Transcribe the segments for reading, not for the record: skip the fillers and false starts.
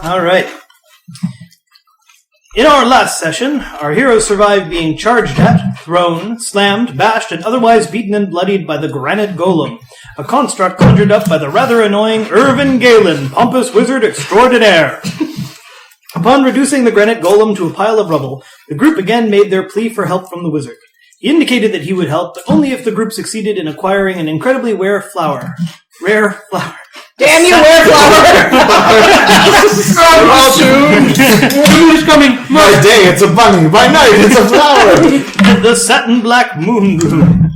All right. In our last session, our heroes survived being charged at, thrown, slammed, bashed, and otherwise beaten and bloodied by the granite golem, a construct conjured up by the rather annoying Irvin Galen, pompous wizard extraordinaire. Upon reducing the granite golem to a pile of rubble, the group again made their plea for help from the wizard. He indicated that he would help, but only if the group succeeded in acquiring an incredibly rare flower. Damn you, rare flower! All soon. Who's coming? By day it's a bunny, by night it's a flower. The satin black moon bloom.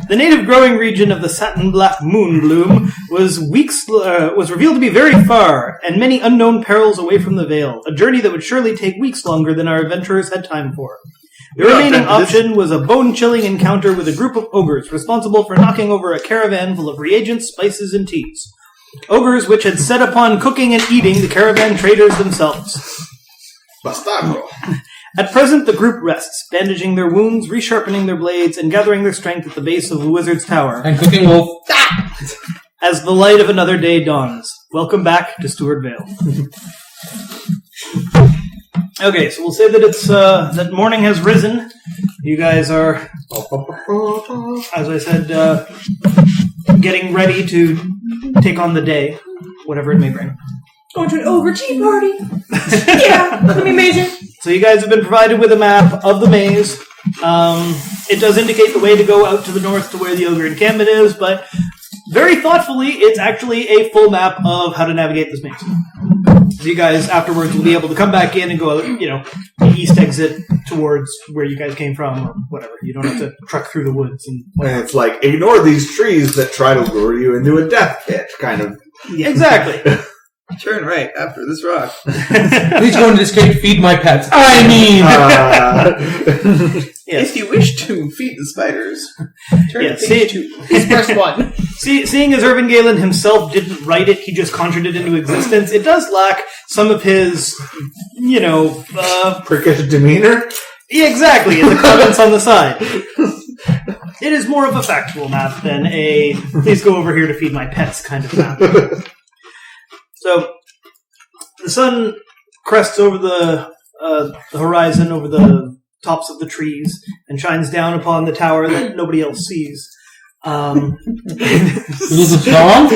The native growing region of the satin black moon bloom was revealed to be very far, and many unknown perils away from the Vale, a journey that would surely take weeks longer than our adventurers had time for. The remaining option was a bone-chilling encounter with a group of ogres responsible for knocking over a caravan full of reagents, spices, and teas. Ogres which had set upon cooking and eating the caravan traders themselves. Bastardo. At present, the group rests, bandaging their wounds, resharpening their blades, and gathering their strength at the base of the wizard's tower. And cooking wolf. As the light of another day dawns. Welcome back to Stewardvale. Okay, so we'll say that it's that morning has risen. You guys are, as I said, getting ready to take on the day, whatever it may bring. Going to an ogre tea party. Yeah, that's gonna be amazing. So you guys have been provided with a map of the maze. It does indicate the way to go out to the north to where the ogre encampment is, but very thoughtfully, it's actually a full map of how to navigate this maze. So you guys afterwards will be able to come back in and go out, the east exit towards where you guys came from or whatever. You don't have to truck through the woods. And it's like, ignore these trees that try to lure you into a death pit, kind of. Yeah, exactly. Turn right after this rock. Please go into this cave, feed my pets. Yes. If you wish to feed the spiders, turn to page 2. Please press 1. Seeing as Irvin Galen himself didn't write it, he just conjured it into existence, it does lack some of his, Prickett demeanor? Yeah, exactly, in the comments on the side. It is more of a factual map than a please go over here to feed my pets kind of map. So, the sun crests over the horizon, over the tops of the trees, and shines down upon the tower that nobody else sees. Is this a song?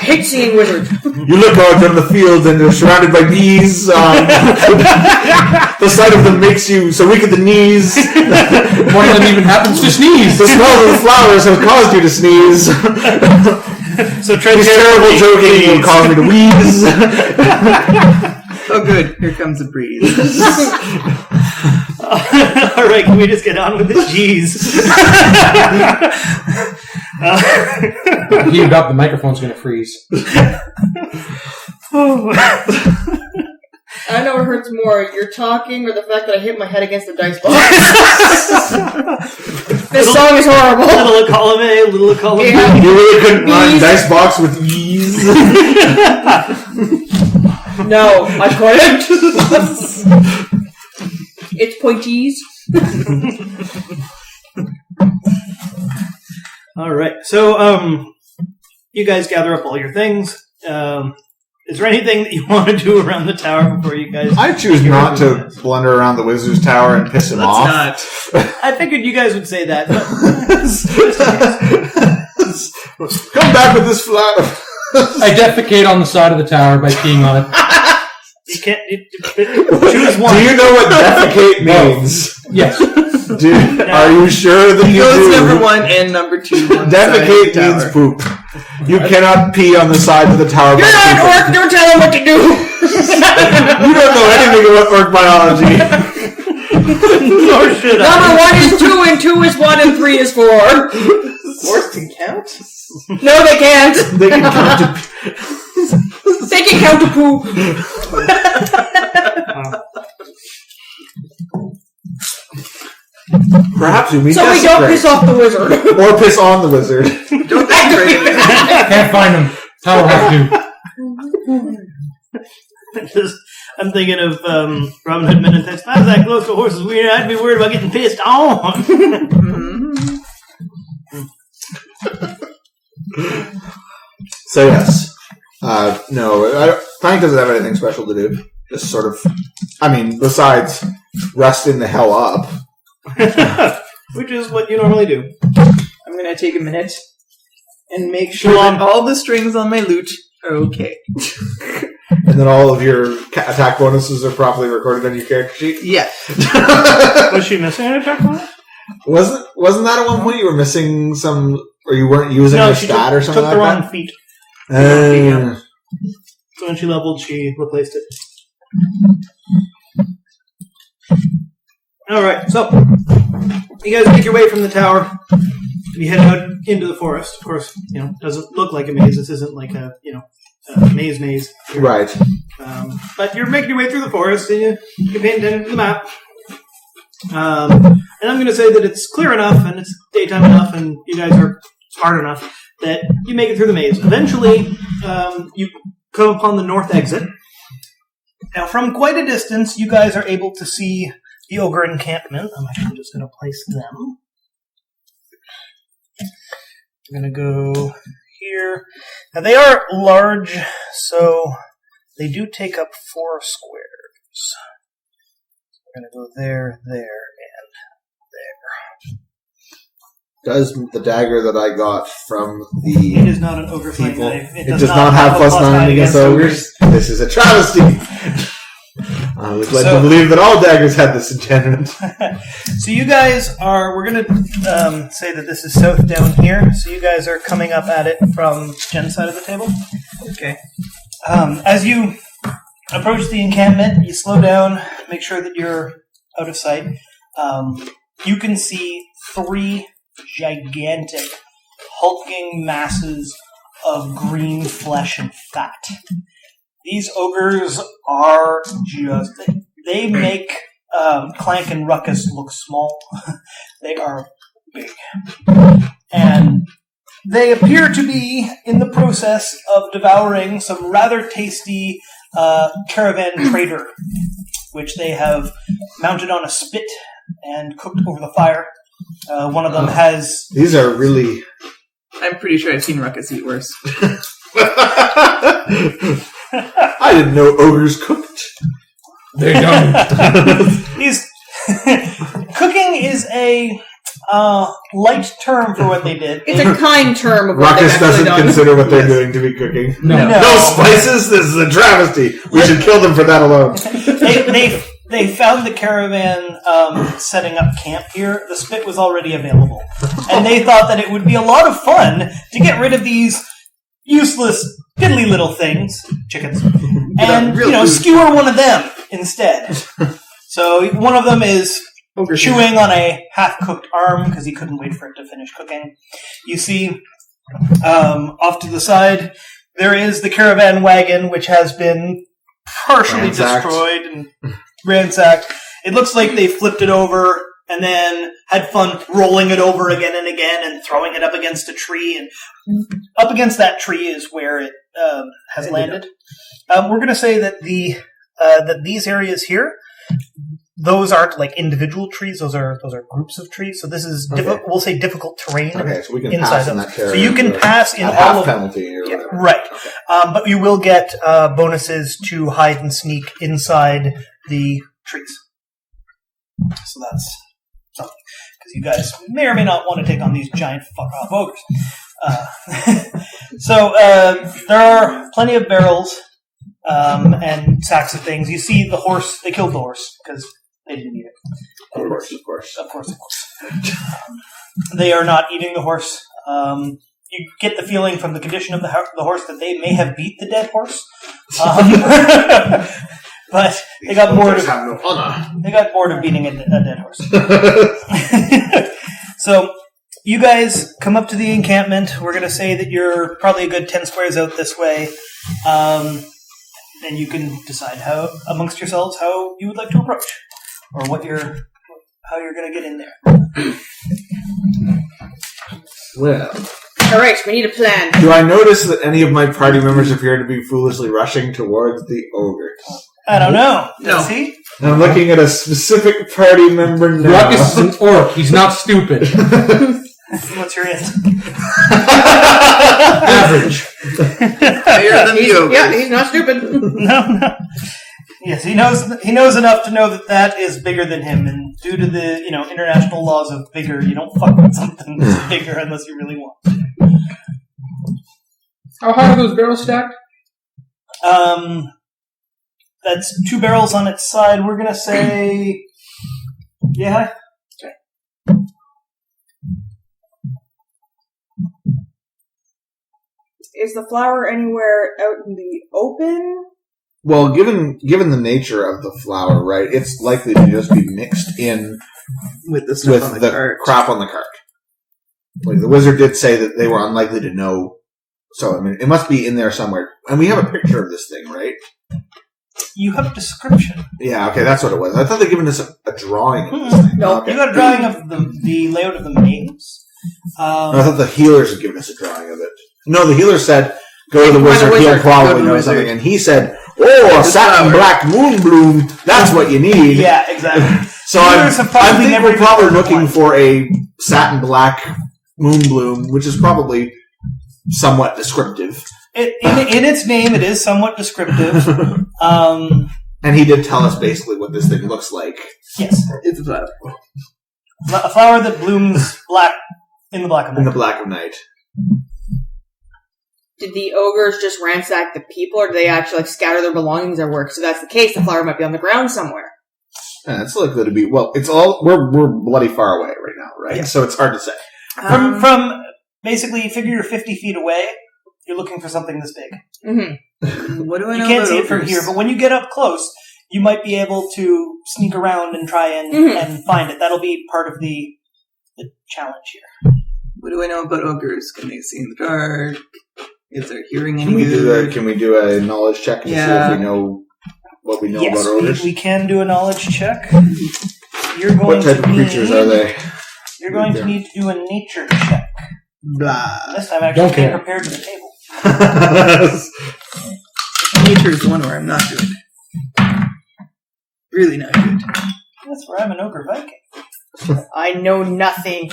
I hate seeing wizards. You look out on the fields and you're surrounded by bees. The sight of them makes you so weak at the knees. One of them even happens to sneeze. The smell of the flowers has caused you to sneeze. So This terrible joking will cause me to wheeze. Oh, good. Here comes a breeze. All right, can we just get on with this? Jeez. Heat up, the microphone's going to freeze. I know what hurts more, your talking or the fact that I hit my head against the dice box. This song is horrible. Little column A, little column B. Yeah. You really couldn't rhyme dice box with ease. No, I couldn't. It's pointies. All right, so you guys gather up all your things. Is there anything that you want to do around the tower before you guys... I choose not to blunder around the wizard's tower and piss him off. Let's not. I figured you guys would say that. But Come back with this flower. I defecate on the side of the tower by peeing on it. you can't... choose one. Do you know what defecate means? Yes. Are you sure that you Goes do? number 1 and number 2. Defecate means poop. You cannot pee on the side of the tower. You're not orc, don't tell him what to do! You don't know anything about orc biology. Nor should I. Number 1 is 2, and 2 is 1, and 3 is 4. Orcs can count? No, they can't. They can count to They can count to poo. Perhaps we mean So we don't piss off the wizard. Or piss on the wizard. Don't desecrate it. Can't find him. Tower have to. I'm thinking of Robin Hood Men in Tights. If I was that close to horses, I'd be worried about getting pissed on. So yes, No. Plank doesn't have anything special to do. Just sort of... besides resting the hell up. Which is what you normally do. I'm going to take a minute and make sure that all the strings on my lute are okay. And then all of your attack bonuses are properly recorded on your character sheet? Yeah. Was she missing an attack bonus? Wasn't that at one point you were missing some... Or you weren't using your stat or something like that? No, she took the wrong feat. So when she leveled, she replaced it. Alright, so you guys make your way from the tower. You head out into the forest. Of course, it doesn't look like a maze. This isn't like a maze. Here. Right. But you're making your way through the forest, and you pay attention to the map. And I'm going to say that it's clear enough, and it's daytime enough, and you guys are smart enough that you make it through the maze. Eventually, you come upon the north exit. Now, from quite a distance, you guys are able to see the ogre encampment. I'm actually just going to place them. I'm going to go here. Now, they are large, so they do take up 4 squares. We're going to go there, there, and there. Does the dagger that I got from the... It is not an ogre fighting knife. It does not have +9 against ogres? This is a travesty! I was led to believe that all daggers had this enchantment. So you guys are... We're going to say that this is south down here. So you guys are coming up at it from Jen's side of the table. Okay. As you approach the encampment, you slow down, make sure that you're out of sight. You can see 3 gigantic, hulking masses of green flesh and fat. These ogres are just... They make Clank and Ruckus look small. They are big. And they appear to be in the process of devouring some rather tasty caravan trader, which they have mounted on a spit and cooked over the fire. One of them has... These are really... I'm pretty sure I've seen Ruckus eat worse. I didn't know ogres cooked. They don't. Cooking is a light term for what they did. It's a kind term of what they've Ruckus actually doesn't done. consider what they're doing to be cooking. No. No spices? This is a travesty. We should kill them for that alone. They found the caravan setting up camp here. The spit was already available. And they thought that it would be a lot of fun to get rid of these useless, piddly little things, chickens, and, skewer one of them instead. So one of them is chewing on a half-cooked arm because he couldn't wait for it to finish cooking. You see, off to the side, there is the caravan wagon, which has been partially destroyed and ransacked. It looks like they flipped it over and then had fun rolling it over again and again and throwing it up against a tree. And up against that tree is where it has landed. We're going to say that that these areas here, those aren't like individual trees. Those are groups of trees. So this is we'll say difficult terrain. Okay, so we can inside pass in them. that caravan. So you can pass in all half of penalty or whatever. right. Okay. But you will get bonuses to hide and sneak inside the trees. So that's something. Because you guys may or may not want to take on these giant fuck-off ogres. So there are plenty of barrels and sacks of things. You see the horse. They killed the horse because they didn't eat it. Of course. They are not eating the horse. You get the feeling from the condition of the horse that they may have beat the dead horse. But they got bored of beating a dead horse. So you guys come up to the encampment. We're going to say that you're probably a good 10 squares out this way. And you can decide how amongst yourselves how you would like to approach. Or how you're going to get in there. Well... Alright, we need a plan. Do I notice that any of my party members appear to be foolishly rushing towards the ogre? I don't know. No. See? I'm looking at a specific party member now. Ruckus is an orc. He's not stupid. What's your int? Average. Higher than the ogre. Yeah, he's not stupid. No. Yes, he knows enough to know that is bigger than him, and due to the international laws of bigger, you don't fuck with something that's bigger unless you really want to. How high are those barrels stacked? That's 2 barrels on its side. We're gonna say, yeah. Okay. Is the flour anywhere out in the open? Well, given the nature of the flour, right, it's likely to just be mixed in With the stuff on with the the cart. crap on the cart. Like, the wizard did say that they were unlikely to know, so, I mean, it must be in there somewhere. And we have a picture of this thing, right? You have a description. Yeah, okay, that's what it was. I thought they'd given us a drawing of this thing. No, Okay. You got a drawing of the layout of the maze. I thought the healers had given us a drawing of it. No, the healer said, go to the wizard, he'll Go probably to the know wizard. something. And he said, oh, a satin black moon bloom, that's what you need. Yeah, exactly. So Healers have I probably think never we're even probably heard of looking one. for a satin black moon bloom, which is probably somewhat descriptive. In its name, it is somewhat descriptive. And he did tell us basically what this thing looks like. Yes, It's a flower. a flower that blooms black in the black of In the night. black of night. Did the ogres just ransack the people, or do they actually scatter their belongings at work? So that's the case. The flour might be on the ground somewhere. Yeah, it's likely to be, well, it's all, we're bloody far away right now, right? Yeah. So it's hard to say. From basically, figure you're 50 feet away. You're looking for something this big. What do I You know can't about see it from ogres? here, but when you get up close, you might be able to sneak around and try and find it. That'll be part of the challenge here. What do I know about ogres? Can they see in the dark? Is their hearing Can any we good? do a knowledge check to see Yeah. if we know what we know Yes, about ogres? we can do a knowledge check. You're going What type to of creatures are they? You're going to need to do a nature check. Blah. This time, actually, Don't care. came prepared to the table. Nature is the one where I'm not good. Really not good. That's where I'm an ogre Viking. I know nothing.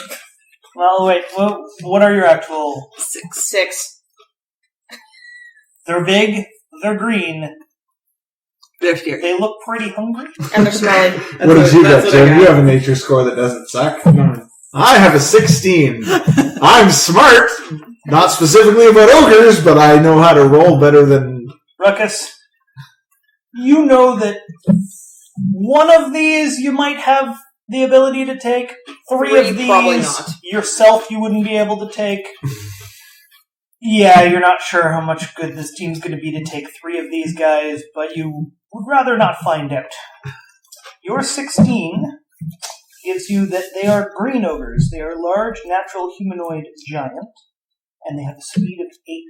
Well, wait. Well, what are your actual? 6. They're big. They're green. They're scary. They look pretty hungry. And they're smelly. What did you that's get, what I Jim? got. You have a nature score that doesn't suck. No. I have a 16. I'm smart. Not specifically about ogres, but I know how to roll better than... Ruckus, you know that one of these you might have the ability to take. Three of these, Probably not. yourself, you wouldn't be able to take. Yeah, you're not sure how much good this team's going to be to take 3 of these guys, but you would rather not find out. Your 16 gives you that they are green ogres. They are a large, natural humanoid giant, and they have a speed of 8.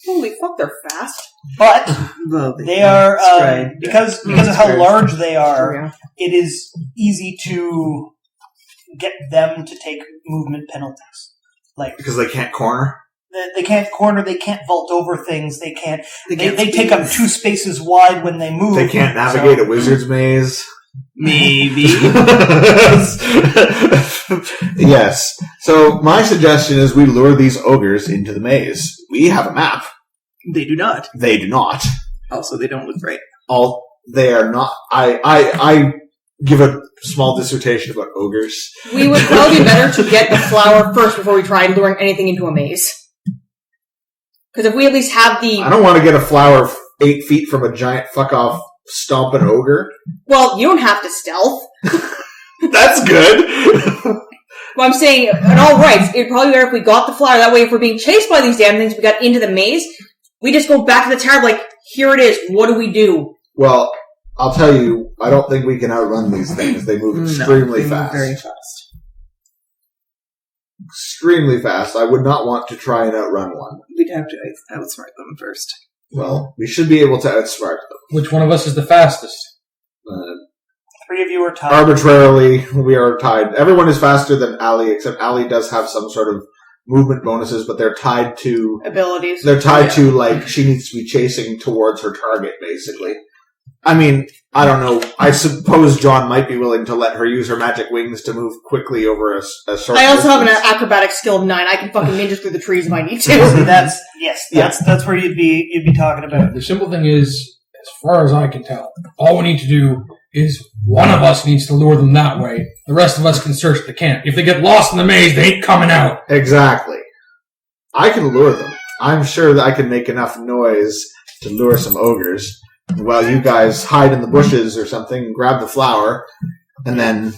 Holy fuck, they're fast. But Well, they are stride. because of how Stride. large they are. Yeah. It is easy to get them to take movement penalties. Like Because they can't corner. they can't corner, they can't vault over things, they can't. They They can't take up 2 spaces wide when they move. They can't navigate a wizard's maze. Maybe. Yes. So my suggestion is we lure these ogres into the maze. We have a map. They do not. They do not. Also, they don't look right. They are not. I give a small dissertation about ogres. We would probably be better to get the flour first before we try luring anything into a maze. Because if we at least have the... I don't want to get a flower 8 feet from a giant fuck off stomping ogre. Well, you don't have to stealth. That's good. Well, I'm saying, in all rights, it'd probably be better if we got the flour. That way, if we're being chased by these damn things, we got into the maze, we just go back to the tower, like, here it is, what do we do? Well, I'll tell you, I don't think we can outrun these things. They move extremely they move fast. very fast. Extremely fast. I would not want to try and outrun one. We'd have to outsmart them first. Well, we should be able to outsmart them. Which one of us is the fastest? 3 of you are tied. Arbitrarily, we are tied. Everyone is faster than Ali, except Ali does have some sort of movement bonuses, but they're tied to... Abilities. They're tied to, like, she needs to be chasing towards her target, basically. I mean, I don't know. I suppose John might be willing to let her use her magic wings to move quickly over a short I also have an distance. acrobatic skill of 9. I can fucking ninja through the trees if I need to. See, that's where you'd be talking about. The simple thing is, as far as I can tell, all we need to do is one of us needs to lure them that way. The rest of us can search the camp. If they get lost in the maze, they ain't coming out. Exactly. I can lure them. I'm sure that I can make enough noise to lure some ogres while you guys hide in the bushes or something and grab the flower, and then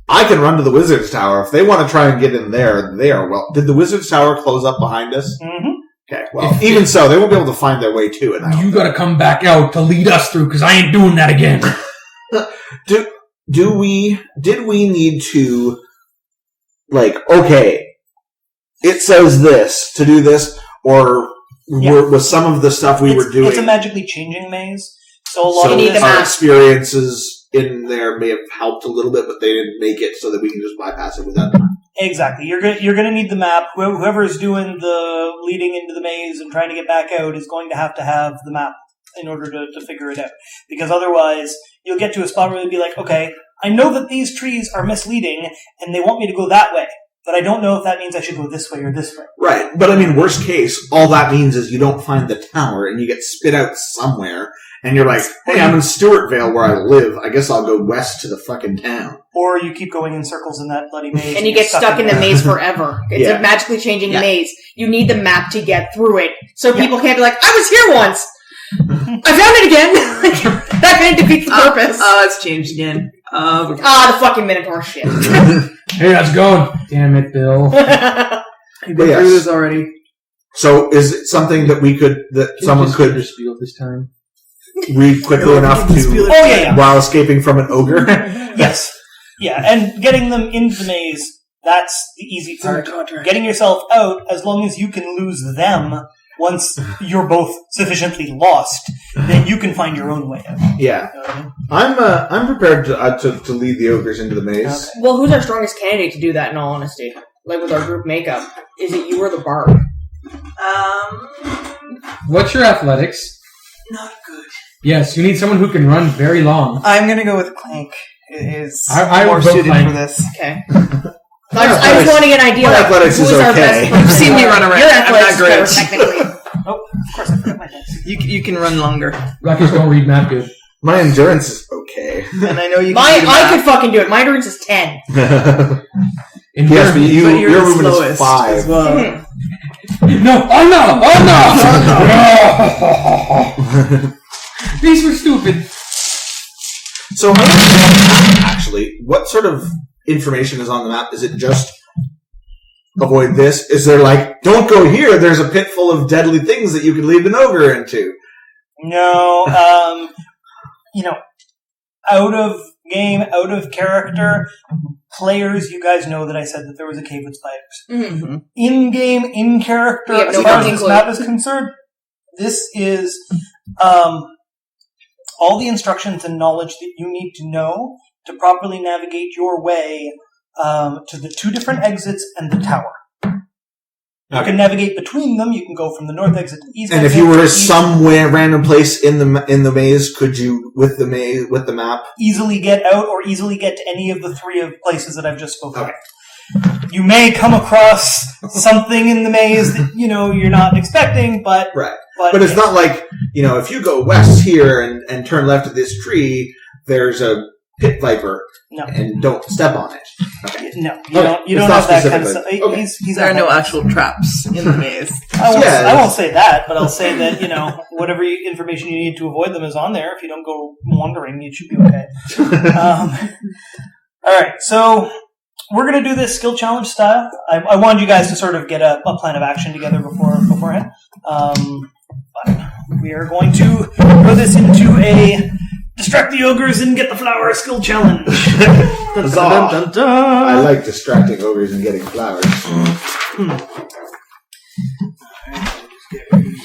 I can run to the wizard's tower. If they want to try and get in there, they are well. Did the wizard's tower close up behind us? Mm-hmm. Okay, well, even so, they won't be able to find their way to it. You gotta come back out to lead us through, because I ain't doing that again. Did we need to, like, okay, it says this, to do this, or was some of the stuff we were doing... It's a magically changing maze, so a lot of need the our map. experiences in there may have helped a little bit, but they didn't make it so that we can just bypass it without... Exactly. You're going to need the map. Whoever is doing the leading into the maze and trying to get back out is going to have the map in order to figure it out. Because otherwise, you'll get to a spot where you'll be like, okay, I know that these trees are misleading, and they want me to go that way. But I don't know if that means I should go this way or this way. Right, but I mean, worst case, all that means is you don't find the tower, and you get spit out somewhere, and you're like, hey, I'm in Stewardvale where I live. I guess I'll go west to the fucking town. Or you keep going in circles in that bloody maze. And you get stuck in the maze forever. It's Yeah. a magically changing maze. You need the map to get through it. So people can't be like, I was here once! I found it again! That kind of defeats the purpose. It's changed again. The fucking Minotaur shit. Hey, how's it going? Damn it, Bill. You've been through this already. So, is it something that someone could spiel this time? read quickly enough to, while escaping from an ogre? Yes. Yeah, and getting them into the maze, that's the easy part. Getting yourself out, as long as you can lose them, once you're both sufficiently lost, then you can find your own way out. Yeah. I'm prepared to lead the ogres into the maze. Okay. Well, who's our strongest candidate to do that, in all honesty? Like, with our group makeup. Is it you or the bard? What's your athletics? Not good. Yes, you need someone who can run very long. I'm gonna go with Clank. It is I more would vote suited Clank. for this. Okay. I just want to get an idea, My like, athletics who's is our okay. best You've seen me run around. Your I'm athletics not great. is better, technically. Oh, of course I forgot my dice. You can run longer. Rutgers don't read map good. My endurance is okay. And I know you can I do that. could fucking do it. My endurance is 10. Yes, but But you're your the movement is slowest 5. as well. No! Oh no! Oh no! These were stupid. So, actually, what sort of information is on the map? Is it just avoid this? Is there like, don't go here, there's a pit full of deadly things that you can lead an ogre into? No, out of game, out of character, players, you guys know that I said that there was a cave with spiders. Mm-hmm. In game, in character, We have as no far as fucking this clue. map is concerned, this is all the instructions and knowledge that you need to know to properly navigate your way to the 2 different exits and the tower. You can navigate between them. You can go from the north exit to the east And exit. if you were to the east, somewhere random place in the maze, could you with the map? easily get out or easily get to any of the 3 of places that I've just spoken Okay. of. You may come across something in the maze that you're not expecting, but Right. But it's not like, if you go west here and turn left at this tree, there's a pit viper, No. and don't step on it. Okay. No, you Okay. don't. You It's don't not have that kind of stuff. specifically. Okay. He's There are not no that. actual traps in the maze. I won't say that, but I'll say that whatever information you need to avoid them is on there. If you don't go wandering, you should be okay. All right, so we're gonna do this skill challenge style. I wanted you guys to sort of get a plan of action together beforehand. But we are going to throw this into a distract the ogres and get the flower skill challenge. Dun, dun, dun, dun. I like distracting ogres and getting flowers.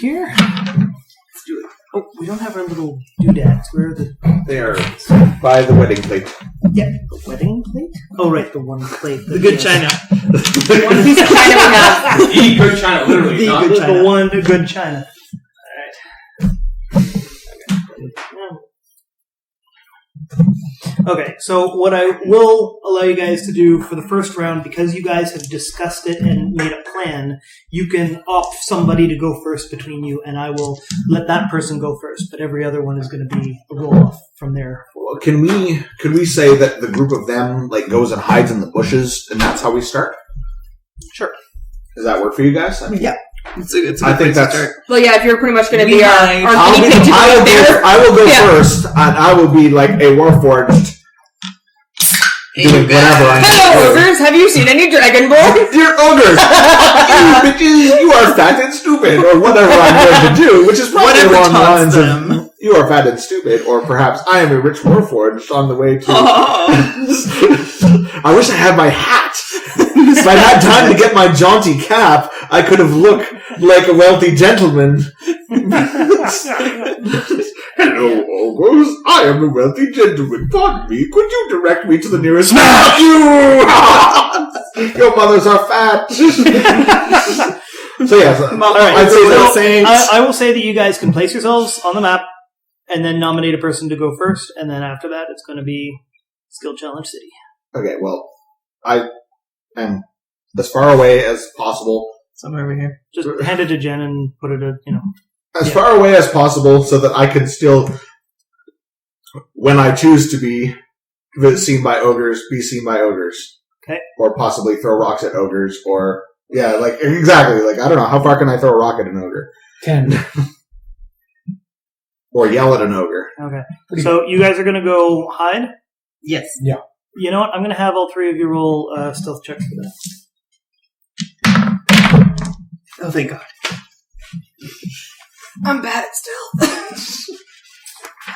Here. Let's do it. Oh, we don't have our little doodads. Where are the... They are by the wedding plate. Yeah, the wedding plate? Oh, right, the one plate. The good china. One piece of china we have. The good China, literally. The not good the- China. The one good china. Alright. Okay, so what I will allow you guys to do for the first round, because you guys have discussed it and made a plan, you can opt somebody to go first between you, and I will let that person go first. But every other one is going to be a roll-off from there. Well, can we say that the group of them goes and hides in the bushes, and that's how we start? Sure. Does that work for you guys? I mean, Yeah. It's a good I think place to that's. start. Well, yeah, if you're pretty much going to We be our might- guinea pig to go there. I will go Yeah. first, and I will be like a warforged. Doing whatever I'm Hello, doing. ogres. Have you seen any Dragonborn? Dear ogres, you bitches, you are fat and stupid, or whatever I'm going to do, which is probably Whatever along the taunts lines them. of you are fat and stupid, or perhaps I am a rich warforged on the way to. I wish I had my hat. If I had time to get my jaunty cap, I could have looked like a wealthy gentleman. Hello, ogres. I am a wealthy gentleman. Pardon me. Could you direct me to the nearest... Smash you! Your mothers are fat. So yes, I'd say So, that. I will say that you guys can place yourselves on the map, and then nominate a person to go first, and then after that, it's going to be Skill Challenge City. Okay, well, I am as far away as possible. Somewhere over here. Just hand it to Jen and put it at, As far away as possible so that I can still, when I choose to be seen by ogres, be seen by ogres. Okay. Or possibly throw rocks at ogres, or, yeah, exactly, I don't know, how far can I throw a rock at an ogre? 10. Or yell at an ogre. Okay. So you guys are going to go hide? Yes. You know what? I'm going to have all three of you roll stealth checks for that. Oh, thank God. I'm bad at stealth.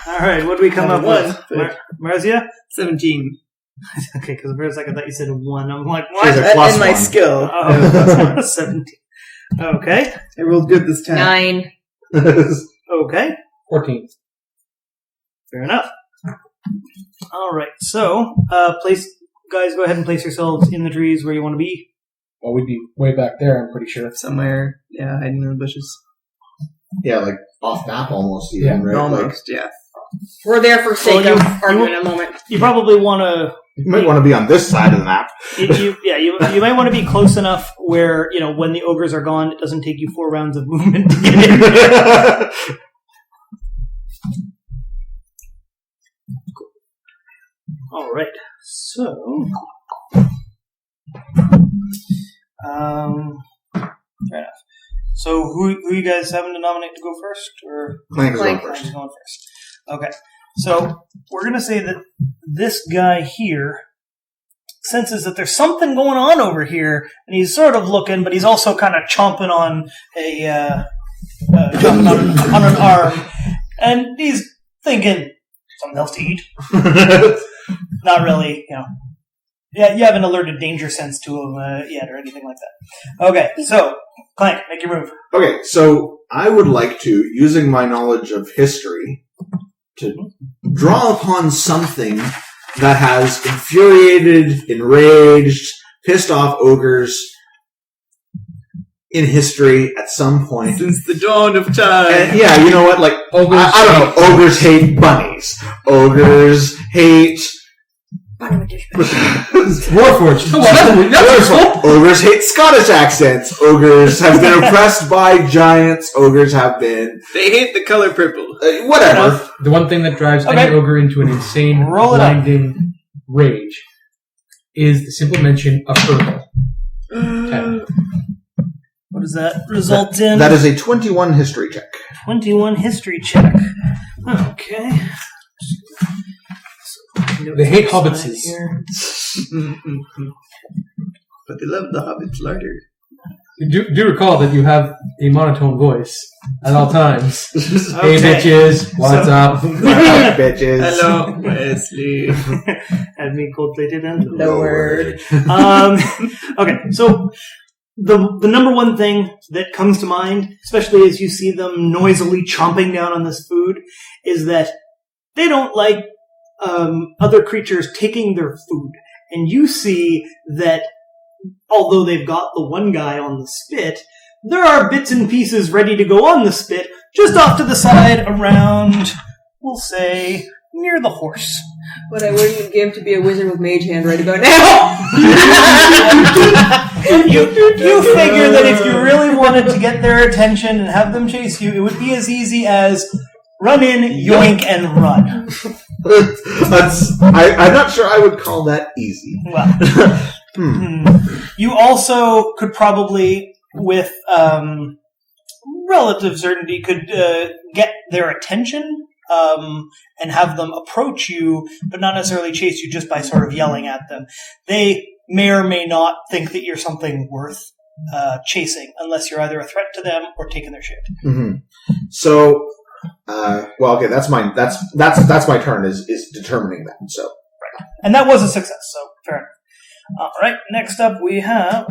All right, what do we come up with? One. Marzia? 17. Okay, because for a second I thought you said 1. I'm like, She's what? a plus And my one. skill. Oh, 17. Okay. I rolled good this time. 9. Okay. 14. Fair enough. All right. So, guys, go ahead and place yourselves in the trees where you want to be. Well, we'd be way back there, I'm pretty sure. Somewhere, yeah, hiding in the bushes. Yeah, off map almost, even, Yeah, right? Almost, yeah. We're there for sake Well, of argument in a moment. You probably want to. You might want to be on this side of the map. You might want to be close enough where when the ogres are gone, it doesn't take you 4 rounds of movement to get in. All right. So, fair enough. So, who you guys having to nominate to go first, or Clank is going Clank. first. going first? Okay. So we're gonna say that this guy here senses that there's something going on over here, and he's sort of looking, but he's also kind of chomping on on an arm, and he's thinking something else to eat. Not really, Yeah, you haven't alerted danger sense to him yet, or anything like that. Okay, so Clank, make your move. Okay, so I would like to, using my knowledge of history, to draw upon something that has infuriated, enraged, pissed off ogres in history at some point. Since the dawn of time. And yeah, you know what? Ogres I don't know. Ogres hate bunnies. Ogres hate... Warforged. Come on, that's cool. Ogres hate Scottish accents. Ogres have been oppressed by giants. Ogres have been... They hate the color purple. whatever. The one thing that drives Okay. any ogre into an insane, Roll it up. blinding rage is the simple mention of purple. 10. What does that result in? That is a 21 history check. 21 history check. Okay. They hate hobbitses. But they love the hobbits larder. Do recall that you have a monotone voice at all times. Hey, Okay. bitches, what's up? Bitches. Hello, Wesley. Had me cold-plated and No word. Okay, so the number one thing that comes to mind, especially as you see them noisily chomping down on this food, is that they don't like other creatures taking their food. And you see that although they've got the one guy on the spit, there are bits and pieces ready to go on the spit just off to the side around, we'll say, near the horse. What I wouldn't give to be a wizard with mage hand right about now. You figure that if you really wanted to get their attention and have them chase you, it would be as easy as run in, yoink, and run. I'm not sure I would call that easy. Well, you also could probably, with relative certainty, could get their attention and have them approach you, but not necessarily chase you just by sort of yelling at them. They may or may not think that you're something worth chasing, unless you're either a threat to them or taking their shit. Mm-hmm. So, okay, that's my turn is determining that. So, And that was a success, so fair enough. All right, next up we have...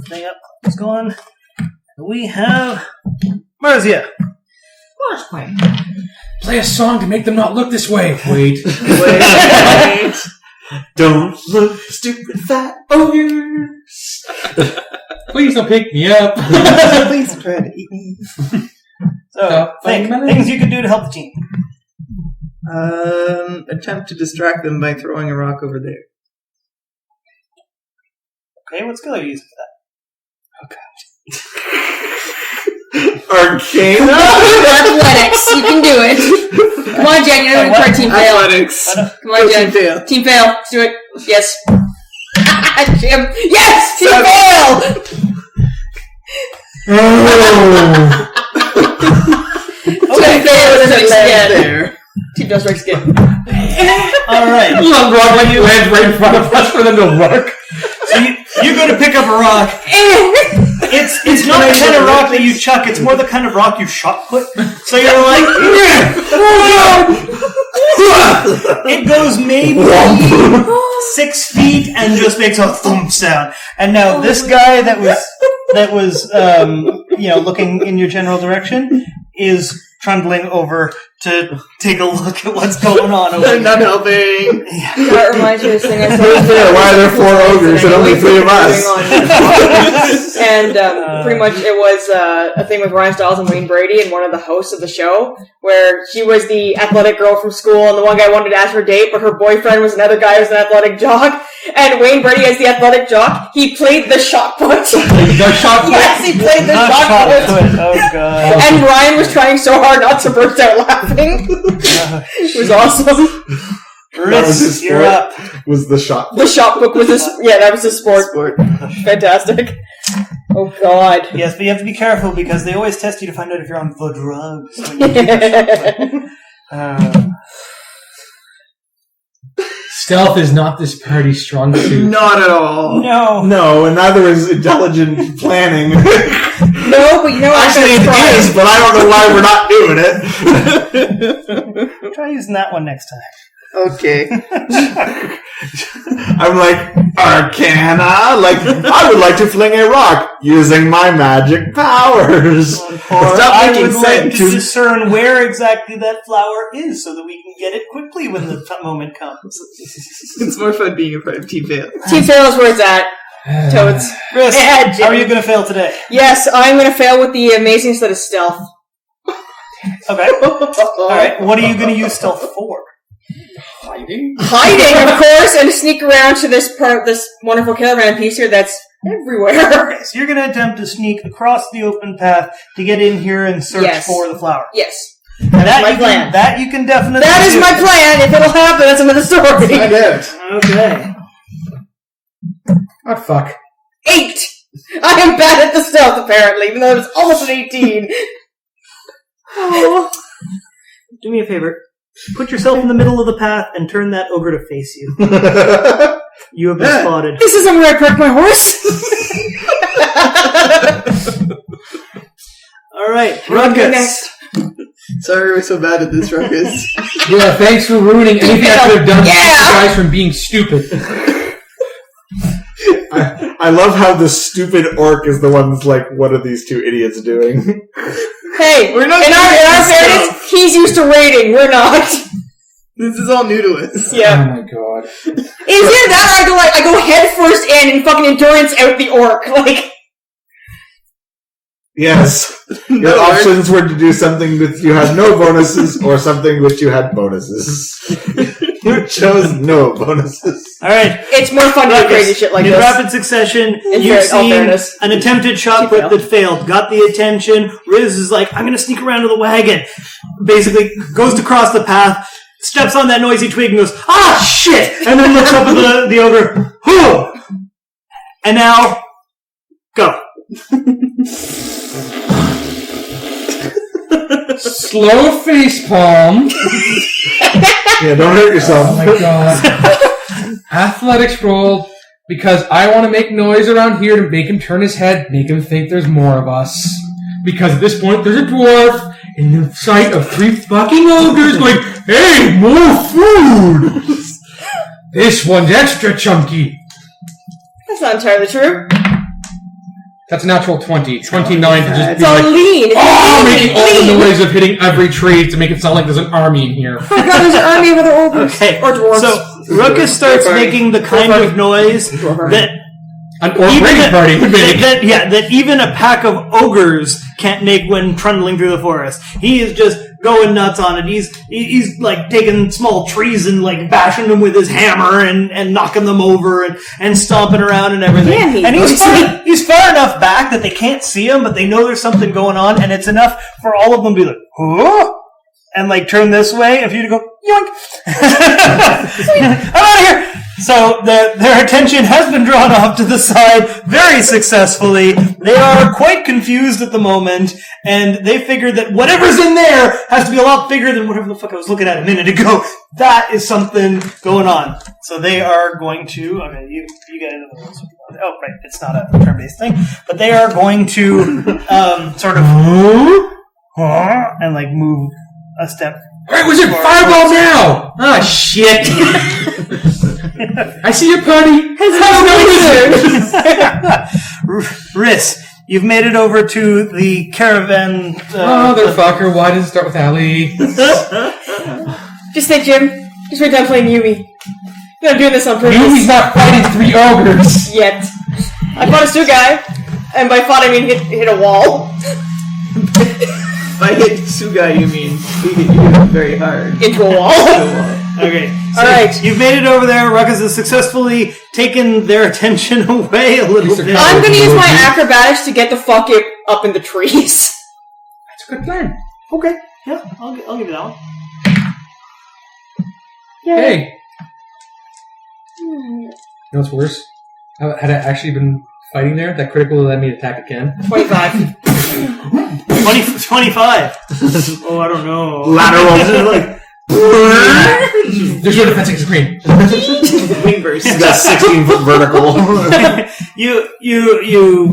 Thing up, it's going. We have Marzia. Play a song to make them not look this way. Wait. Don't look stupid, fat ogres. Please don't pick me up. Please try to eat me. So, things you can do to help the team. Attempt to distract them by throwing a rock over there. Okay, what skill are you using for that? Arcana? Athletics. You can do it. Come on, Jen. You're going to try Team Fail. Athletics. Come on, Jen. Team Fail. Team Fail. Let's do it. Yes. Jim. Yes! Team Fail! Team Fail strikes again. There. Team Fail strikes again. Alright. Long rock like you land right in front of us for them to look. So you go to pick up a rock. It's not the kind of rock that you chuck, it's more the kind of rock you shot put. So you're like, it goes maybe 6 feet and just makes a thump sound. And now this guy that was looking in your general direction is trundling over to take a look at what's going on over I'm there. not helping. That reminds me of this thing I said. Why are there 4 ogres and only 3 of us? And pretty much it was a thing with Ryan Stiles and Wayne Brady and one of the hosts of the show where she was the athletic girl from school and the one guy wanted to ask her a date, but her boyfriend was another guy who was an athletic jock. And Wayne Brady, as the athletic jock, he played the shot put. The shot put? Yes, he played the Not shot put. Oh god. And Ryan was trying so hard not to burst out laughing. It was awesome. That was his You're sport. up. Was the shot? The shot book was his, that was his sport. Fantastic. Oh god. Yes, but you have to be careful because they always test you to find out if you're on the drugs. When you do the shot put. Stealth is not this party's strong suit. Not at all. No, and neither is intelligent planning. No, but you know what? Actually, it is, but I don't know why we're not doing it. Try using that one next time. Okay. I'm like, Arcana? Like, I would like to fling a rock using my magic powers. Stop I making would like to sense. discern where exactly that flower is so that we can get it quickly when the moment comes. It's more fun being a part of Team Fail. Team Fail is where it's at. Toads. Chris, Yeah, how are you going to fail today? Yes, I'm going to fail with the amazingness that is stealth. Okay. Alright, what are you going to use stealth for? Hiding? Hiding, of course, and to sneak around to this wonderful caravan piece here that's everywhere. Okay, so you're going to attempt to sneak across the open path to get in here and search Yes. for the flower. Yes. That my you plan. Can, that you can definitely That is do. my plan. If it'll happen, that's another story. Find out. Okay. Oh, fuck. 8! I am bad at the stealth, apparently, even though it was almost an 18. Oh. Do me a favor. Put yourself in the middle of the path and turn that ogre to face you. You have been spotted. This isn't where I park my horse. Alright, Okay, Ruckus. next. Sorry we're so bad at this, Ruckus. Yeah, thanks for ruining anything I could have done to Yeah. keep you guys from being stupid. I love how the stupid orc is the one that's like, what are these 2 idiots doing? Hey, We're not in our doing fairness, he's used to raiding. We're not. This is all new to us. Yeah. Oh my god. Is there that or I go head first in and fucking endurance out the orc? Like, Yes. Your No, options were to do something that you had no bonuses or something which you had bonuses. You chose no bonuses. All right. It's more fun to do crazy shit like in this. rapid succession, In you've all seen fairness. an attempted shot put that failed. Got the attention. Riz is like, I'm going to sneak around to the wagon. Basically, goes to cross the path, steps on that noisy twig and goes, ah, shit! And then looks up at the ogre. Whew! And now, go. Slow face palm. Yeah, don't hurt yourself. Oh my god. Athletics roll, because I want to make noise around here to make him turn his head, make him think there's more of us. Because at this point, there's a dwarf in the sight of 3 fucking ogres going, hey, more food! This one's extra chunky. That's not entirely true. That's a natural 20. 29 to just It's be all like, lean. It's making all the noise of hitting every tree to make it sound like there's an army in here. Oh my god, there's an army of other ogres. Okay. Or dwarves. So, Ruckus starts Dwarf party. making the kind Dwarf of noise party. that An orc raiding party would make. that even a pack of ogres can't make when trundling through the forest. He is just going nuts on it. He's like taking small trees and like bashing them with his hammer and knocking them over and stomping around and everything. Yeah, he and knows. he's far enough back that they can't see him, but they know there's something going on, and it's enough for all of them to be like, huh? And like turn this way, if you to go, yoink! I'm out of here! So their attention has been drawn off to the side very successfully. They are quite confused at the moment, and they figure that whatever's in there has to be a lot bigger than whatever the fuck I was looking at a minute ago. That is something going on. So they are going to, okay, you get into the rules. Oh, right, it's not a turn-based thing. But they are going to sort of and like move a step. Alright, was it fireball now? Ah, shit. I see your party. Riss, you've made it over to the caravan. Motherfucker, why does it start with Ali? Just say, Jim. Just wait down playing Yumi. You're not doing this on purpose. Yumi's not fighting 3 ogres. Yet. I fought a Stu guy, and by fought I mean hit a wall. If I hit Sugai, you mean he hit you very hard. Into a wall. Okay. So Alright. You've made it over there. Ruckus has successfully taken their attention away a little bit. I'm gonna use my acrobatics to get the fuck up in the trees. That's a good plan. Okay. Yeah, I'll give you that one. Hey. You know what's worse? Had I actually been fighting there, that critical would let me attack again. 25. 25. Oh, I don't know. Lateral, like, There's no defense against green. Wing burst. he's got 16-foot vertical. You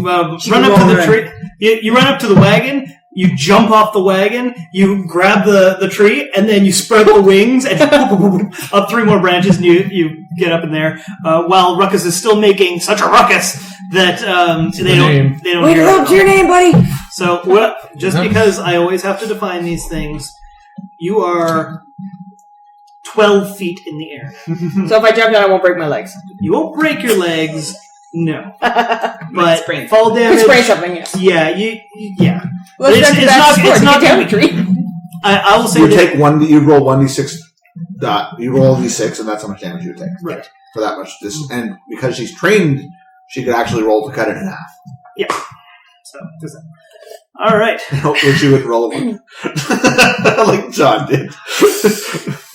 run up to the tree. You run up to the wagon. You jump off the wagon. You grab the tree, and then you spread the wings and up 3 more branches, and you get up in there. While Ruckus is still making such a ruckus that they don't Wait, hear. what's your name, buddy? So just because I always have to define these things, you are 12 feet in the air. So if I jump down, I won't break my legs. You won't break your legs, no. But sprain. fall I damage. could spray something, yes. Yeah, yeah. Let's It's- jump to it's that not- sport. it's You not can gonna tell me, tree. I will say You that, take you roll 1d6 dot. You roll a d6, and that's how much damage you take. right. For that much. And because she's trained, she could actually roll to cut it in half. Yeah. So, all right. Hopefully she would roll a 1. Like John did.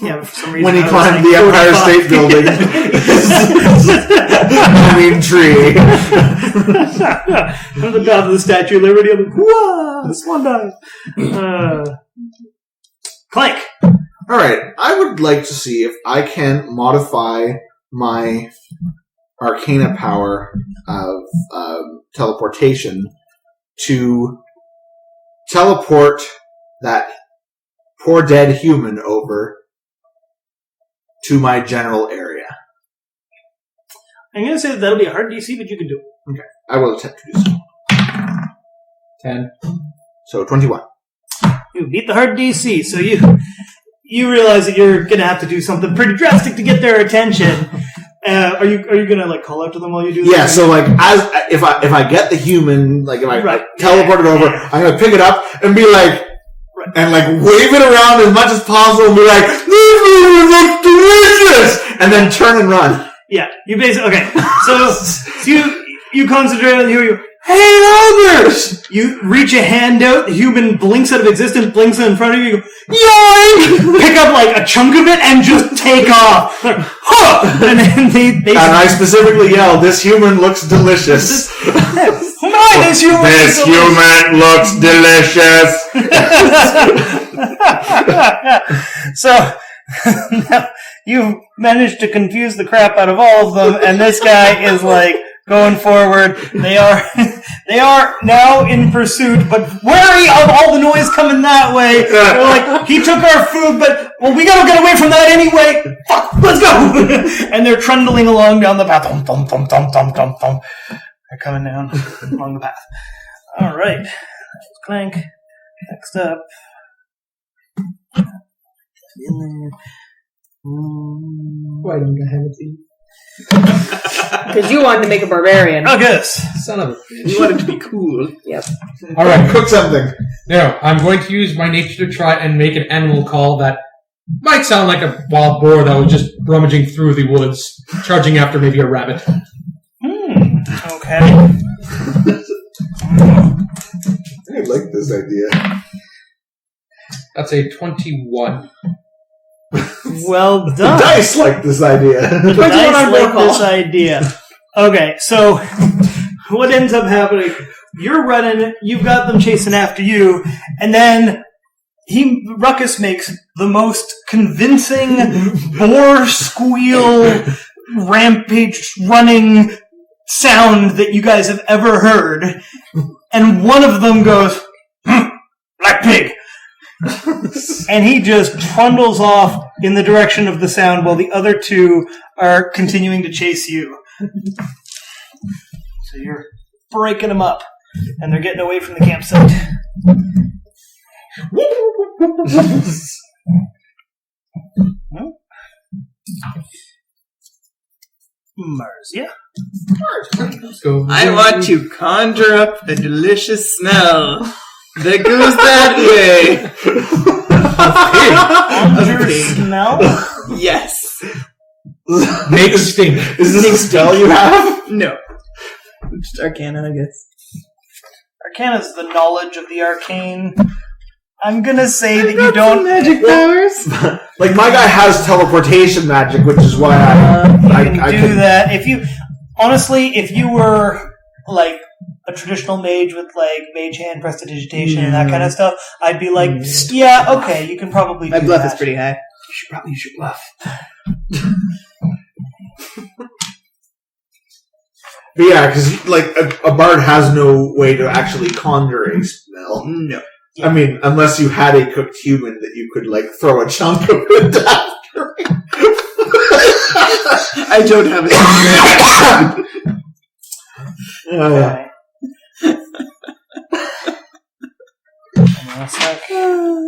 Yeah, but for some reason When he I was climbed like the Empire 45. State Building. Moving tree. I'm the god of the Statue of Liberty. I'm like, whoa, this one died. Clank. Alright, I would like to see if I can modify my arcana power of teleportation to teleport that poor dead human over to my general area. I'm going to say that that'll be a hard DC, but you can do it. Okay, I will attempt to do so. 10. So 21. You beat the hard DC, so you realize that you're going to have to do something pretty drastic to get their attention. Are you going to like call out to them while you do that? Yeah, so like if I get the human, like if I Right. teleport it over, I'm gonna pick it up and be like, and like wave it around as much as possible and be like, looks delicious! And then turn and run. Yeah, you basically okay. So you concentrate on you. Hey, ogres! You reach a hand out. The human blinks out of existence, blinks in front of you. You go, yoink! Pick up like a chunk of it and just take off. Huh! And then they And I specifically yell, "This human looks delicious." This human. This human looks delicious. So now you've managed to confuse the crap out of all of them, and this guy is like going forward. They are now in pursuit, but wary of all the noise coming that way. They're like, he took our food, but we gotta get away from that anyway. Fuck, let's go! And they're trundling along down the path. Thump, thump, thump, thump, thump, thump, thump. They're coming down along the path. All right, Clank. Next up. In there. Why didn't I have it to you? Because you wanted to make a barbarian. August. Son of a bitch. You want it to be cool. Yep. All right, Cook something. now I'm going to use my nature to try and make an animal call that might sound like a wild boar that was just rummaging through the woods, charging after maybe a rabbit. Okay. I like this idea. That's a 21. Well The done. dice like this idea. Dice like this idea. Okay, so what ends up happening? You're running. You've got them chasing after you, and then Ruckus makes the most convincing boar squeal, rampage running sound that you guys have ever heard, and one of them goes, "Black pig." And he just trundles off in the direction of the sound while the other two are continuing to chase you. So you're breaking them up, and they're getting away from the campsite. No? Marzia? Let's go. I want to conjure up a delicious smell that goes that way. Conjure smell? Yes. Make stink. Is this a spell you have? No. Just Arcana, I guess. Arcana is the knowledge of the arcane. I'm gonna say that you don't. Magic powers. Like, my guy has teleportation magic, which is why I You can do that. If you were like a traditional mage with like mage hand, prestidigitation, and that kind of stuff, I'd be like, yeah, okay, you can probably do My bluff that. is pretty high. You should probably use your bluff. But yeah, because like a bard has no way to actually conjure a spell. No. I mean, unless you had a cooked human that you could like throw a chunk of it after. I don't have it. Okay.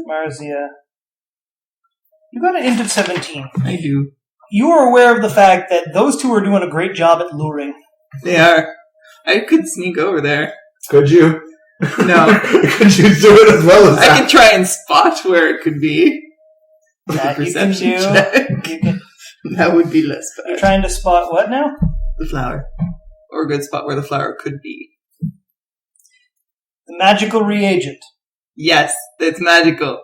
Marzia. You got an int of 17. I do. You are aware of the fact that those two are doing a great job at luring. They are. I could sneak over there. Could you? No. Could you do it as well as I that? could try and spot where it could be. That you can Perception do. check. You can, That would be less you're bad. trying to spot what now? The flower. Or a good spot where the flower could be. The magical reagent. Yes, it's magical.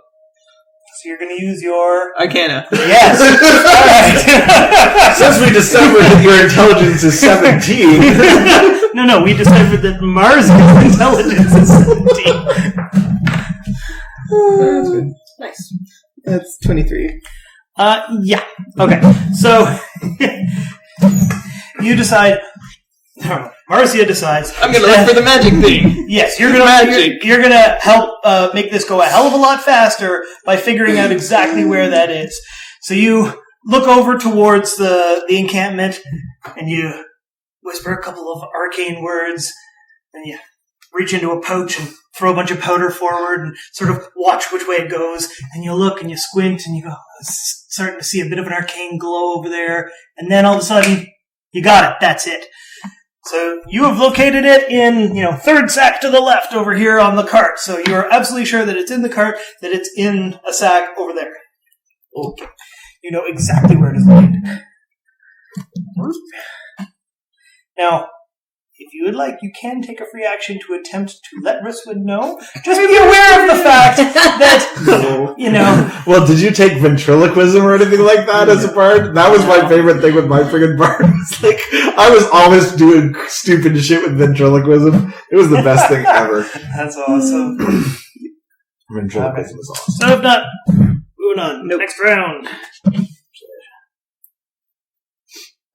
So you're going to use your... Arcana. Yes! Alright! Since we discovered that your intelligence is 17. No, we discovered that Marzia's intelligence is 17. Nice. That's 23. Yeah. Okay. So, you decide... Marcia decides... I'm gonna look for the magic thing. Yes, Magic. you're gonna help make this go a hell of a lot faster by figuring out exactly where that is. So you look over towards the encampment, and you whisper a couple of arcane words, and you reach into a pouch and throw a bunch of powder forward and sort of watch which way it goes, and you look and you squint and you go, starting to see a bit of an arcane glow over there, and then all of a sudden, you got it, that's it. So you have located it in, third sack to the left over here on the cart. So you are absolutely sure that it's in the cart, that it's in a sack over there. Okay. You know exactly where it is located. Now, if you would like, you can take a free action to attempt to let Risswood know. Just be aware of the fact that, you know... Well, did you take ventriloquism or anything like that as a bard? That was my favorite thing with my friggin' bard. It's like, I was always doing stupid shit with ventriloquism. It was the best thing ever. That's awesome. Ventriloquism is awesome. So if not, moving on. Next round.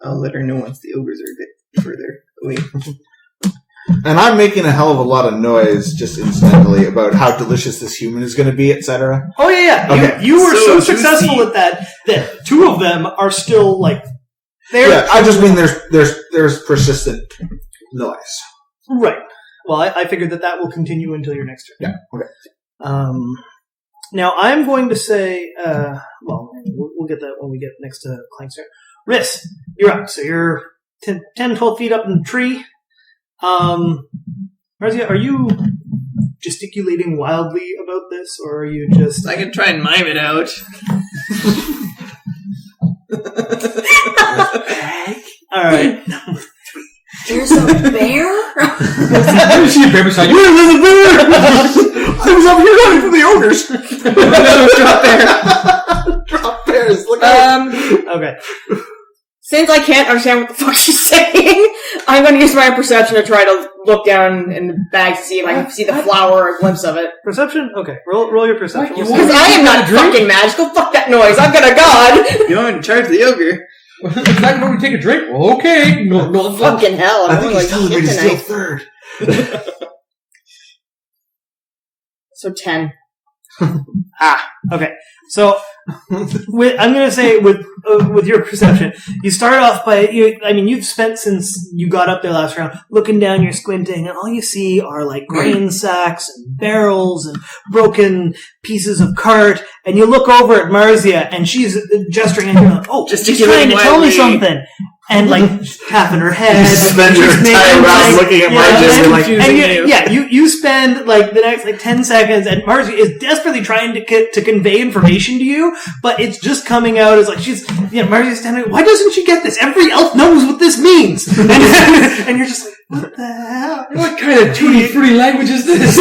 I'll let her know once the ogres are a bit further away. And I'm making a hell of a lot of noise, just incidentally, about how delicious this human is going to be, etc. Oh, yeah. Okay. You were so So successful juicy. at that two of them are still, like... Yeah, I just mean there's persistent noise. Right. Well, I figured that will continue until your next turn. Yeah, okay. Now, I'm going to say... we'll get that when we get next to Clank's turn. Riss, you're up. So you're 10, 12 feet up in the tree. Marzia, are you gesticulating wildly about this, or are you just... I can try and mime it out. All right. There's a bear? You see a bear beside you. I was up here running from the ogres. Drop bear. Drop bears. Look out. Okay. Since I can't understand what the fuck she's saying, I'm going to use my perception to try to look down in the bag to see if I can see the flower or a glimpse of it. Perception? Okay. Roll your perception. What? We'll Because see. I am not fucking magical. Fuck that noise. I've got a god. You want to charge the ogre? Is that when we take a drink? Well, okay. No, Fucking hell. I I'm think going he's telling me shit to steal tonight. third. So 10. Okay. So, I'm going to say with your perception, you start off by, you've spent since you got up there last round looking down, you're squinting, and all you see are like grain sacks and barrels and broken pieces of cart, and you look over at Marzia, and she's gesturing and you're like, oh, she's trying to tell me something. And like tapping her head. You spend your She's entire making, round looking at Marzia and like, and you spend like the next 10 seconds, and Marzia is desperately trying to convey information to you, but it's just coming out as like Marzia's standing. Why doesn't she get this? Every elf knows what this means, and you're just like, what the hell? What kind of tutti frutti language is this?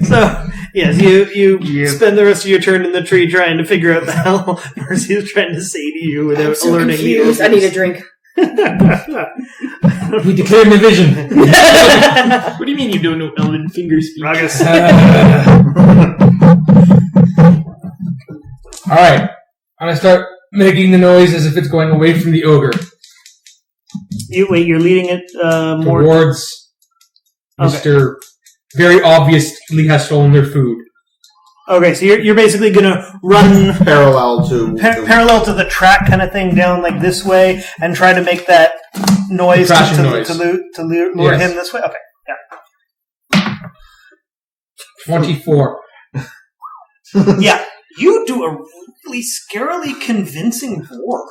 So yes, you spend the rest of your turn in the tree trying to figure out the hell Marzia's trying to say to you without I'm so alerting confused. you. I need a drink. We declare division. What do you mean you don't know Elven finger speech? Ragus. Alright. I'm gonna start making the noise as if it's going away from the ogre. You're leading it more Towards Okay. Mr. Very obviously has stolen their food. Okay, so you're basically gonna run parallel to parallel to the track kind of thing down like this way and try to make that noise Crashing to noise. lure Yes. him this way. Okay, yeah. 24. Yeah, you do a really scarily convincing roar.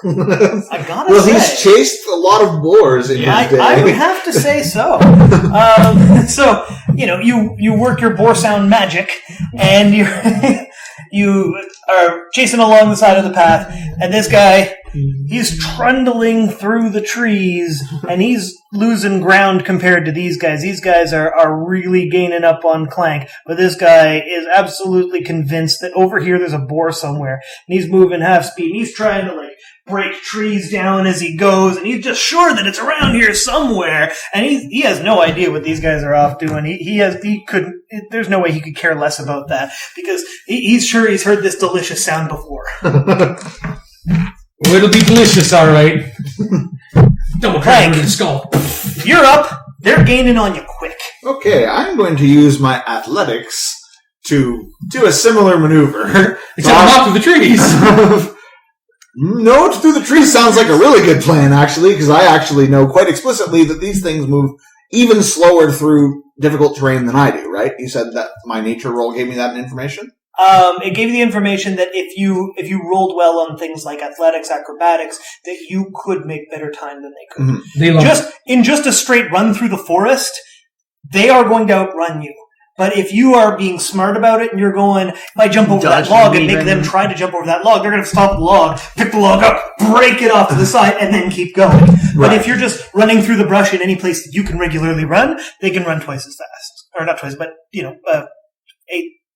I gotta well, say. he's chased a lot of boars in his day. I would have to say so. So, you work your boar sound magic, and you are chasing along the side of the path, and this guy, he's trundling through the trees, and he's losing ground compared to these guys. These guys are really gaining up on Clank, but this guy is absolutely convinced that over here there's a boar somewhere, and he's moving half speed, and he's trying to, break trees down as he goes, and he's just sure that it's around here somewhere, and he has no idea what these guys are off doing. There's no way he could care less about that, because he's sure he's heard this delicious sound before. Well, it'll be delicious, alright. Double Clank. crack in the skull. You're up. They're gaining on you quick. Okay, I'm going to use my athletics to do a similar maneuver. Except not through the trees. No, through the trees sounds like a really good plan, actually, because I actually know quite explicitly that these things move even slower through difficult terrain than I do, right? You said that my nature roll gave me that information? It gave you the information that if you rolled well on things like athletics, acrobatics, that you could make better time than they could. Mm-hmm. They love Just a straight run through the forest, they are going to outrun you. But if you are being smart about it and you're going, if I jump over Dodge that log and and make weave them in. try to jump over that log, they're going to stop the log, pick the log up, break it off to the side, and then keep going. But Right. if you're just running through the brush in any place that you can regularly run, they can run twice as fast. Or not twice, but,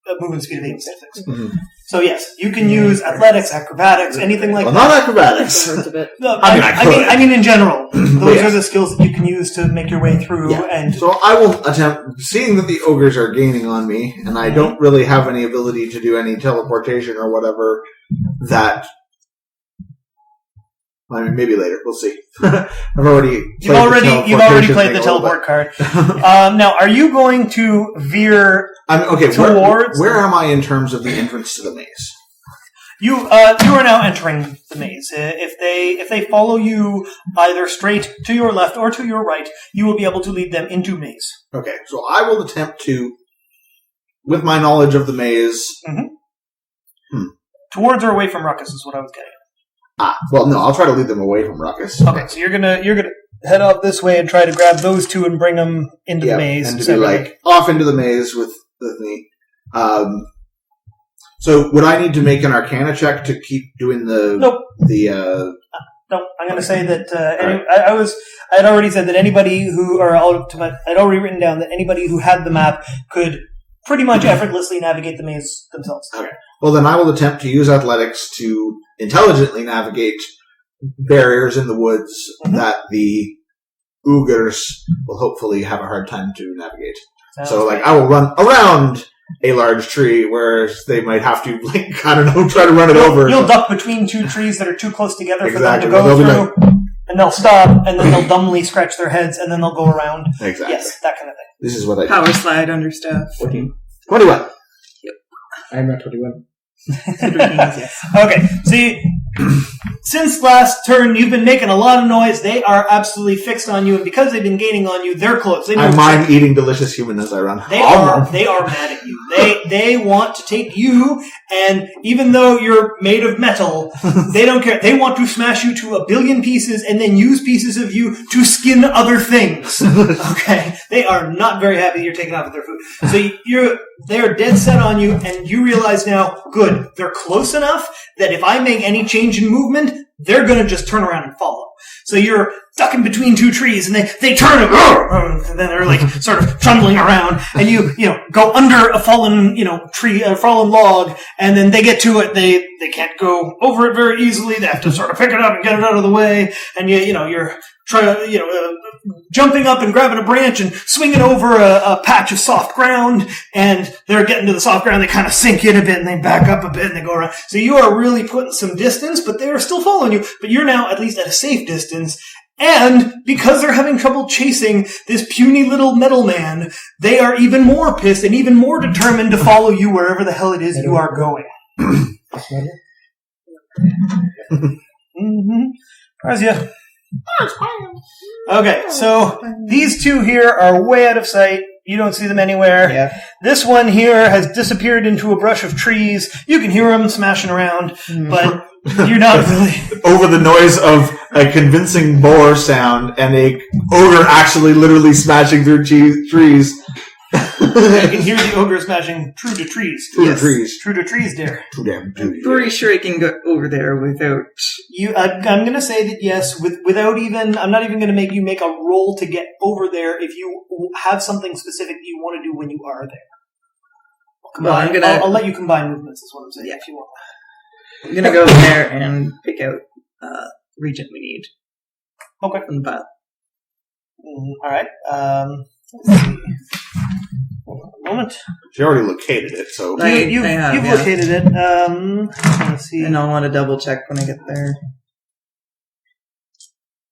a movement speed of 8 instead of 6. Mhm. So yes, you can use athletics, acrobatics, anything like Well, that. not acrobatics. That hurts a bit. No, I mean, I could. I mean, in general, those Yes. are the skills that you can use to make your way through. Yeah. And So I will attempt, seeing that the ogres are gaining on me, and I don't really have any ability to do any teleportation or whatever, that... I mean, maybe later. We'll see. I've already you've already teleportation played thing the a little teleport card. bit. Now, are you going to veer? Okay, Towards- where am I in terms of the entrance to the maze? You are now entering the maze. If they follow you either straight to your left or to your right, you will be able to lead them into maze. Okay, so I will attempt to, with my knowledge of the maze... Towards or away from Ruckus is what I was getting. well, no, I'll try to lead them away from Ruckus. Okay, so you're gonna head off this way and try to grab those two and bring them into the maze. and to be separately. like off into the maze with me. So would I need to make an Arcana check to keep doing the Nope. No, I'm going to say that I had already said that anybody who, I'd already written down that anybody who had the map could pretty much effortlessly navigate the maze themselves. Okay. Well, then I will attempt to use athletics to intelligently navigate barriers in the woods that the ogres will hopefully have a hard time to navigate. So, I will run around a large tree, whereas they might have to, try to run it over. You'll duck between two trees that are too close together for them to Exactly. go They'll be through, and they'll stop, and then they'll dumbly scratch their heads, and then they'll go around. Exactly. Yes, that kind of thing. This is what I do. Power slide under staff. 21. I'm not 21. Yes. Okay, see, since last turn, you've been making a lot of noise. They are absolutely fixed on you, and because they've been gaining on you, they're close. They know I mind eating delicious human as I run. They are mad at you. They want to take you, and even though you're made of metal, they don't care. They want to smash you to 1 billion pieces and then use pieces of you to skin other things. Okay? They are not very happy that you're taking off with their food. So they're dead set on you, and you realize now, good, they're close enough that if I make any change in movement, they're gonna just turn around and follow. So you're ducking between two trees, and they turn and then they're sort of trundling around, and you go under a fallen tree, a fallen log, and then they get to it. They can't go over it very easily. They have to sort of pick it up and get it out of the way, and you're trying to jumping up and grabbing a branch and swinging over a patch of soft ground, and they're getting to the soft ground. They kind of sink in a bit, and they back up a bit, and they go around. So you are really putting some distance, but they are still following you. But you're now at least at a safe distance. And because they're having trouble chasing this puny little metal man, they are even more pissed and even more determined to follow you wherever the hell it is you are going. Razia. Okay, so these two here are way out of sight. You don't see them anywhere. Yeah. This one here has disappeared into a brush of trees. You can hear them smashing around, but you're not really... Over the noise of a convincing boar sound and a ogre actually literally smashing through trees. You can hear the ogre smashing true to trees. True to trees. True to trees, dear. Too damn trees. Pretty sure I can go over there without. I'm going to say that yes, without even... I'm not even going to make you make a roll to get over there if you have something specific you want to do when you are there. Well, I'm gonna. I'll let you combine movements, is what I'm saying, Yeah. if you want. I'm gonna go there and pick out region we need. Okay. From the pile. All right. Let's see. Hold on a moment. She already located it, so... You've yeah. located it. Let's see. And I'll want to double check when I get there.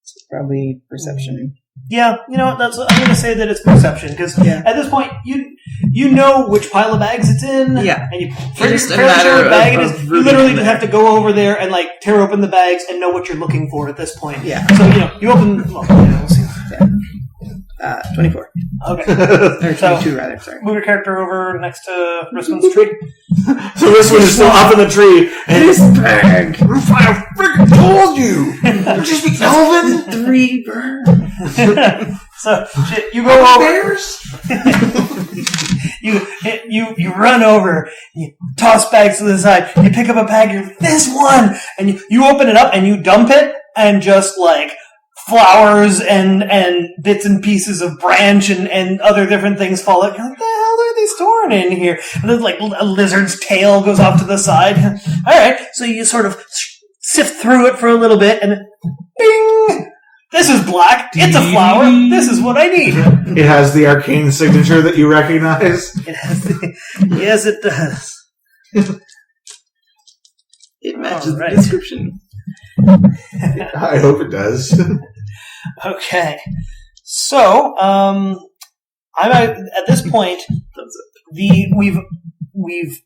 It's probably perception. Yeah, you know what? I'm going to say that it's perception because at this point you know which pile of bags it's in. Yeah. And It's you're just a fairly sure matter what bag it of is. You rooting literally for just have to go over there and tear open the bags and know what you're looking for at this point. Yeah. So you open. Well, we'll see. 24. Okay. Or So 22, rather. Sorry. move your character over next to Risman's tree. So this one is still up in the tree, and This bag! I freaking told you! You're just Elvin! 3 burn! So you go over. you run over. You toss bags to the side. You pick up a bag. You're like, this one, and you open it up and you dump it, and just like flowers and bits and pieces of branch and other different things fall out. You're like, the hell are they storing in here? And then like a lizard's tail goes off to the side. All right, so you sort of sift through it for a little bit, and bing. This is black. It's a flower. This is what I need. It has the arcane signature that you recognize. Yes, it does. It matches Alright. the description. I hope it does. Okay. So, I'm at this point. We've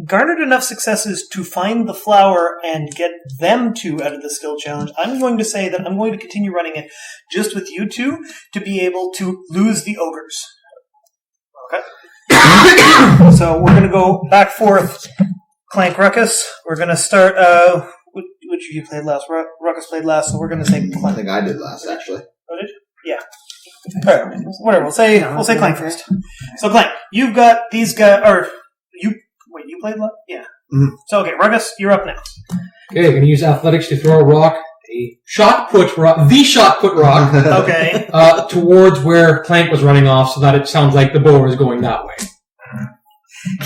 garnered enough successes to find the flower and get them two out of the skill challenge. I'm going to say that I'm going to continue running it just with you two to be able to lose the ogres. Okay. So we're going to go back forth. Clank Ruckus. We're going to start. Which of you played last? Ruckus played last, so we're going to say I Clank. think I did last, actually. Oh, did you? Yeah. All right. Whatever. We'll say Clank first. So Clank, you've got these guys, or you. Wait, you played last? Yeah. Mm-hmm. So okay, Ruckus, you're up now. Okay, going to use athletics to throw a rock, the shot put rock, Okay. towards where Clank was running off, so that it sounds like the boar is going that way.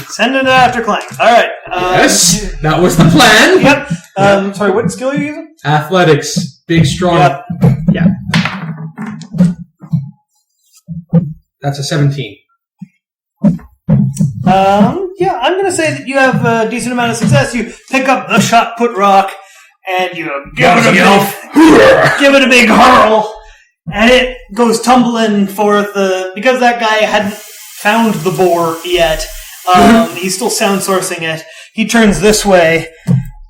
Send it after Clank. All right. Yes, that was the plan. Yep. Sorry, what skill are you using? Athletics, big, strong. Yep. Yeah. That's a 17. Yeah, I'm going to say that you have a decent amount of success. You pick up the shot put rock, and you give it a big hurl, and it goes tumbling forth. Because that guy hadn't found the boar yet, he's still sound sourcing it. He turns this way,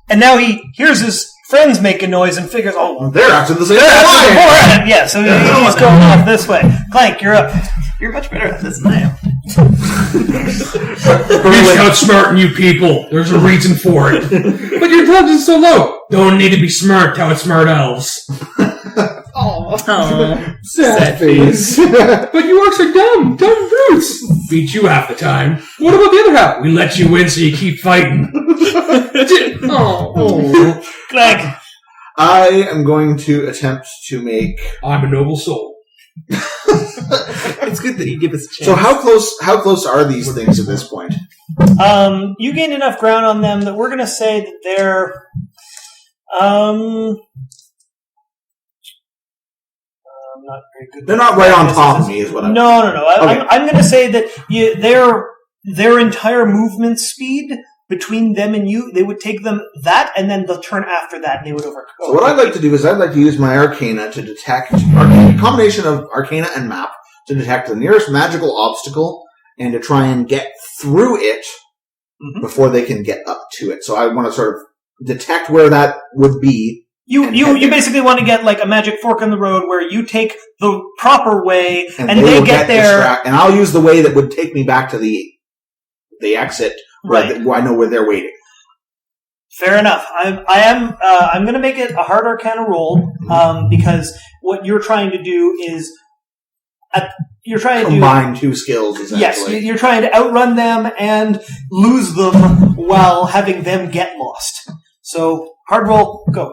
and now he hears his friends make a noise and figures, oh, They're after the same there's a boar time. at him. Yeah, so he's going off this way. Clank, you're up. You're much better at this than I am. He's outsmarting you people. There's a reason for it. But your intelligence is so low. Don't need to be smart to outsmart elves. Oh, Sad face. But you orcs are dumb brutes. Beat you half the time. What about the other half? We let you win so you keep fighting. Oh. Clank. I am going to attempt to make... I'm a noble soul. it's good that you give us a chance. So how close are these things at this point? You gained enough ground on them that we're going to say that they're, I'm not very good. They're not right on top of me, is what I'm... No. Okay. I'm going to say that their entire movement speed between them and you, they would take them that, and then the turn after that, and they would overcome. So what I'd like to do is I'd like to use my Arcana to detect... a combination of Arcana and Map to detect the nearest magical obstacle and to try and get through it before they can get up to it. So I want to sort of detect where that would be. You basically want to get like a magic fork in the road where you take the proper way, and they will get there. And I'll use the way that would take me back to the exit, Right. where I know where they're waiting. Fair enough. I'm going to make it a hard Arcana roll because what you're trying to do is Combine two skills, essentially. Yes, you're trying to outrun them and lose them while having them get lost. So hard roll, go.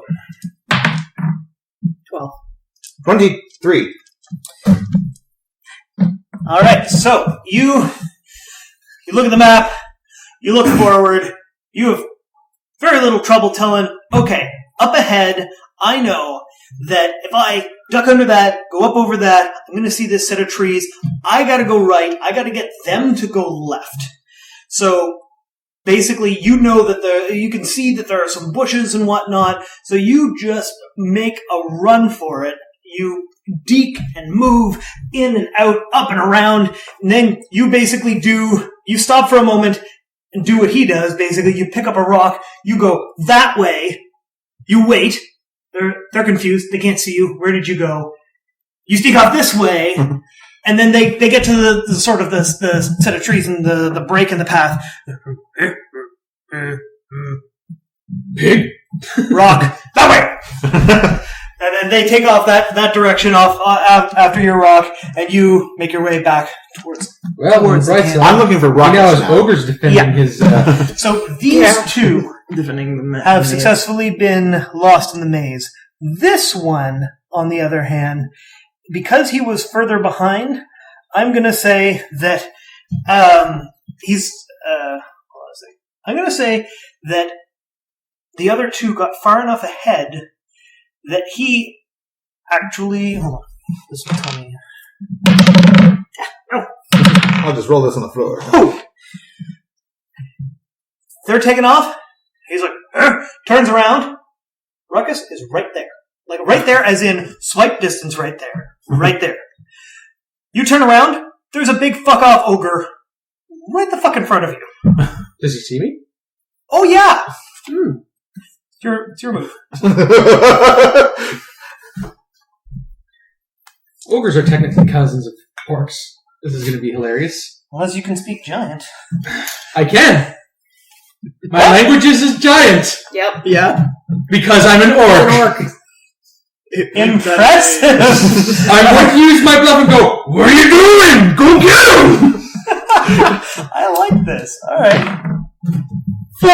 12. 23. All right. So you look at the map. You look forward. You have very little trouble telling, okay, up ahead, I know that if I duck under that, go up over that, I'm going to see this set of trees. I got to go right. I got to get them to go left. So basically, you know that you can see that there are some bushes and whatnot. So you just make a run for it. You deke and move in and out, up and around, and then you basically you stop for a moment and do what he does. Basically, you pick up a rock, you go that way, you wait. They're confused. They can't see you. Where did you go? You sneak off this way, and then they get to the sort of the set of trees and the break in the path. Pig? Rock that way. And then they take off that direction off after your rock, and you make your way back towards. Well, Towards the right camp. side. I'm looking for Right now, rockets as now. Ogre's defending Yeah. his. So these two Defending the have successfully been lost in the maze. This one, on the other hand, because he was further behind, I'm going to say that he's. I'm going to say that the other two got far enough ahead that he actually. Hold on. This will tell me. I'll just roll this on the floor. They're taking off. He's like, turns around. Ruckus is right there. Like, right there, as in swipe distance right there. Right there. You turn around, there's a big fuck off ogre right the fuck in front of you. Does he see me? Oh, yeah! It's your move. Ogres are technically cousins of orcs. This is going to be hilarious. Unless you can speak giant. I can. My language is giant Yep. Yeah. because I'm an orc. Impressive! I'm going to use my bluff and go, what are you doing? Go get him! I like this. Alright. 4!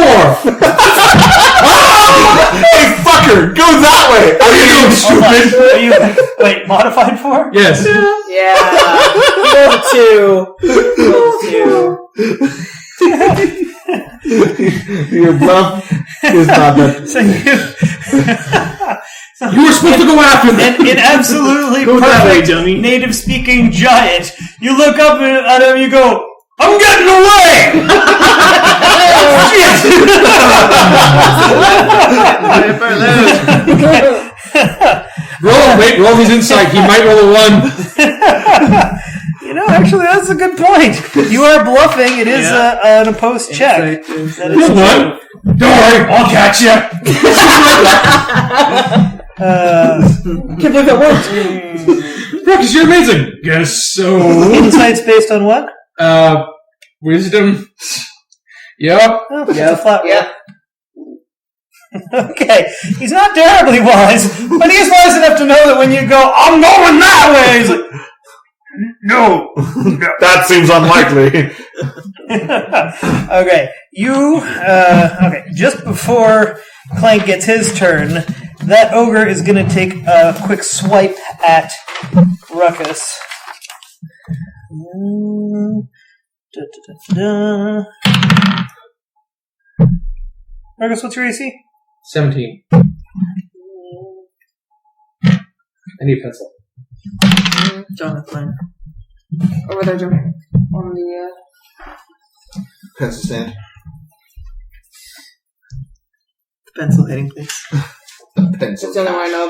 Hey, fucker! Go that way! What are you doing, stupid? Are you, wait, modified for? Yes. Yeah. Roll 2. Your bluff is not that. So You were supposed to go after them. an absolutely Go that way, perfect dummy. native-speaking giant. You look up at him, you go, I'm getting away! Roll his insight. He might roll a 1. You know, actually, that's a good point. You are bluffing. It is an opposed check. That is One. Don't worry, I'll catch you. Can't believe that worked. Ruckus, you're amazing. Guess so. Insight's based on what? Wisdom. Yep. Oh, it's a flat roll. Yep. Okay, he's not terribly wise, but he's wise enough to know that when you go, I'm going that way, he's like, no. That seems unlikely. Okay, okay, just before Clank gets his turn, that ogre is going to take a quick swipe at Ruckus. Ruckus, what's your AC? 17. I need a pencil. Jonathan. Over there, Jim. On the, Pencil stand. Pencil hitting, please. Pencil. That's the only one I know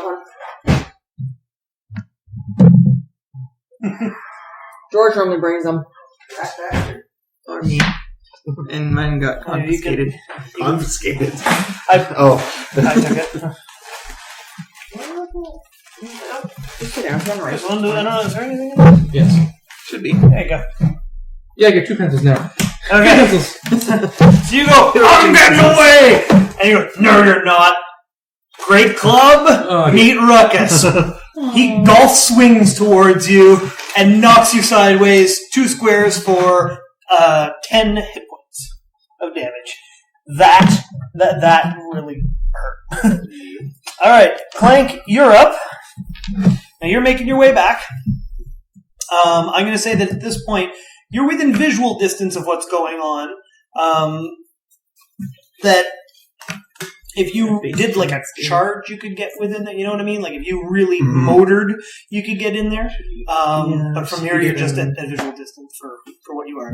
of. George normally brings them. Or me. And mine got confiscated. Confiscated. I took it. Just sit down. It's on the right. Is there anything? Yes. Should be. There you go. Yeah, I get 2 pencils now. Two Okay. pencils. So you go, I'm getting away! And you go, no, you're not. Great club, meet Ruckus. He golf swings towards you and knocks you sideways 2 squares for 10 hit points of damage. That really hurt. Alright, Clank, you're up. Now you're making your way back. I'm going to say that at this point, you're within visual distance of what's going on. That if you did like a charge, you could get within that. You know what I mean? Like if you really motored, you could get in there. But from here, you're just at visual distance for what you are.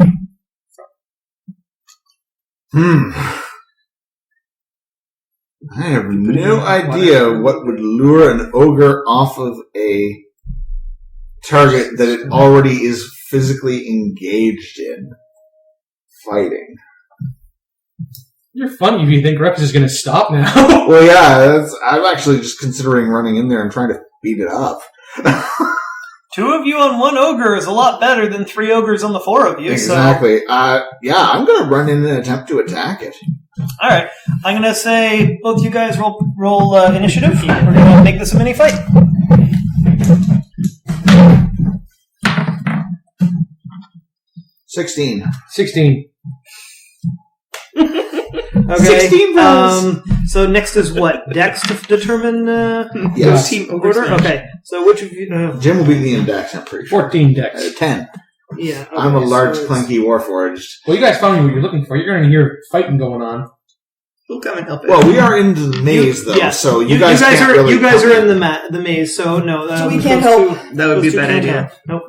I have no idea what would lure an ogre off of a target that it already is physically engaged in fighting. You're funny if you think Ruckus is going to stop now. Well, yeah, I'm actually just considering running in there and trying to beat it up. 2 of you on 1 ogre is a lot better than 3 ogres on the 4 of you. Exactly. Yeah, I'm going to run in and attempt to attack it. All right. I'm going to say both you guys roll initiative. We're going to make this a mini fight. $16. 16. Okay. 16 rolls. So next is what? Dex to determine Yes. Team order? oversmash. Okay. So which of you... Jim will be the index, I'm pretty sure. 14 dex. 10. yeah. Okay, I'm a large, so it's- clanky warforged. Well, you guys found what you're looking for. You're going to hear fighting going on. We'll come and help it. Well, we are in the maze, though, Yeah. so you guys can't are really you guys come are in the maze, so no. So we can't those help. two- That would be a those two bad can't idea. help. Nope.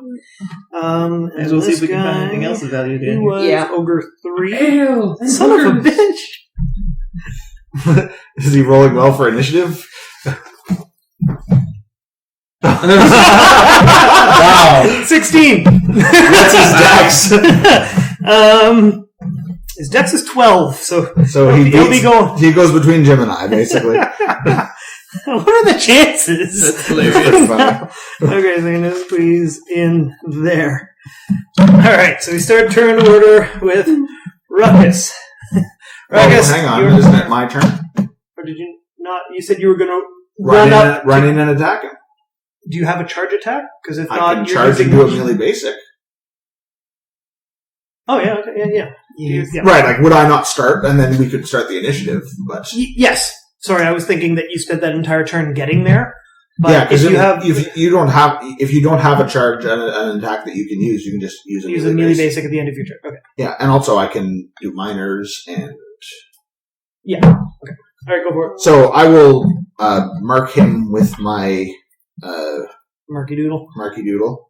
Might as well see if we can find guy, anything else of value He to was Yeah. Ogre 3. Ew, Son of a boogers. bitch! Is he rolling well for initiative? Wow. 16! That's his dex. His dex is 12, so So he he'll be going. He goes between Jim and I, basically. What are the chances? That's hilarious. Pretty funny. Okay, so I'm going to squeeze in there. Alright, so we start turn order with Ruckus. Ruckus, hang on, you're- isn't it my turn? Or did you not? You said you were going to run up. Run in and attack him. Do you have a charge attack? Because if I not, can you're charge using... and do a melee basic. Oh, yeah, okay, yeah. Yeah. Right, like, would I not start? And then we could start the initiative, but... Yes. Sorry, I was thinking that you spent that entire turn getting there. But yeah, because if you have if you don't have a charge and an attack that you can use, you can just use a use a melee basic at the end of your turn. Okay. Yeah, and also I can do minors, and Yeah. Okay. All right, go for it. so I will mark him with my Marky Doodle. Marky Doodle.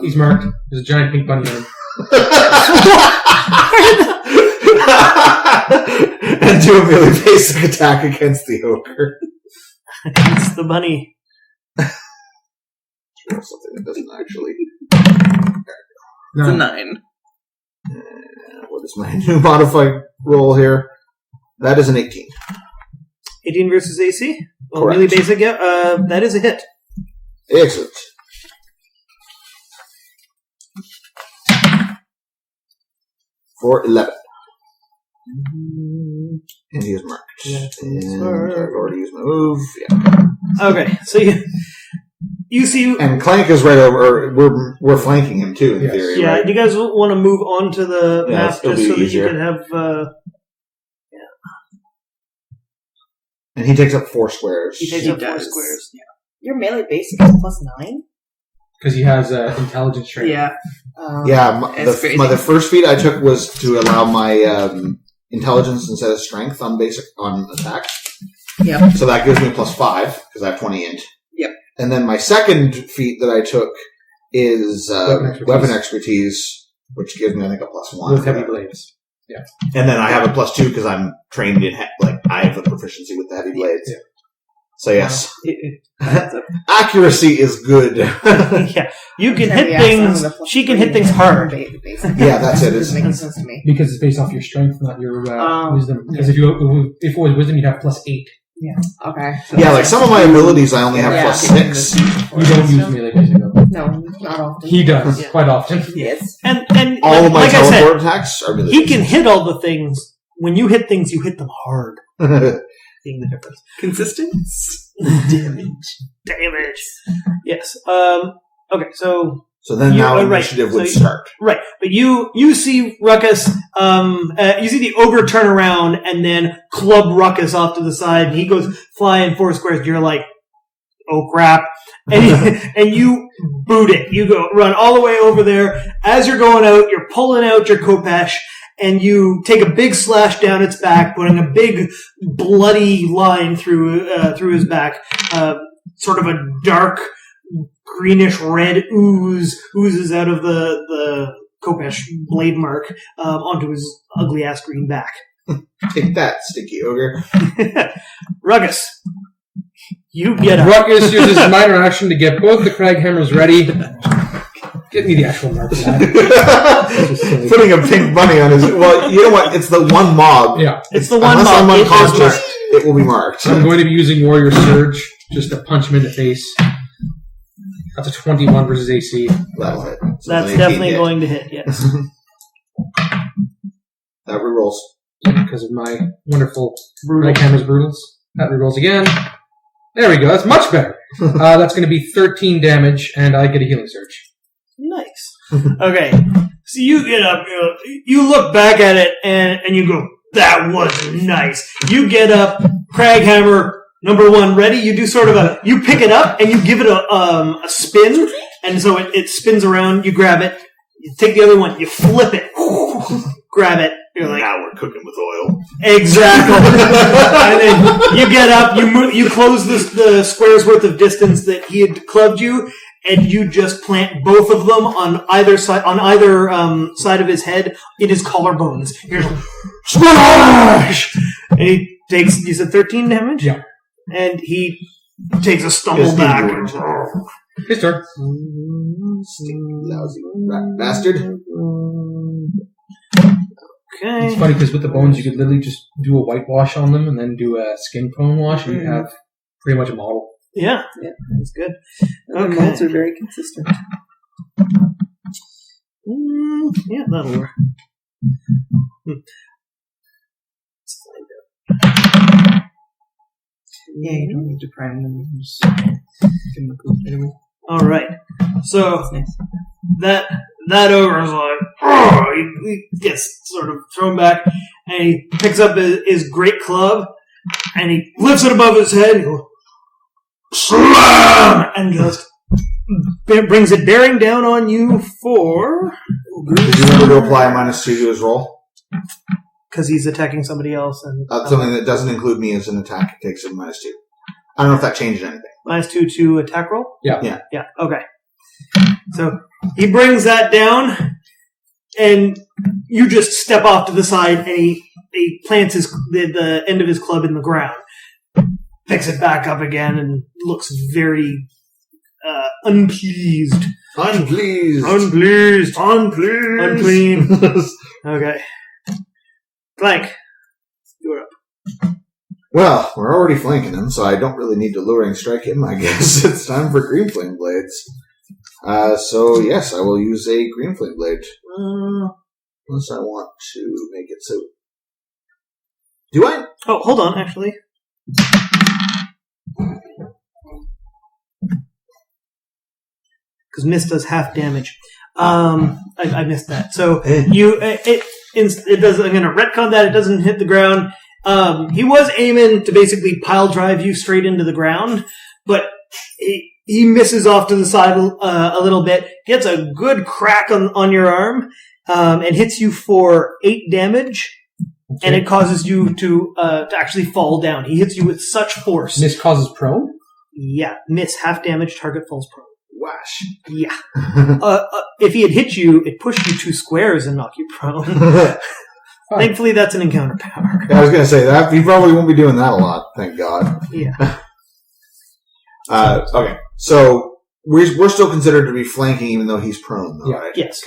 He's marked. There's a giant pink bunny on him. And do a melee basic attack against the ogre. It's the bunny. Something that doesn't actually. It's a No. 9. What is my new modified roll here? That is an 18. 18 versus AC. Well, Correct. melee basic. Yeah. That is a hit. Excellent. For 11. And he is marked. And I've already used my move. Yeah. Okay, so you see. And Clank is right over. Or we're flanking him too, in Yes. theory. Yeah, Right? you guys want to move on to the Yeah, map it'll just be so that easier. you can have. And he takes up 4 squares. He takes He up 4 does. squares. Your melee basic is +9? Because he has intelligence trait. Yeah. Yeah, That's crazy. the first feat I took was to allow my intelligence instead of strength on attack. Yep. So that gives me +5 because I have 20 int. Yep. And then my second feat that I took is weapon expertise, which gives me I think a +1 With heavy blades. And then I have a +2 because I'm trained in I have a proficiency with the heavy blades. Yeah. So yes, That's a- accuracy is good. Yeah. You can hit Yeah, things. some of the She can hit things hard. Yeah, that's it. Doesn't make sense to me. Because it's based off your strength, not your Um, wisdom. Because if it was wisdom, you'd have +8. Okay. Yeah, like some of my abilities I only have Yeah. +6. You don't use melee basic though. No, not often. He does Yeah. quite often. Yes. And All of my like I said, teleport attacks are really he can hit all the things. When you hit things, you hit them hard. Being the difference. consistent? Damage. Yes. Okay. So So then You- now right. initiative So would you- start. right, but you see Ruckus. You see the ogre turn around and then club Ruckus off to the side, and he goes flying 4 squares. You're like, oh crap, and you boot it. You go run all the way over there. As you're going out, you're pulling out your Kopesh. And you take a big slash down its back, putting a big bloody line through his back. Sort of a dark greenish red oozes out of the Kopesh blade mark onto his ugly ass green back. Take that, stinky ogre. Ruckus, you get up. Ruckus uses his minor action to get both the crag hammers ready. Get me the actual mark for that. Putting a pink bunny on his. Well, you know what? It's the one mob. Yeah. It's the one Unless I'm mob. It is unconscious, marked. it will be marked. I'm going to be using Warrior Surge just to punch him in the face. That's a 21 versus AC. That'll hit. So That's it's an 18 definitely hit. going to hit. Yes. That rerolls. because of my wonderful Night Hammer's Brutals. That rerolls again. There we go. That's much better. That's going to be 13 damage, and I get a healing surge. Nice. Okay. So you get up, you look back at it, and you go, that was nice. You get up, Craghammer, number 1, ready? You do sort of you pick it up, and you give it a spin, and so it spins around, you grab it, you take the other one, you flip it, grab it, you're like, Now we're cooking with oil. exactly. And then you get up, you close the square's worth of distance that he had clubbed you, and you just plant both of them on either side of his head in his collarbones. You're like, smash! And he takes, you said 13 damage? Yeah. And he takes a stumble Just back. His turn. Lousy rat bastard. Okay. It's funny because with the bones, you could literally just do a whitewash on them and then do a skin tone wash, and you have pretty much a model. Yeah. Yeah. That's good. The molds are very consistent. Yeah, that'll work. Yeah, you don't need to prime them. You just give them a cool anyway. All right. So That's nice. that ogre's like, oh, he gets sort of thrown back, and he picks up his great club, and he lifts it above his head, and he goes, slam, and just brings it bearing down on you for Did you remember to apply a -2 to his roll? because he's attacking somebody else, and Something that doesn't include me as an attack takes a -2. I don't know if that changed anything. -2 to attack roll. Yeah. Yeah. Okay. So he brings that down, and you just step off to the side, and he plants the end of his club in the ground, picks it back up again, and looks very unpleased. Unpleased. Unpleased. Unclean. Okay. Flank. You're up. Well, we're already flanking him, so I don't really need to luring strike him, I guess. It's time for Green Flame Blades. So, yes, I will use a Green Flame Blade. Unless I want to make it so... Do I? Oh, hold on, actually. Because miss does half damage. I missed that. So it does. I'm going to retcon that. It doesn't hit the ground. He was aiming to basically pile drive you straight into the ground, but he misses off to the side a little bit, gets a good crack on your arm, and hits you for 8 damage. Okay. And it causes you to actually fall down. He hits you with such force. This causes prone? Yeah, miss, half damage, target falls prone. Wash. Yeah. If he had hit you, it pushed you 2 squares and knocked you prone. Thankfully, that's an encounter power. Yeah, I was going to say that. He probably won't be doing that a lot, thank God. Yeah. Okay, so we're still considered to be flanking even though he's prone, though, Yeah. right? Yes.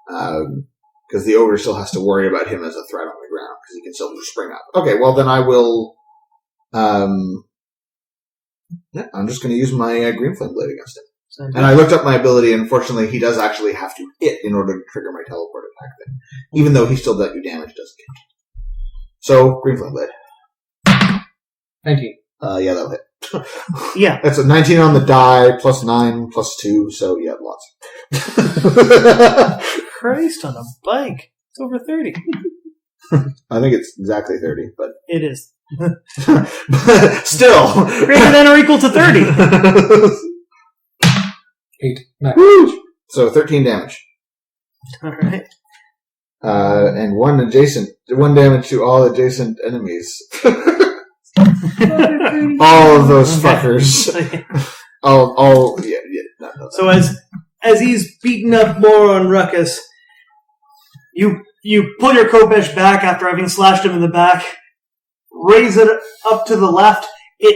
Because the ogre still has to worry about him as a threat on the ground, because he can still just spring up. Okay, well then I will... I'm just going to use my Green Flame Blade against him. And I looked up my ability, and unfortunately he does actually have to hit in order to trigger my teleport attack thing. Even though he still does you damage, doesn't count. So, Green Flame Blade. 19. Yeah, that'll hit. Yeah. That's a 19 on the die, plus 9, plus 2, so yeah, lots. Christ on a bike. It's over 30. I think it's exactly 30, but... It is. Still! Greater than or equal to 30. 8. Max. Woo! So 13 damage. Alright. And 1 damage to all adjacent enemies. All of those fuckers. No. So as he's beating up more on Ruckus, you pull your Kopesh back after having slashed him in the back, raise it up to the left, it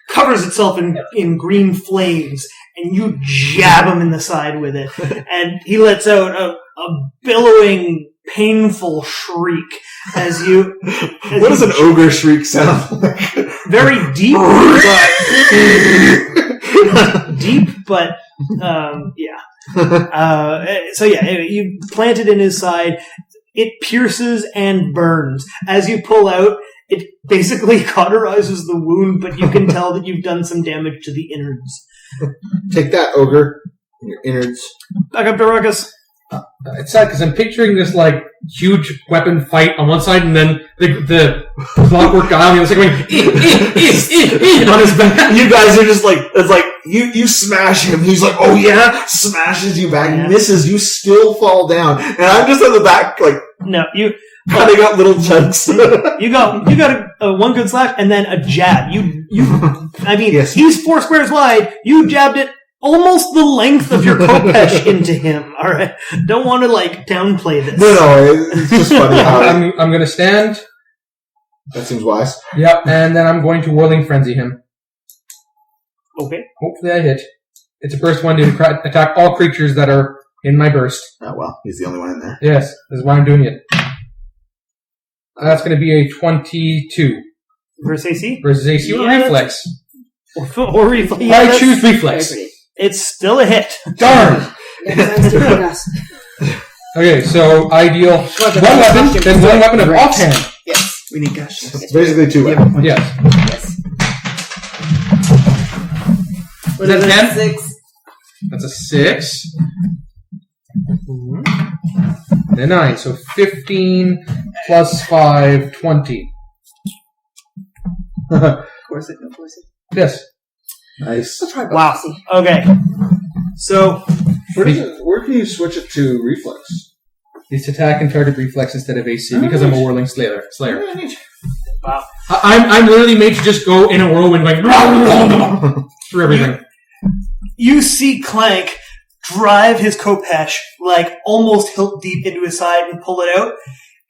covers itself in green flames, and you jab him in the side with it, and he lets out a billowing, painful shriek as you... What does an ogre shriek sound like? Very deep, but yeah. So yeah, you plant it in his side. it pierces and burns. As you pull out, it basically cauterizes the wound, but you can tell that you've done some damage to the innards. Take that, ogre. Your innards. Back up to Ruckus. It's sad because I'm picturing this like huge weapon fight on one side, and then the clockwork guy on the other side going on his back. You guys are just like, it's like, you smash him, he's like, oh yeah, smashes you back, misses, you still fall down, and I'm just in the back, like, No, you cutting up little chunks. you got a one good slash and then a jab. I mean, Yes. he's 4 squares wide. You jabbed it almost the length of your Kopesh into him. All right, don't want to like downplay this. No, it's just funny how I'm going to stand. that seems wise. Yep, and then I'm going to Whirling Frenzy him. Okay. Hopefully I hit. It's a burst 1 to attack all creatures that are in my burst. Oh well, he's the only one in there. Yes, this is why I'm doing it. That's going to be a 22 Versus AC versus AC or Yeah, reflex. or reflex. Yeah, I that's- choose reflex. It's still a hit. Darn! Okay, so I deal one weapon, then one weapon of offhand. Yes, we need gush. It's basically 2 Yeah. weapons. Yes. Yes. Is that 10? 6. That's a 6. And a 9, so 15 plus 5, 20. Of course it, of course it. Yes. Nice. Let's try Wow. Boxy. Okay. So Where can you switch it to reflex? It's attack and target reflex instead of AC because I'm a whirling slayer. wow. I'm literally made to just go in a whirlwind like through everything. You see Clank drive his Kopesh like almost hilt deep into his side and pull it out,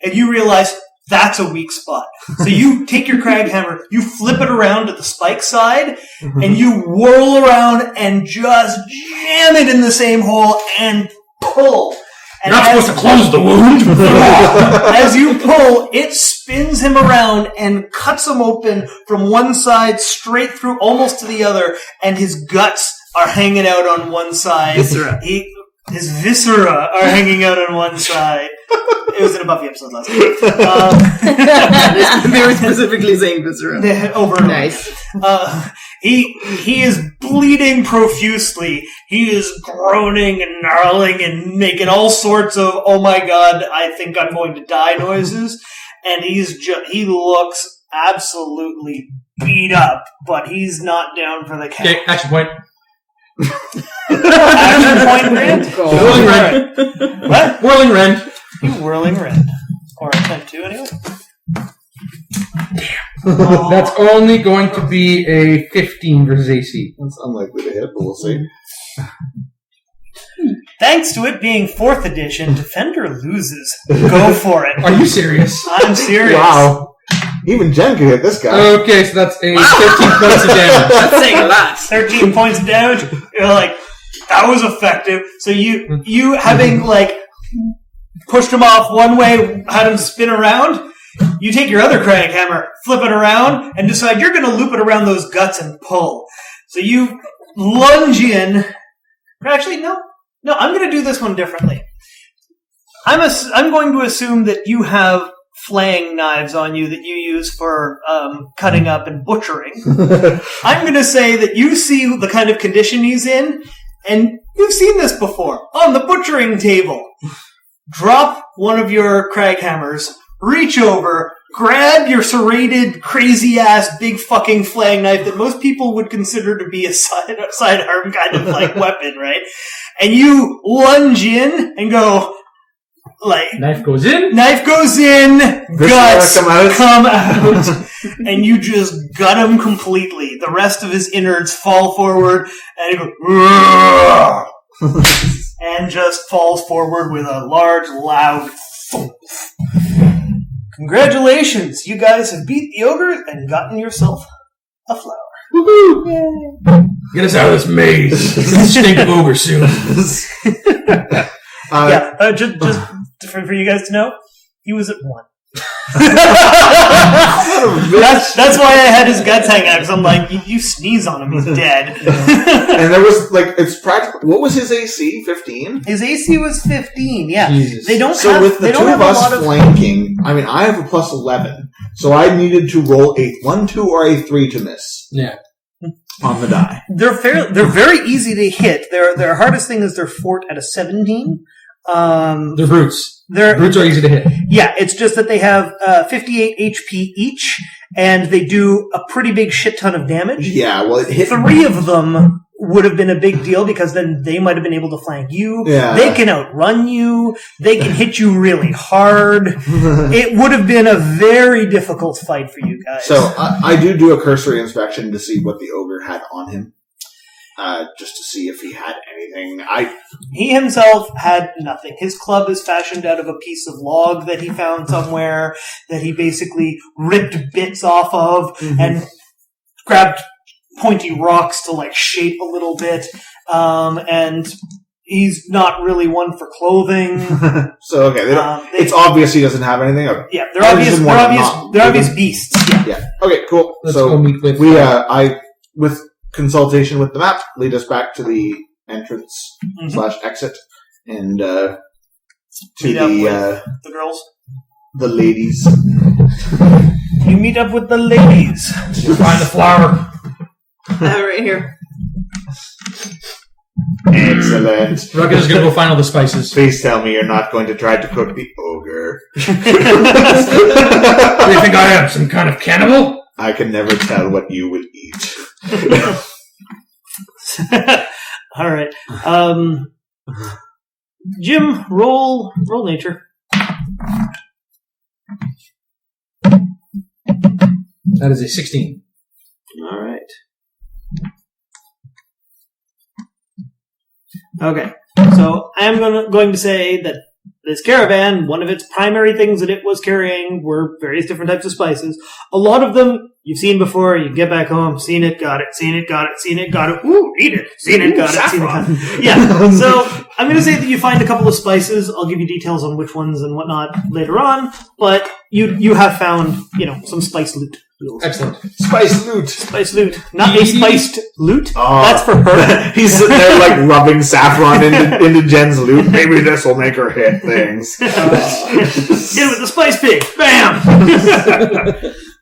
and you realize that's a weak spot. So you take your Craghammer, you flip it around to the spike side, and you whirl around and just jam it in the same hole and pull. And You're not supposed to close the wound. as you pull, it spins him around and cuts him open from one side straight through almost to the other, and his guts are hanging out on one side. Viscera. His viscera are hanging out on one side. It was in a Buffy episode last week. They were specifically saying viscera. Over and Nice. over. He is bleeding profusely. He is groaning and gnarling and making all sorts of "oh my god, I think I'm going to die" noises. And he looks absolutely beat up, but he's not down for the count. Okay, action point. Action point, Rand? Whirling Rend. What? Whirling Rend. You whirling Rand. Or attempt to, anyway. That's only going to be a 15 versus AC. That's unlikely to hit, but we'll see. Thanks to it being 4th edition, Defender loses. Go for it. Are you serious? I'm serious. Wow. Even Jen could hit this guy. Okay, so that's a 13 points of damage. That's saying a lot. 13 points of damage. You're like, that was effective. So you having like pushed him off one way, had him spin around, you take your other Craghammer, flip it around, and decide you're going to loop it around those guts and pull. So you lunge in. Actually, no, I'm going to do this one differently. I'm going to assume that you have flaying knives on you that you use for cutting up and butchering. I'm going to say that you see the kind of condition he's in, and you've seen this before on the butchering table. Drop one of your Craghammers, reach over, grab your serrated, crazy-ass, big fucking flaying knife that most people would consider to be a sidearm kind of like weapon, right? And you lunge in and go, like, Knife goes in. Guts come out, and you just gut him completely. The rest of his innards fall forward, and he goes, and just falls forward with a large, loud thump. Congratulations, you guys have beat the ogre and gotten yourself a flower. Woohoo! Get us out of this maze. It's gonna stink of ogre soon. Just for you guys to know, he was at 1. That's why I had his guts hanging out, because I'm like, you sneeze on him, he's dead. And there was, it's practical. What was his AC? 15? His AC was 15, yeah. Jesus. They don't So have, with the they two don't have of a us lot of... flanking, I mean, I have a plus 11. So I needed to roll a 1, 2, or a 3 to miss. Yeah. On the die. They're very easy to hit. Their hardest thing is their fort at a 17. They're brutes. Brutes are easy to hit. Yeah, it's just that they have 58 HP each, and they do a pretty big shit ton of damage. Yeah, well, it hit... 3 of them would have been a big deal, because then they might have been able to flank you. Yeah. They can outrun you. They can hit you really hard. It would have been a very difficult fight for you guys. So I do a cursory inspection to see what the ogre had on him. Just to see if he had anything. He himself had nothing. His club is fashioned out of a piece of log that he found somewhere that he basically ripped bits off of and grabbed pointy rocks to shape a little bit. And he's not really one for clothing. So okay, it's obvious he doesn't have anything. Okay. Yeah, they're obvious beasts. Yeah. Okay, cool. Let's so go meet with... with consultation with the map, lead us back to the entrance / exit, and to meet up with the girls, the ladies. You meet up with the ladies. Find the flower. I have it right here. Excellent. Ruckus is going to go find all the spices. Please tell me you're not going to try to cook the ogre. Do you think I am some kind of cannibal? I can never tell what you will eat. All right. Jim, roll nature. That is a 16. All right. Okay. So I am going to say that this caravan, one of its primary things that it was carrying were various different types of spices. A lot of them you've seen before. You get back home, seen it, got it, seen it, got it, seen it, got it. Ooh, eat it. Seen it, got it, seen it, got it. Yeah. So I'm going to say that you find a couple of spices. I'll give you details on which ones and whatnot later on. But you have found, some spice loot. Excellent. Spice loot. Spice loot. Not a spiced loot. Oh. That's for her. He's sitting there rubbing saffron into Jen's loot. Maybe this will make her hit things. Hit with the spice pig. Bam!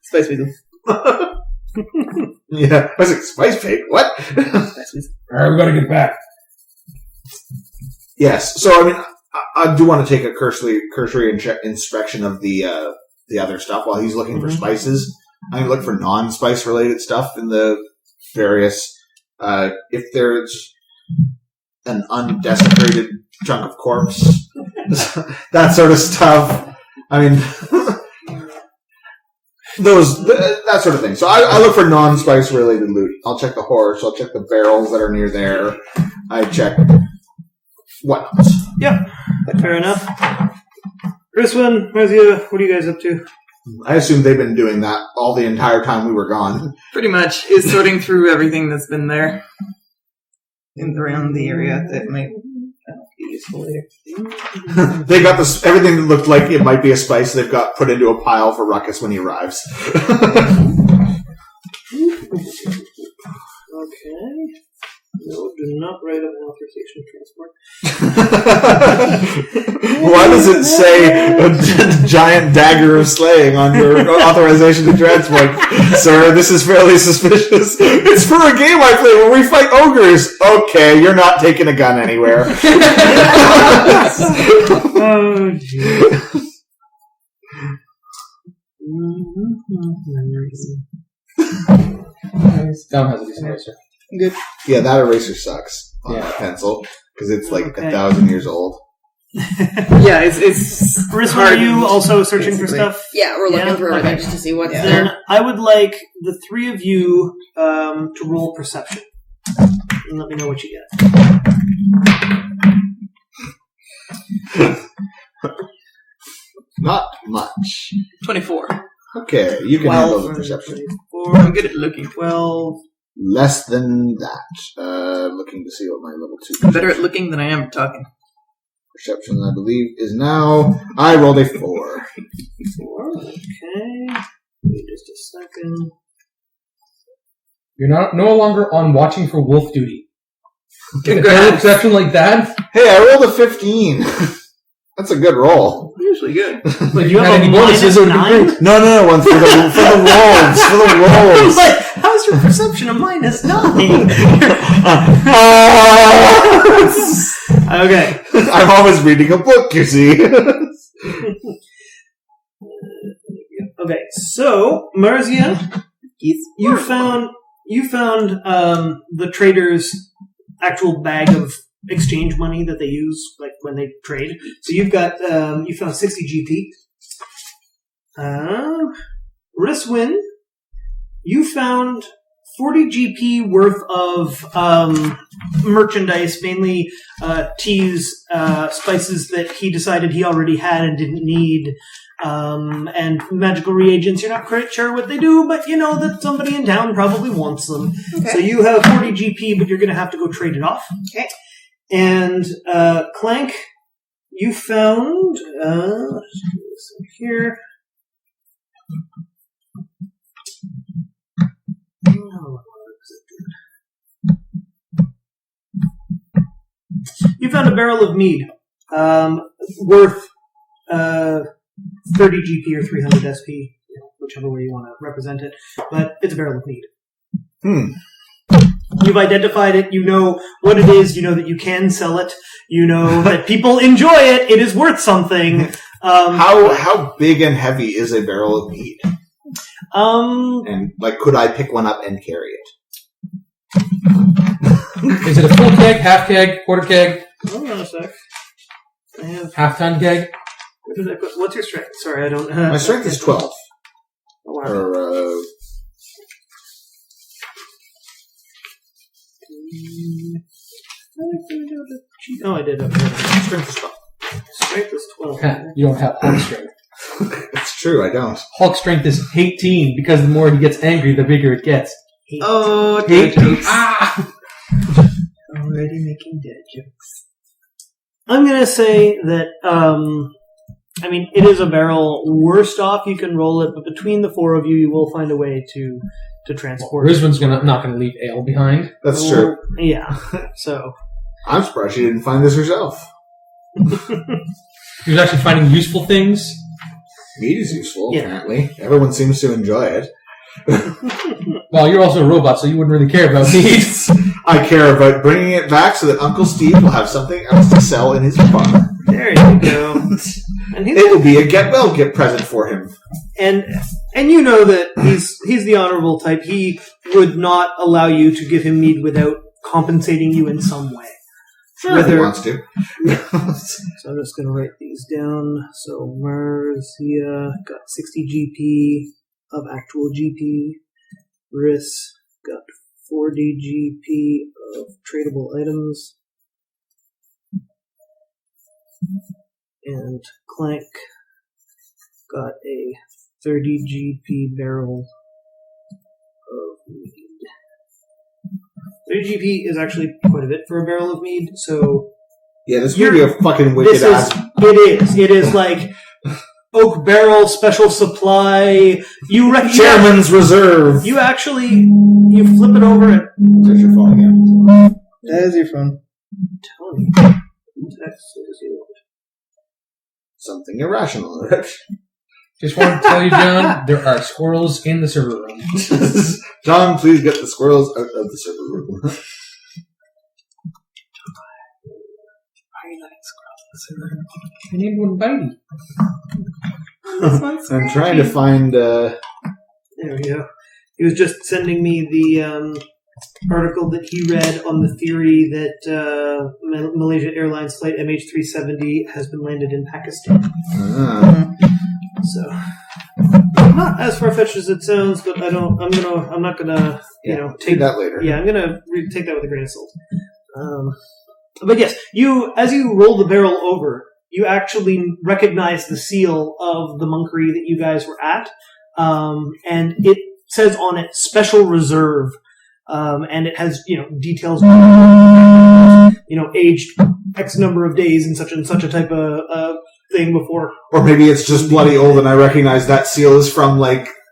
Spice weasel. Yeah. I was like, spice pig? What? Spice weasel. Alright, we gotta get back. Yes. So, I mean, I do want to take a cursory inspection of the other stuff while he's looking for spices. I'm going to look for non-spice related stuff in the various, if there's an undesecrated chunk of corpse, that sort of stuff. I mean, that sort of thing. So I look for non-spice related loot. I'll check the horse, I'll check the barrels that are near there, I check whatnot. Yeah, fair enough. Griswin, what are you guys up to? I assume they've been doing that all the entire time we were gone. Pretty much is sorting through everything that's been there around the area that might be useful later. They got everything that looked like it might be a spice. They've got put into a pile for Ruckus when he arrives. Okay. No, do not write up an authorization of transport. Why does it say a giant dagger of slaying on your authorization to transport? Sir, this is fairly suspicious. It's for a game I play where we fight ogres. Okay, you're not taking a gun anywhere. Oh, jeez. Dom has a decent eraser. Good. Yeah, that eraser sucks on Yeah. that pencil because it's like Okay. 1,000 years old. Yeah, it's Marissa, are you also searching basically. for stuff? Yeah, we're looking Yeah? through everything Okay. just to see what's Yeah. there. Then I would like the three of you to roll perception. And let me know what you get. Not much. 24. Okay, you can 12 handle the or perception. 4, I'm good at looking. 12. Less than that. Looking to see what my level 2 I'm better at looking than I am at talking. perception, I believe, is now. I rolled a 4. 4, okay. Give me just a second. You're no longer on watching for wolf duty. Get a Congrats. fair exception like that? Hey, I rolled a 15. That's a good roll. Usually good. If You had have a any bonuses, it would be -9? great. No, one for the wolves. For the I was wolves. like, how's your perception of -9? Okay. I'm always reading a book, you see. Okay, so Marzia, you found the trader's actual bag of exchange money that they use, like when they trade. So you found 60 GP. Riswin, you found 40 GP worth of merchandise, mainly teas, spices that he decided he already had and didn't need. And magical reagents, you're not quite sure what they do, but you know that somebody in town probably wants them. Okay. So you have 40 GP, but you're going to have to go trade it off. Okay. And Clank, you found let's do this over here. You found a barrel of mead, worth 30 GP or 300 SP, whichever way you want to represent it. But it's a barrel of mead. You've identified it. You know what it is. You know that you can sell it. You know that people enjoy it. It is worth something. How big and heavy is a barrel of mead? And could I pick one up and carry it? Is it a full keg, half keg, quarter keg, Hold on a sec. I have. half-ton keg? Where did I put? What's your strength? Sorry, I don't. My strength is 12. Oh, wow. Or, Oh, I did. strength is 12. Strength is 12. You don't have Hulk strength. It's true, I don't. Hulk strength is 18 because the more he gets angry, the bigger it gets. Oh, Hate dear jokes. Already making dead jokes. I'm gonna say that. I mean, it is a barrel. Worst off, you can roll it, but between the four of you, you will find a way to transport it. Risman's not going to leave ale behind. That's true. Yeah. So. I'm surprised she didn't find this herself. He was actually finding useful things. Meat is useful, Yeah. apparently. Everyone seems to enjoy it. Well, you're also a robot, so you wouldn't really care about meat. I care about bringing it back so that Uncle Steve will have something else to sell in his bar. There you go. And It will be a get present for him. And you know that he's the honorable type. He would not allow you to give him mead without compensating you in some way. Sure, if he wants to. So I'm just going to write these down. So Marzia got 60 GP of actual GP. Riss got 40 GP of tradable items. And Clank got a 30 GP barrel of mead. 30 GP is actually quite a bit for a barrel of mead, so... Yeah, this would be a fucking wicked ass. It is like oak barrel special supply. Chairman's Reserve. You actually, you flip it over and... There's your phone again. That is your phone. Tony. Text, what does he want? Something irrational, Rich. Just want to tell you, John, there are squirrels in the server room. John, please get the squirrels out of the server room. I need one bitey. I'm trying to find... There we go. He was just sending me the article that he read on the theory that Malaysia Airlines flight MH370 has been landed in Pakistan. So, not as far-fetched as it sounds, but I'm not gonna, take that later. Yeah, I'm gonna take that with a grain of salt. But yes, as you roll the barrel over, you actually recognize the seal of the monkery that you guys were at, and it says on it "Special Reserve," and it has details, aged X number of days in such and such a type of thing before. Or maybe it's just bloody old and I recognize that seal is from,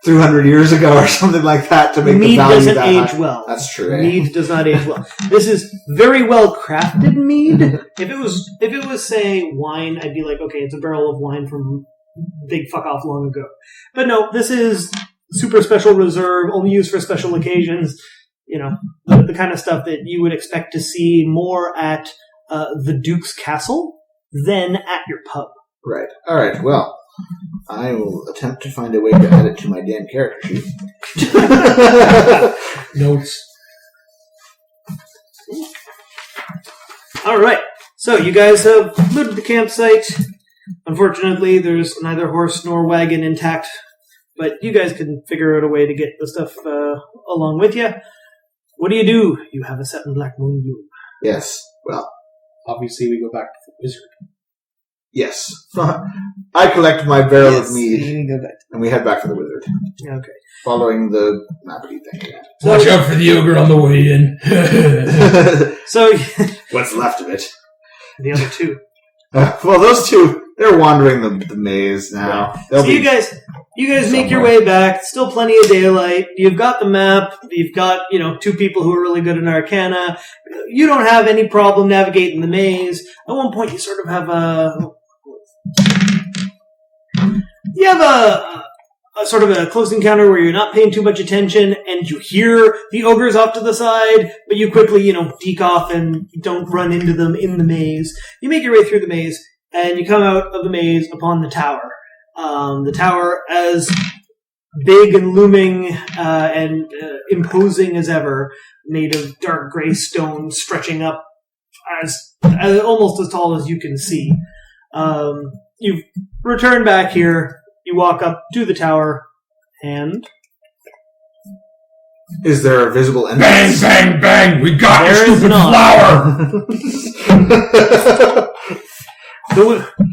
200 years ago or something like that to make the Mead value doesn't that age high. well. That's true. Eh? Mead does not age well. This is very well crafted mead. If it was say wine, I'd be like, okay, it's a barrel of wine from big fuck off long ago. But no, this is super special reserve, only used for special occasions. You know, the kind of stuff that you would expect to see more at the Duke's Castle than at your pub. Right. All right. Well, I will attempt to find a way to add it to my damn character sheet. Notes. All right. So you guys have looted the campsite. Unfortunately, there's neither horse nor wagon intact, but you guys can figure out a way to get the stuff along with you. What do? You have a set in Black Moon Bloom. Yes. Well, Obviously, we go back to the wizard. yes. I collect my barrel of Yes, mead, you can go back. and we head back to the wizard, Okay. following the mappity thing again. Watch out for the ogre on the way in. So What's left of it? the other two. Well, those two, they're wandering the maze now. They'll So be you guys make your somewhere. way back. Still plenty of daylight. You've got the map. You've got, two people who are really good in Arcana. You don't have any problem navigating the maze. At one point, you sort of have a sort of a close encounter where you're not paying too much attention, and you hear the ogres off to the side, but you quickly, deke off and don't run into them in the maze. You make your way through the maze, and you come out of the maze upon the tower. The tower, as big and looming and imposing as ever, made of dark gray stone, stretching up as almost as tall as you can see. You've returned back here. You walk up to the tower, and Is there a visible Bang, entrance? bang, bang! We got your There is stupid not. flower!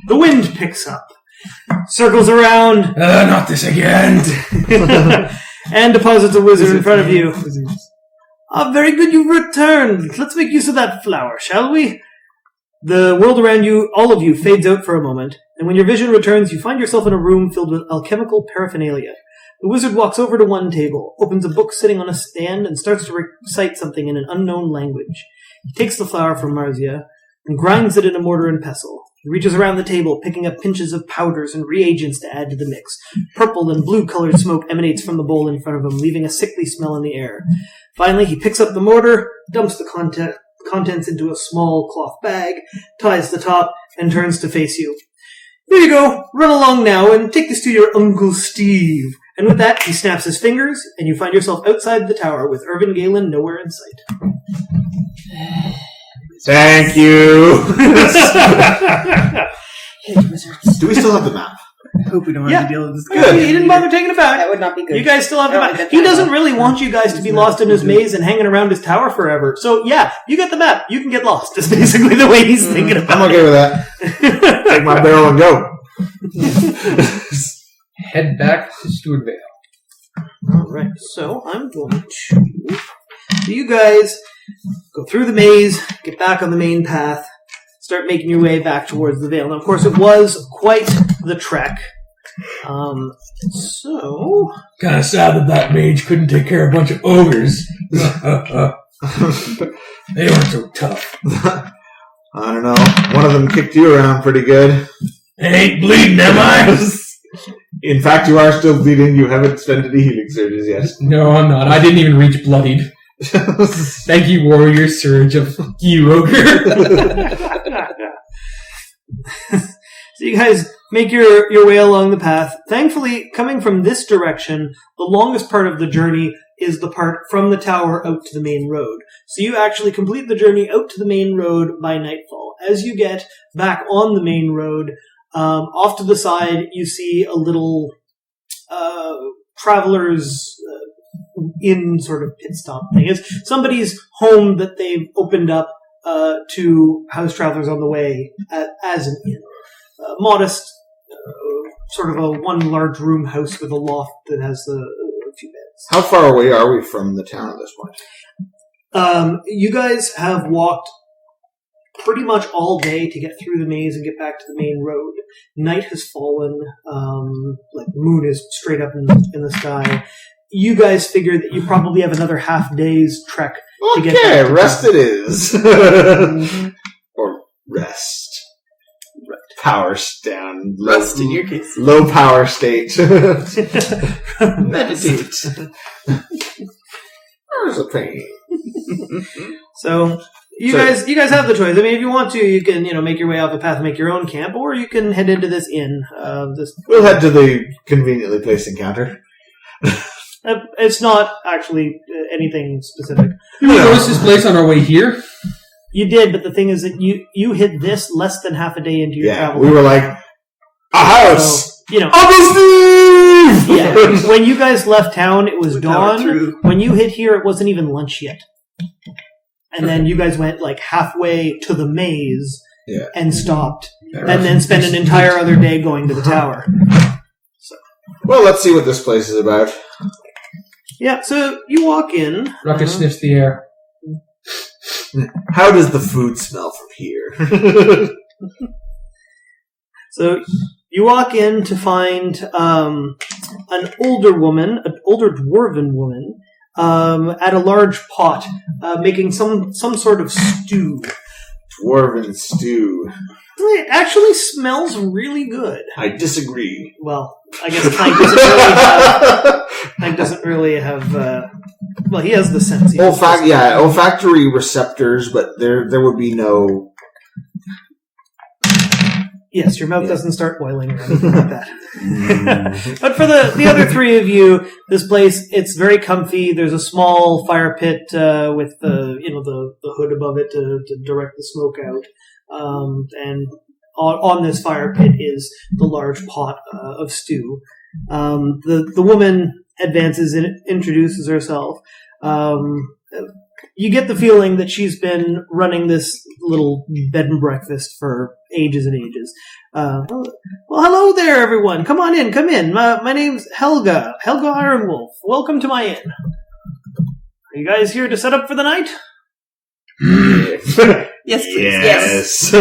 the wind picks up, circles around, Not this again! and deposits a wizard in front of you. Ah, very good, you've returned. Let's make use of that flower, shall we? The world around you, all of you, fades out for a moment, and when your vision returns, you find yourself in a room filled with alchemical paraphernalia. The wizard walks over to one table, opens a book sitting on a stand, and starts to recite something in an unknown language. He takes the flower from Marzia and grinds it in a mortar and pestle. He reaches around the table, picking up pinches of powders and reagents to add to the mix. Purple and blue-colored smoke emanates from the bowl in front of him, leaving a sickly smell in the air. Finally, he picks up the mortar, dumps the contents into a small cloth bag, ties the top, and turns to face you. There you go. Run along now and take this to your Uncle Steve. And with that, he snaps his fingers, and you find yourself outside the tower with Irvin Galen nowhere in sight. Thank you. Hate wizards. Do we still have the map? I hope we don't Yeah. have to deal with this Good. guy. He didn't bother taking it That back. would not be good. You guys still have the I don't map. think He that's doesn't fine. really want you guys to be lost in his maze and hanging around his tower forever. So, yeah, you get the map. You can get lost, is basically the way he's thinking about I'm okay with that. it. Take my barrel and go. Head back to Stewardvale. Alright, so I'm going to... So you guys go through the maze, get back on the main path, start making your way back towards the Vale. Now, of course, it was quite the trek. So... Kinda sad that mage couldn't take care of a bunch of ogres. They weren't so tough. I don't know. One of them kicked you around pretty good. It ain't bleeding, am I? In fact, you are still bleeding. You haven't spent any healing surges yet. No, I'm not. I didn't even reach bloodied. Thank you, warrior surge of you, ogre. So you guys make your way along the path. Thankfully, coming from this direction, the longest part of the journey is the part from the tower out to the main road. So you actually complete the journey out to the main road by nightfall. As you get back on the main road, off to the side, you see a little traveler's inn sort of pit stop thing. It's somebody's home that they've opened up to house travelers on the way as an inn. Modest, sort of a one large room house with a loft that has a few beds. How far away are we from the town at this point? You guys have walked pretty much all day to get through the maze and get back to the main road. Night has fallen. The moon is straight up in the sky. You guys figure that you probably have another half day's trek to get back Okay, to rest it is. Or rest. Power down. Rest in your case. Low power state. Meditate. There's a pain. So you guys have the choice. I mean, if you want to, you can make your way off the path and make your own camp, or you can head into this inn. We'll head to the conveniently placed encounter. It's not actually anything specific. Did we notice this place on our way here? You did, but the thing is that you hit this less than half a day into your travel. We were like, a house! So, Obviously! Yeah, when you guys left town, it was We powered dawn. through. When you hit here, it wasn't even lunch yet. And then you guys went like halfway to the maze and stopped, and then spent an entire other day going to the tower. Well, let's see what this place is about. Yeah, so you walk in. Ruckus sniffs the air. How does the food smell from here? So you walk in to find an older dwarven woman, at a large pot, making some sort of stew. Dwarven stew. It actually smells really good. I disagree. Well, I guess Plank doesn't really have. Well, he has the sense. Olfactory receptors, but there would be no. Yes, your mouth doesn't start boiling or anything like that. But for the other three of you, this place, it's very comfy. There's a small fire pit with the hood above it to direct the smoke out. And on this fire pit is the large pot of stew. The woman advances and introduces herself. You get the feeling that she's been running this little bed and breakfast for ages and ages. Well, hello there, everyone. Come on in, come in. My name's Helga Ironwolf. Welcome to my inn. Are you guys here to set up for the night? Yes, please. Yes. She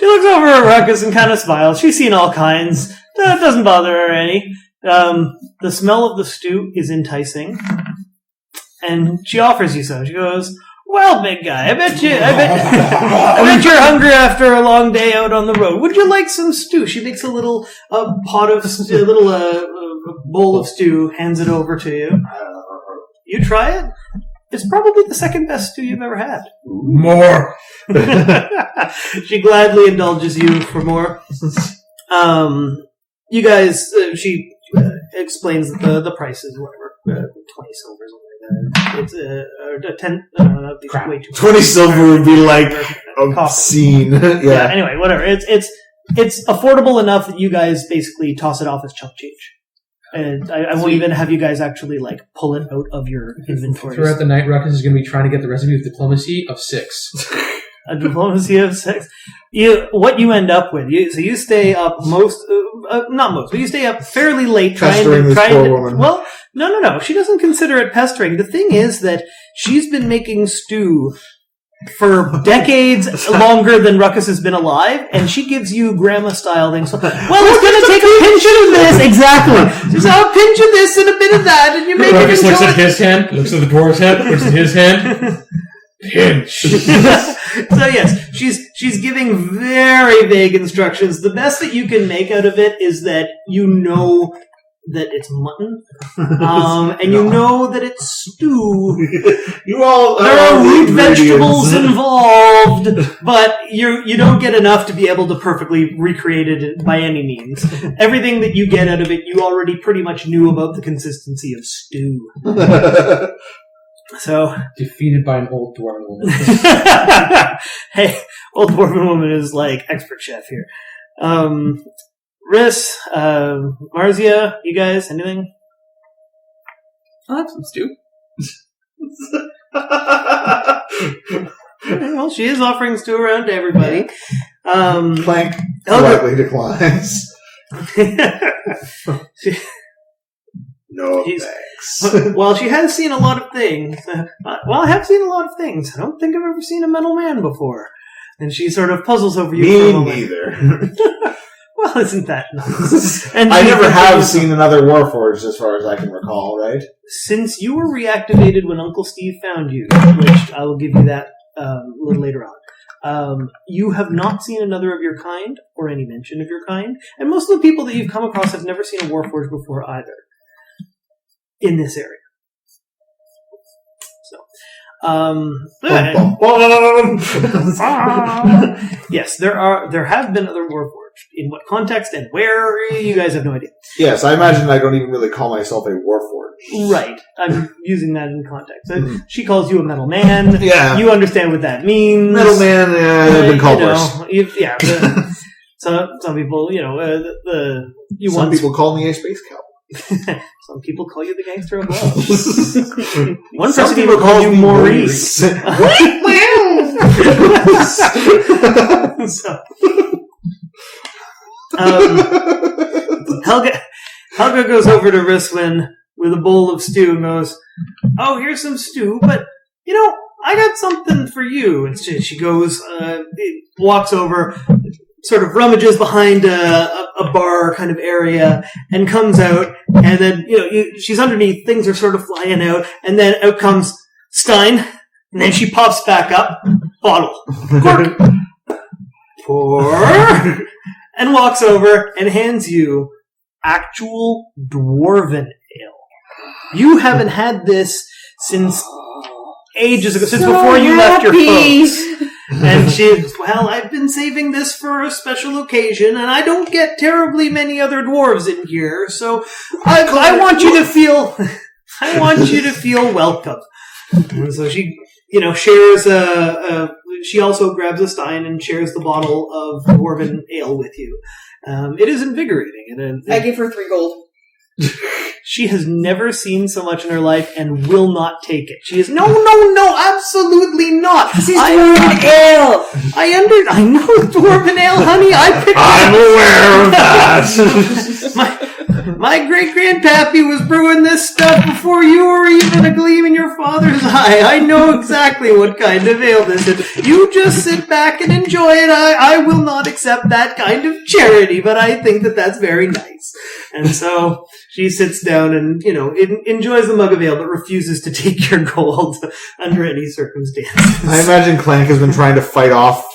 looks over at Ruckus and kind of smiles. She's seen all kinds. That doesn't bother her any. The smell of the stew is enticing. And she offers you some. She goes, "Well, big guy, I bet you're hungry after a long day out on the road. Would you like some stew?" She makes a little pot of stew, bowl of stew, hands it over to you. You try it. It's probably the second best stew you've ever had. More. She gladly indulges you for more. You guys, she explains the prices, whatever, 20 silver, something like that. It's a 10. That'd be way too 20 silver would be like obscene. Yeah. Anyway, whatever. It's affordable enough that you guys basically toss it off as chump change. And I won't even have you guys actually pull it out of your inventory. Throughout the night, Ruckus is going to be trying to get the recipe of diplomacy of 6. A diplomacy of 6. What you end up with? You stay up but you stay up fairly late Pestering this poor woman. Well, no. She doesn't consider it pestering. The thing is that she's been making stew for decades longer than Ruckus has been alive, and she gives you grandma-style things. Well, it's going to take a pinch of this. Exactly. There's a pinch of this and a bit of that, and you make Ruckus it looks at his hand, looks at the dwarf's hand, looks at his hand. Pinch. So yes, she's giving very vague instructions. The best that you can make out of it is that you know that it's mutton, and you know that it's stew. You all there are root vegetables involved, but you don't get enough to be able to perfectly recreate it by any means. Everything that you get out of it, you already pretty much knew about the consistency of stew. So Defeated by an old dwarven woman. hey, old dwarven woman is like expert chef here. Riss, Marzia, you guys, anything? I'll have some stew. Well, she is offering stew around to everybody. Plank Helga- politely declines. No, She's- thanks. Well, she has seen a lot of things. I have seen a lot of things. I don't think I've ever seen a metal man before. And she sort of puzzles over you for a Me moment. neither. Well, isn't that nice? And I she never have continues, seen another Warforged as far as I can recall, right? Since you were reactivated when Uncle Steve found you, which I will give you that a little later on, you have not seen another of your kind, or any mention of your kind, and most of the people that you've come across have never seen a Warforged before either, in this area. Yes, there have been other Warforged. In what context and where, you guys have no idea. Yes, I imagine I don't even really call myself a Warforged. Right. I'm using that in context. She calls you a metal man. Yeah. You understand what that means. Metal man, I've been called worse. Yeah. Some people, Some people call me a space cowboy. Some people call you the gangster of love. One Some person people even called call you me Maurice. So, Helga goes over to Riswin with a bowl of stew and goes, "Oh, here's some stew, but I got something for you." And she goes, walks over, sort of rummages behind a bar kind of area, and comes out, and then she's underneath. Things are sort of flying out, and then out comes Stein, and then she pops back up, bottle, cork, pour, and walks over and hands you actual dwarven ale. You haven't had this since ages ago, since before you left your folks. And she's, well, I've been saving this for a special occasion, and I don't get terribly many other dwarves in here, so I want you to feel, welcome. And so she, shares she also grabs a stein and shares the bottle of dwarven ale with you. It is invigorating. And I give her 3 gold. she has never seen so much in her life and will not take it. She is, no, absolutely not. This is dwarven ale. I know dwarven ale, honey. I'm aware of that. My great-grandpappy was brewing this stuff before you were even a gleam in your father's eye. I know exactly what kind of ale this is. You just sit back and enjoy it. I will not accept that kind of charity, but I think that that's very nice. And so she sits down and, enjoys the mug of ale, but refuses to take your gold under any circumstances. I imagine Clank has been trying to fight off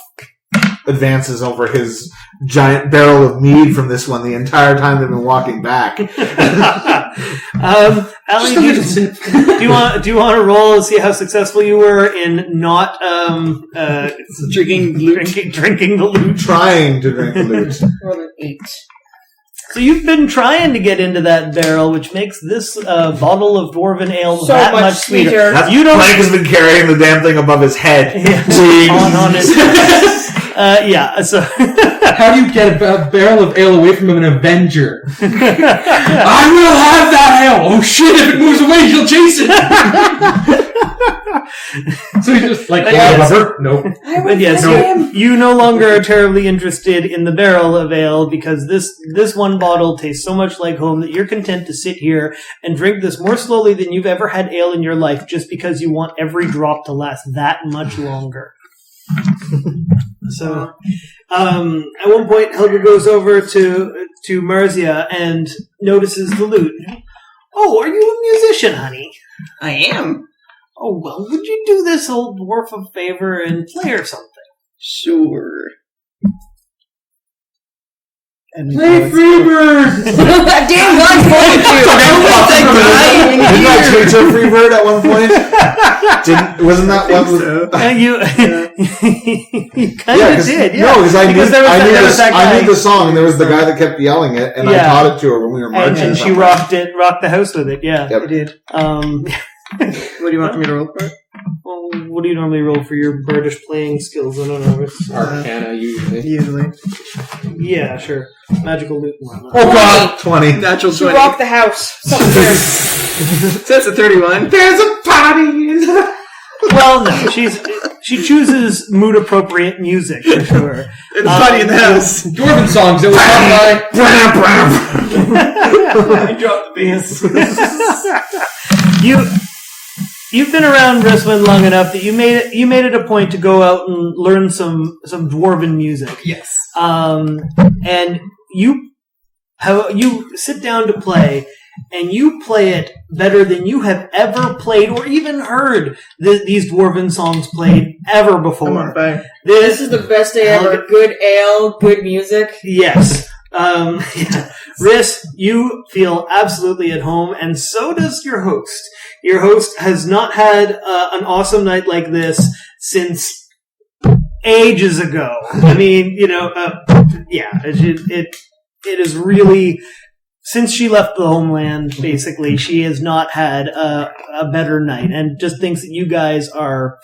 advances over his giant barrel of mead from this one the entire time they've been walking back. Allie, do you want to roll and see how successful you were in not drinking the loot? Trying to drink the loot. More than 8. So you've been trying to get into that barrel, which makes this bottle of dwarven ale So that much much sweeter. sweeter. Clank has been carrying the damn thing above his head. on his so How do you get a barrel of ale away from an Avenger? I will have that ale! Oh shit, if it moves away, he'll chase it! So he's just like, rubber? Nope. But yes, you no longer are terribly interested in the barrel of ale because this one bottle tastes so much like home that you're content to sit here and drink this more slowly than you've ever had ale in your life just because you want every drop to last that much longer. So, at one point, Helga goes over to Marzia and notices the lute. "Oh, are you a musician, honey?" I am. "Oh, well, would you do this old dwarf a favor and play her something?" Sure. And Play Freebird! That damn gun pointed you. Didn't I tweet a free bird at one point? Wasn't that what was... You kind of did, yeah. No, because I knew that guy. the song, and there was the guy that kept yelling it, and I taught it to her when we were marching. And she rocked the house with it, yeah. Yep. I did. what do you want me to roll for? Well, what do you normally roll for your birdish playing skills? I don't know. Arcana, usually. Usually. Yeah, sure. Magical loot and whatnot. Oh god, 20. Natural She 20. rocked the house. Something weird. So that's a 31. There's a party! Well, no, she chooses mood appropriate music for sure. It's funny in the house. Dwarven songs that were I dropped the bass. You've been around Risswin long enough that you made it a point to go out and learn some dwarven music. Yes. And you sit down to play, and you play it better than you have ever played or even heard these dwarven songs played ever before. This is the best day ever. Good ale, good music. Yes. Yeah. Riss, you feel absolutely at home, and so does your host. Your host has not had an awesome night like this since ages ago. I mean, it is really, since she left the homeland, basically, she has not had a better night, and just thinks that you guys are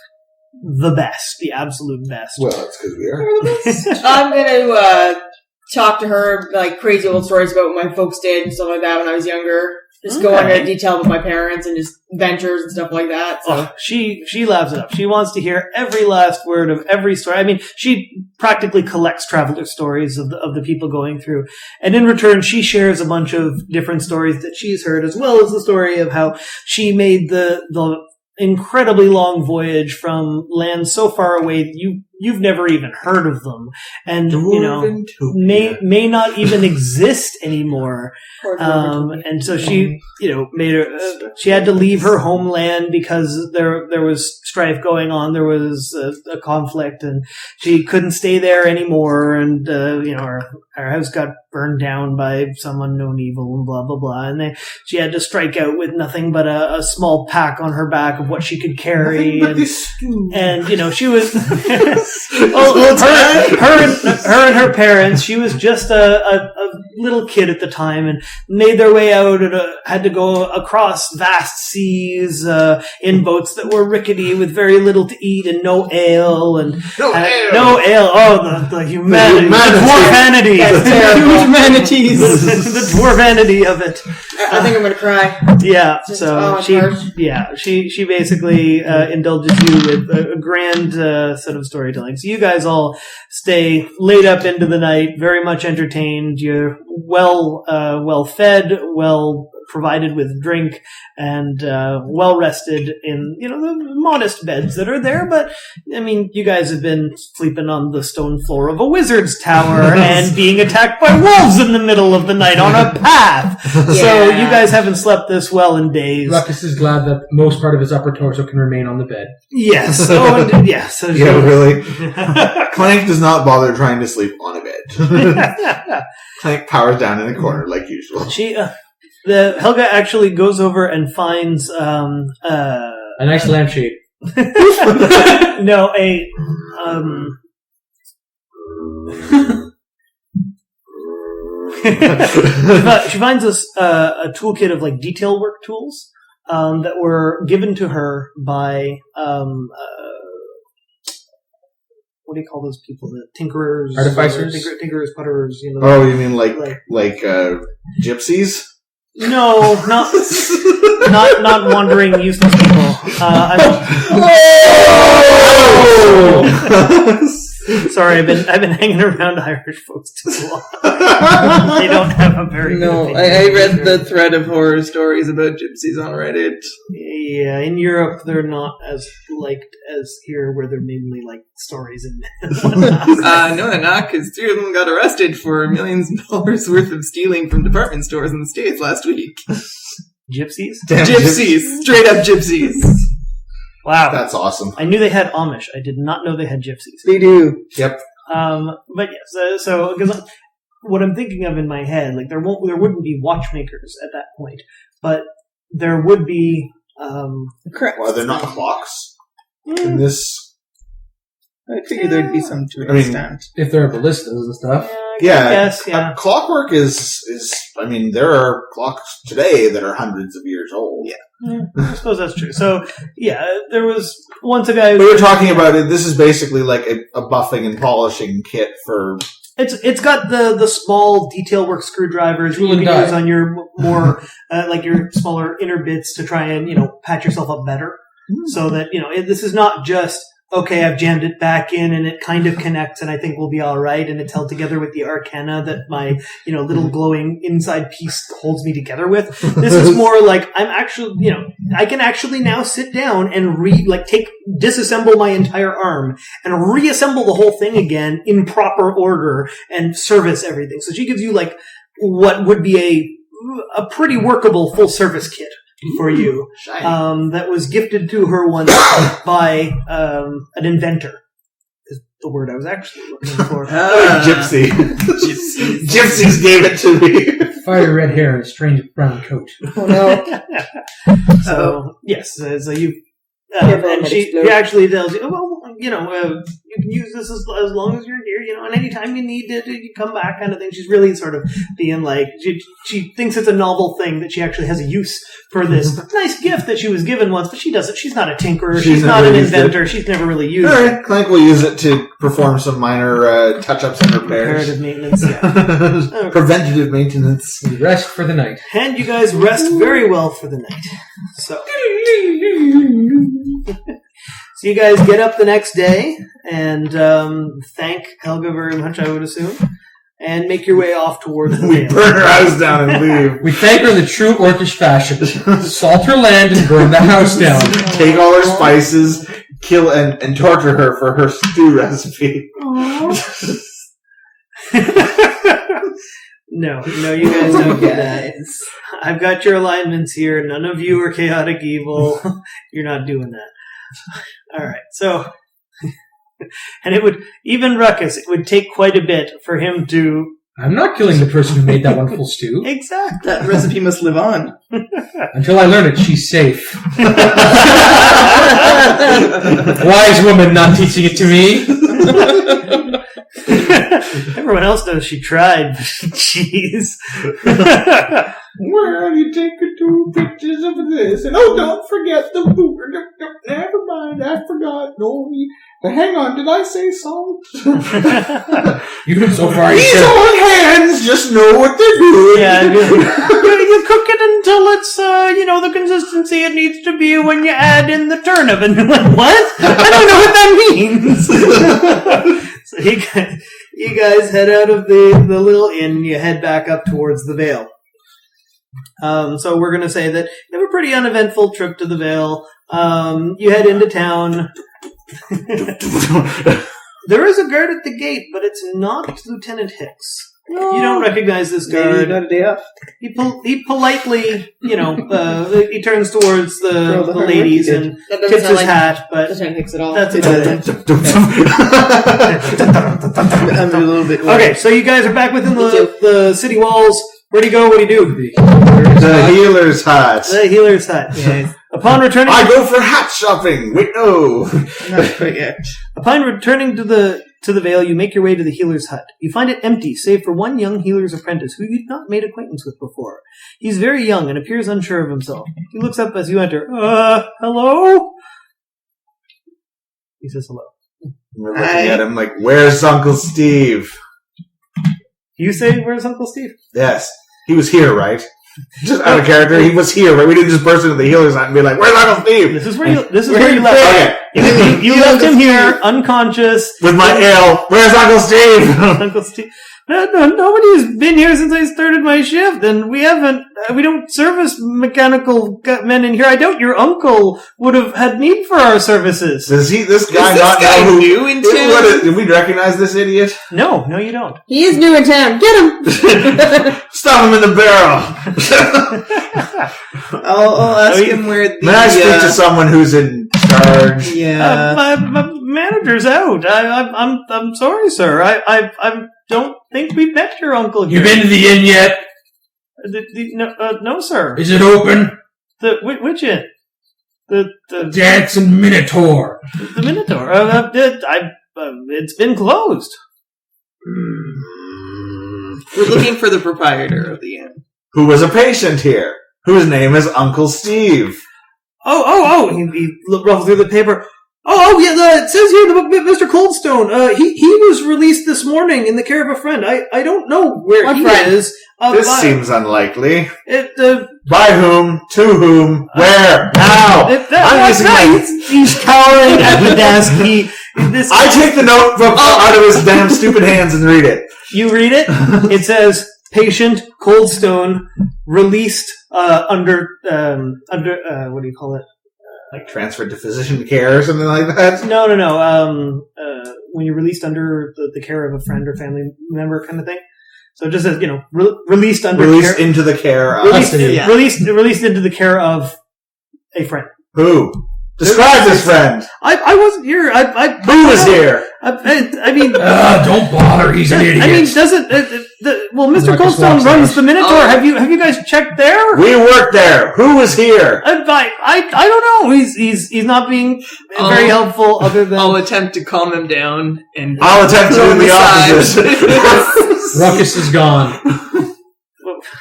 the best, the absolute best. Well, that's because we are. I'm gonna talk to her like crazy old stories about what my folks did and stuff like that when I was younger. Just go into detail with my parents and just ventures and stuff like that. So. Oh, she laughs it up. She wants to hear every last word of every story. I mean, she practically collects traveler stories of the people going through. And in return, she shares a bunch of different stories that she's heard, as well as the story of how she made the incredibly long voyage from lands so far away that you've never even heard of them, and may not even exist anymore. And so she she had to leave her homeland because there was strife going on. There was a conflict, and she couldn't stay there anymore. And her house got burned down by some unknown evil, and blah blah blah. And she had to strike out with nothing but a small pack on her back of what she could carry. And she was her and her parents. She was just a little kid at the time, and made their way out and had to go across vast seas in boats that were rickety with very little to eat and no ale and no ale. Oh, the humanity, the dwarfanity, huge manatees, the dwarfanity of it. I think I'm gonna cry. Yeah, she basically indulges you with a grand set of storytelling. So you guys all stay late up into the night, very much entertained. You're well fed, well provided with drink, and well rested in the modest beds that are there. But I mean, you guys have been sleeping on the stone floor of a wizard's tower and being attacked by wolves in the middle of the night on a path. Yeah. So you guys haven't slept this well in days. Ruckus is glad that most part of his upper torso can remain on the bed. Yes. So Really. Clank does not bother trying to sleep on a bed. Clank powers down in a corner like usual. Helga actually goes over and finds a nice lampshade. No, she finds a toolkit of like detail work tools that were given to her by what do you call those people? The tinkerers, artificers, tinkerers, putterers. Oh, you mean like gypsies? No, not wandering useless people. Sorry, I've been hanging around Irish folks too long. They don't have a very good I read the thread of horror stories about gypsies on Reddit. Yeah, in Europe they're not as liked as here, where they're mainly like stories and No, they're not, because 3 of them got arrested for millions of dollars worth of stealing from department stores in the States last week. Gypsies? Damn Gypsies! Straight up gypsies! Wow. That's awesome. I knew they had Amish. I did not know they had gypsies. They do. Yep. But yes, so because what I'm thinking of in my head, like there wouldn't be watchmakers at that point, but there would be. Correct. Well, they're not clocks in this. I figured there'd be some to an I mean, extent. If there are ballistas and stuff. Yeah. Yes, yeah. Clockwork is. I mean, there are clocks today that are hundreds of years old. Yeah. I suppose that's true. So, yeah, there was once a guy. We were talking about it. This is basically like a buffing and polishing kit for. It's got the small detail work screwdrivers you can use on your more like your smaller inner bits to try and patch yourself up better. So that, this is not just, okay, I've jammed it back in and it kind of connects and I think we'll be all right. And it's held together with the arcana that my, little glowing inside piece holds me together with. This is more like I'm actually, I can actually now sit down and disassemble my entire arm and reassemble the whole thing again in proper order and service everything. So she gives you like what would be a pretty workable full service kit for you, that was gifted to her once by an inventor. Is the word I was actually looking for. Gypsy. Gypsies gave it to me. Fiery red hair and a strange brown coat. Oh no. So yes, so you. And she actually tells you, you can use this as long as you're here, and anytime you need it, you come back kind of thing. She's really sort of being like, she thinks it's a novel thing that she actually has a use for this nice gift that she was given once, but she doesn't. She's not a tinkerer. She's not an inventor. She's never really used it. Alright, Clank will use it to perform some minor touch-ups and repairs. Comparative maintenance, yeah. Preventative maintenance. We rest for the night. And you guys rest very well for the night. So you guys get up the next day and thank Helga very much, I would assume, and make your way off towards the We vale. burn her house down and leave. We thank her in the true Orcish fashion. Salt her land and burn the house down. Take all her spices, kill and torture her for her stew recipe. No, you guys don't get that. I've got your alignments here. None of you are chaotic evil. You're not doing that. All right, so, and it would, even Ruckus, it would take quite a bit for him to... I'm not killing the person who made that wonderful stew. Exactly. That recipe must live on. Until I learn it, she's safe. Wise woman not teaching it to me. Everyone else knows she tried, but jeez. Well, you take 2 pictures of this, and don't forget the booger. Never mind, I forgot. No, hang on, did I say salt? You so far. These old hands just know what they're doing. Yeah, you cook it until it's, the consistency it needs to be when you add in the turnip. And you're like, what? I don't know what that means. So you guys head out of the little inn. You head back up towards the Vale. So we're going to say that you have a pretty uneventful trip to the Vale. You head into town. There is a guard at the gate, but it's not Lieutenant Hicks. You don't recognize this guard. Got a day off. He politely, he turns towards the ladies and That doesn't tips sound his like hat, but Lieutenant Hicks at all. that's about it. I'm a little bit. Okay, so you guys are back within the city walls. Where do you go? What do you do? The healer's hut. The healer's hut. Yeah, Upon returning, I go for hat shopping. Wait, no. not quite yet. upon returning to the Vale, you make your way to the healer's hut. You find it empty, save for one young healer's apprentice who you'd not made acquaintance with before. He's very young and appears unsure of himself. He looks up as you enter. Hello? He says hello. We're looking at him like, where's Uncle Steve? You say, where's Uncle Steve? Yes, he was here, right? Just out of character, he was here, right? We didn't just burst into the healer's hut and be like, where's Uncle Steve? This is where you left. Okay. You left him here, unconscious. With my ale, where's Uncle Steve? Uncle Steve. No, nobody's been here since I started my shift, and we don't service mechanical men in here. I doubt your uncle would have had need for our services. Does this guy Is this not guy know who new in town? Did we recognize this idiot? No, you don't. He is new in town. Get him! Stop him in the barrel. I'll ask him where the... May I speak to someone who's in charge? Yeah. My manager's out. I'm sorry, sir. I don't think we've met your uncle You here. been to the inn yet? No, sir. Is it open? Which inn? The Dancing Minotaur. the Minotaur. It's been closed. We're looking for the proprietor of the inn. Who was a patient here? Whose name is Uncle Steve? Oh! He ruffled through the paper. Oh, yeah, it says here in the book, Mr. Coldstone, he was released this morning in the care of a friend. I don't know where What he friend? is. This seems unlikely. It, By whom? To whom? Where? How? He's cowering at the desk. I take the notebook out of his damn stupid hands and read it. You read it. It says, patient Coldstone released under what do you call it? Like transferred to physician care or something like that? No. When you're released under the care of a friend or family member kind of thing. So it just says, released under Released care. into the care of... Released into the care of a friend. Who? Describe this friend. I wasn't here. Who was here? I mean... don't bother, he's an idiot. I mean, doesn't... Mr. Marcus Coldstone walks runs out. the Minotaur. Have you guys checked there? We worked there. Who was here? I don't know. He's not being very helpful other than... I'll attempt to calm him down and I'll attempt to do the opposite. Ruckus is gone.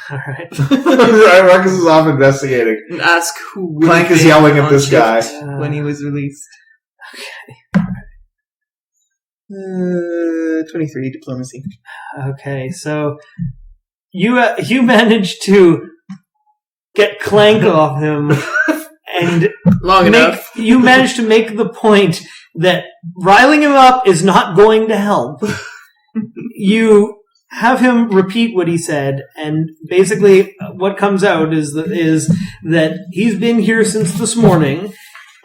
Alright. Ruckus is off investigating. and ask who would Clank have is been yelling at on this guy. shift when he was released. 23 diplomacy. Okay, so you managed to get Clank off him, and Long enough. you managed to make the point that riling him up is not going to help. You have him repeat what he said, and basically what comes out is that he's been here since this morning.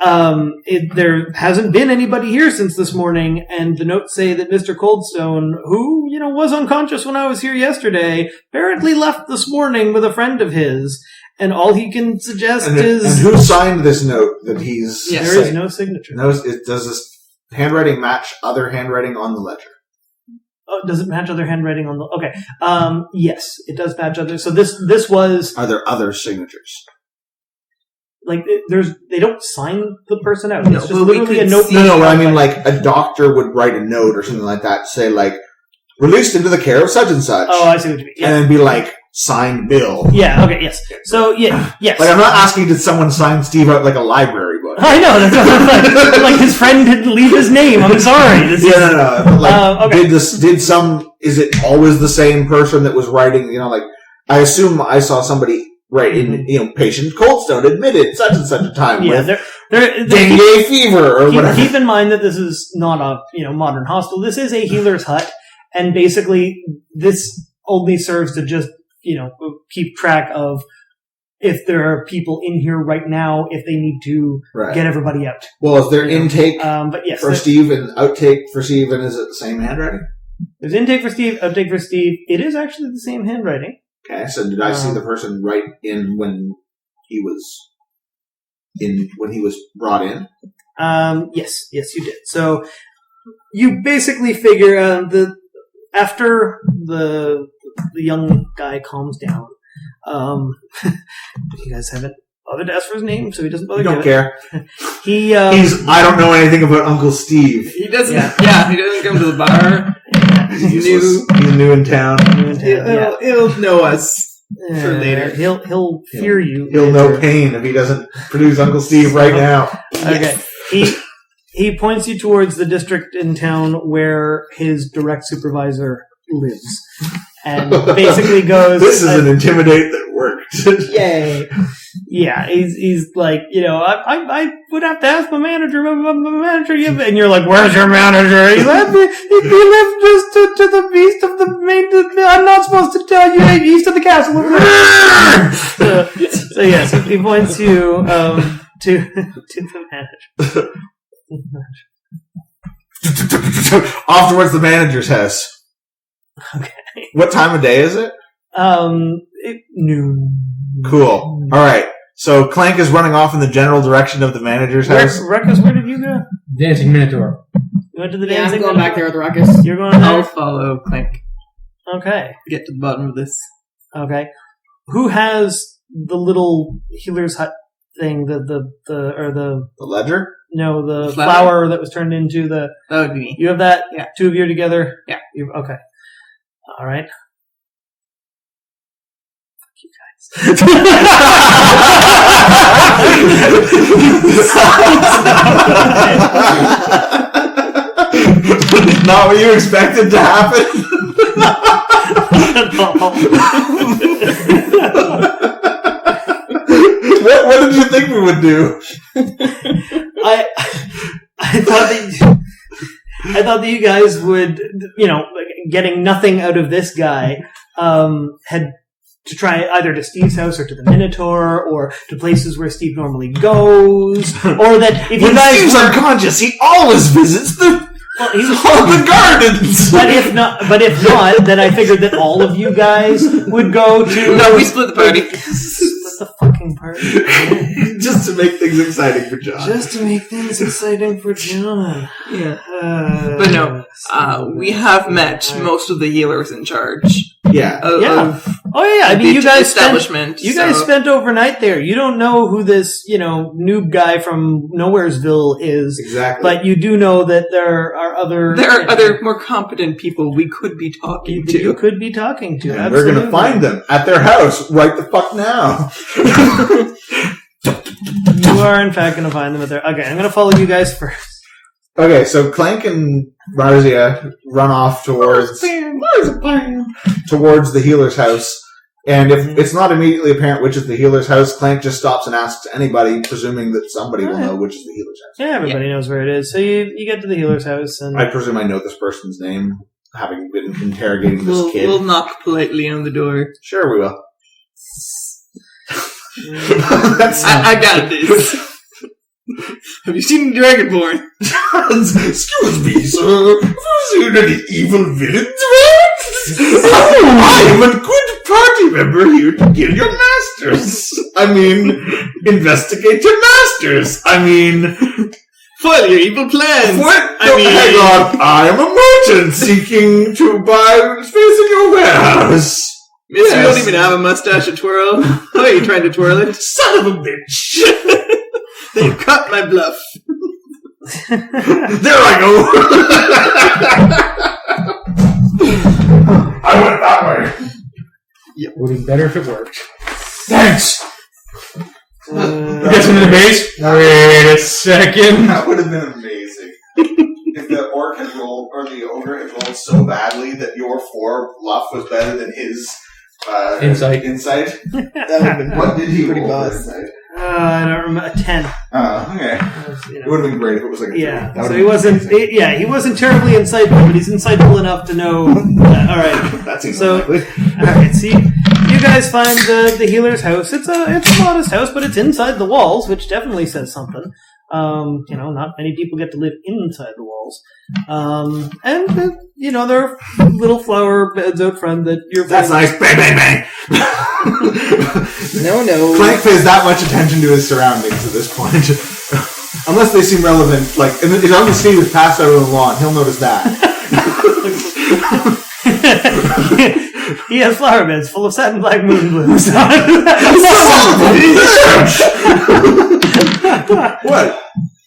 There hasn't been anybody here since this morning, and the notes say that Mr. Coldstone, who, was unconscious when I was here yesterday, apparently left this morning with a friend of his, and all he can suggest is... And who signed this note that he's... Yes. There is no signature. Does this handwriting match other handwriting on the ledger? Oh, does it match other handwriting on the... Okay. Yes, it does match other... So this was... Are there other signatures? They don't sign the person out. No, It's just but we literally could a note. see- No, I mean like a doctor would write a note or something like that, say like, released into the care of such and such. Oh, I see what you mean. Yeah. And then be like, signed Bill. Yeah, okay, yes. So, yes. Like I'm not asking did someone sign Steve out like a library book. I know, that's what I'm like his friend didn't leave his name. I'm sorry. This is- No. But like, okay. is it always the same person that was writing, like, I assume I saw somebody write in, patient Coldstone admitted such and such a time Yeah, with they're dengue fever or whatever. keep in mind that this is not a, modern hospital. This is a healer's hut, and basically this only serves to just, keep track of if there are people in here right now, if they need to Right. get everybody out. Well, is there intake But yes, for Steve and outtake for Steve, and is it the same handwriting? there's intake for Steve, outtake for Steve. It is actually the same handwriting. Okay, so did I see the person write in when he was brought in? Yes, you did. So you basically figure after the young guy calms down. You guys haven't bothered to ask for his name, so he doesn't bother. You don't giving it. care. He I don't know anything about Uncle Steve. He doesn't. Yeah, he doesn't come to the bar. He's new in town. He'll know us for later. He'll fear you. He'll know pain if he doesn't produce Uncle Steve right now. Okay. He points you towards the district in town where his direct supervisor lives, and basically goes, This is an intimidate that worked. Yay! Yeah, he's like, I would have to ask my manager, and you're like, where's your manager? He lives just to the east of the main. I'm not supposed to tell you, east of the castle. So yes, he points you to the manager. Off towards the manager's house. Okay. What time of day is it? Noon. Cool. All right. So Clank is running off in the general direction of the manager's house. Ruckus, where did you go? Dancing Minotaur. You went to the Yeah, I'm dancing. going back there with Ruckus. You're going I'll there. follow Clank. Okay. Get to the bottom of this. Okay. Who has the little healer's hut thing? The ledger? No, the Flower? flower that was turned into the. That would be me. You have that? Yeah. Two of you are together? Yeah. Okay. All right. Not what you expected to happen. What did you think we would do? I thought that you guys would, getting nothing out of this guy, had to try either to Steve's house or to the Minotaur or to places where Steve normally goes, or that if you guys Steve's unconscious, he always visits the gardens. But if not, then I figured that all of you guys would go to. No, we split the party. Split the fucking party. Just to make things exciting for John. Yeah. But no, we have met most of the healers in charge. Yeah. I mean, you guys establishment. spent overnight there. You don't know who this, noob guy from Nowheresville is. Exactly. But you do know that there are other more competent people we could be talking to. You could be talking to. And we're going to find them at their house right the fuck now. You are, in fact, going to find them at their... Okay, I'm going to follow you guys first. Okay, so Clank and Rarzia run off towards the healer's house. And if it's not immediately apparent which is the healer's house, Clank just stops and asks anybody, presuming that somebody will know which is the healer's house. Yeah, everybody knows where it is. So you get to the healer's house, and I presume I know this person's name, having been interrogating this kid. We'll knock politely on the door. Sure, we will. I got this. Have you seen Dragonborn? Excuse me, sir. Have you seen any evil villains? I am a good party member here to kill your masters. Investigate your masters. Foil your evil plans. What? Hang on. I am a merchant seeking to buy space in your warehouse. Miss, you don't even have a mustache to twirl. How are you trying to twirl it? Son of a bitch. You cut my bluff. There I go. I went that way. Yep. Would have been better if it worked. Thanks! You guys into the base? Wait a second. That would have been amazing. If the orc had rolled, or the ogre had rolled so badly that your 4 bluff was better than his insight. That would have been what did he pretty roll for boss. insight? I don't remember. 10. Oh, okay. It would have been great if it was like a 3. Yeah. That So would he wasn't. He wasn't terribly insightful, but he's insightful enough to know. All right. that seems So, unlikely. all right. See, you guys find the healer's house. It's a modest house, but it's inside the walls, which definitely says something. Not many people get to live inside the walls. And there are little flower beds out front that you're. That's nice. Bang, bang, bang. No. Clank pays that much attention to his surroundings at this point. Unless they seem relevant. Like, if I'm Steve is passed out on the lawn, he'll notice that. He has flower beds full of satin black moon blooms.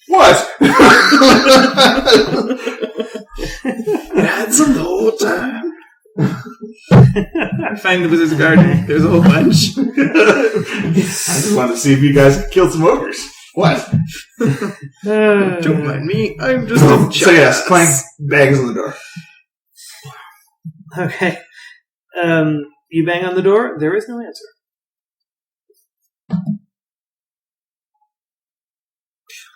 What? Had some the whole time. Find the wizard's garden. There's a whole bunch. I just wanted to see if you guys could kill some ogres. What? Don't mind me. I'm just a So yes, Clank bangs on the door. Okay. You bang on the door. There is no answer.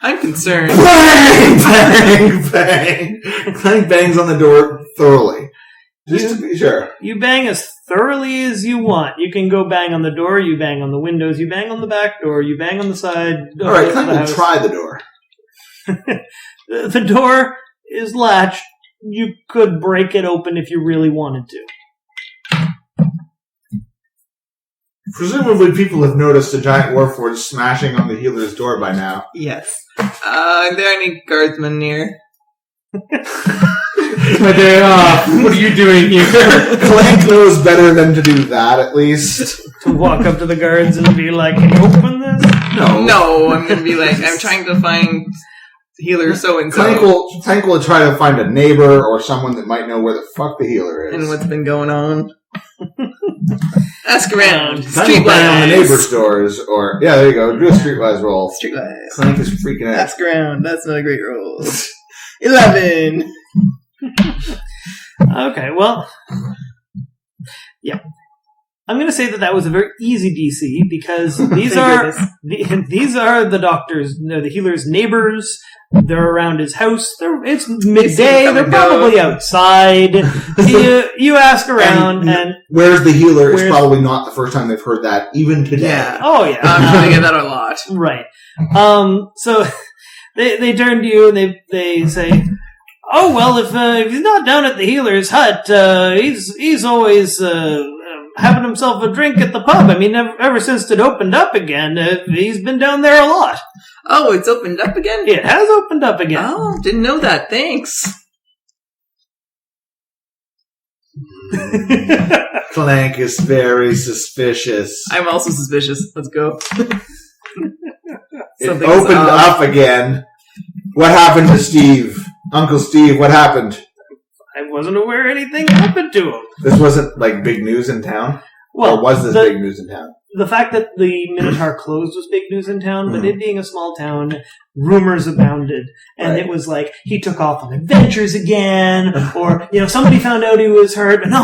I'm concerned. Bang! Bang! Bang! Clank bangs on the door thoroughly. Just to be sure. You bang as thoroughly as you want. You can go bang on the door, you bang on the windows, you bang on the back door, you bang on the side. Alright, Clank will try the door. The door is latched. You could break it open if you really wanted to. Presumably people have noticed a giant warforged smashing on the healer's door by now. Yes. Are there any guardsmen near? My day off. What are you doing here? Clank knows better than to do that, at least. To walk up to the guards and be like, can you open this? No, I'm going to be like, I'm trying to find healer so-and-so. Clank will try to find a neighbor or someone that might know where the fuck the healer is. And what's been going on. Ask around. Clank will bang on the neighbor's doors, or... Yeah, there you go. Do a streetwise roll. Streetwise. Clank is freaking out. Ask around. That's not a great roll. 11. Okay, well, yeah. I'm going to say that was a very easy DC because these are these are the doctors, the healer's neighbors. They're around his house. It's midday. They're probably outside. You ask around, and where's the healer? It's probably not the first time they've heard that, even today. Yeah. Oh yeah, I'm going to get that a lot. Right. So they turn to you and they say, "Oh well, if he's not down at the healer's hut, he's always having himself a drink at the pub. I mean, ever since it opened up again, he's been down there a lot." Oh, it's opened up again? It has opened up again. Oh, didn't know that. Thanks. Clank is very suspicious. I'm also suspicious. Let's go. It opened up again. What happened to Steve? Uncle Steve, what happened? I wasn't aware anything happened to him. This wasn't like big news in town? Well, or was this big news in town? The fact that the Minotaur closed was big news in town, but it being a small town, rumors abounded. And it was like, he took off on adventures again, or, somebody found out he was hurt, but no,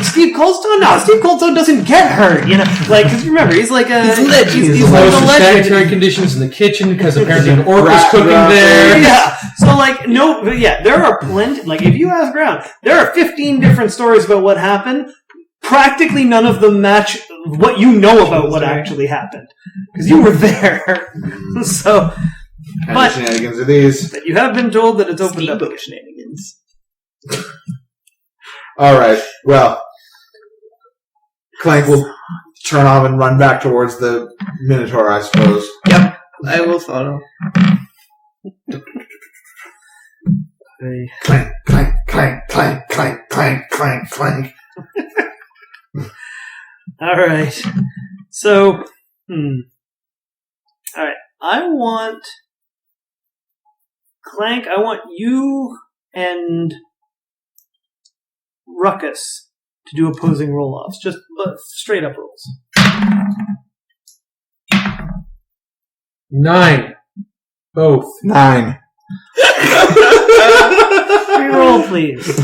Steve Coldstone? No, Steve Coldstone doesn't get hurt, because remember, he's like a... He's a legend. He's like a legend. Sanitary conditions in the kitchen, because apparently an orc was cooking there. Yeah, so there are plenty, if you ask around, there are 15 different stories about what happened. Practically none of them match what you know about what actually happened. Because you were there. So, What kind of shenanigans are these? But you have been told that it's opened up. Shenanigans. Alright, well, Clank will turn off and run back towards the Minotaur, I suppose. Yep, I will follow. Clank, clank, clank, clank, clank, clank, clank, clank. All right. So, all right. I want Clank. I want you and Ruckus to do opposing roll-offs, just straight up rolls. 9. Both. 9. Reroll, please.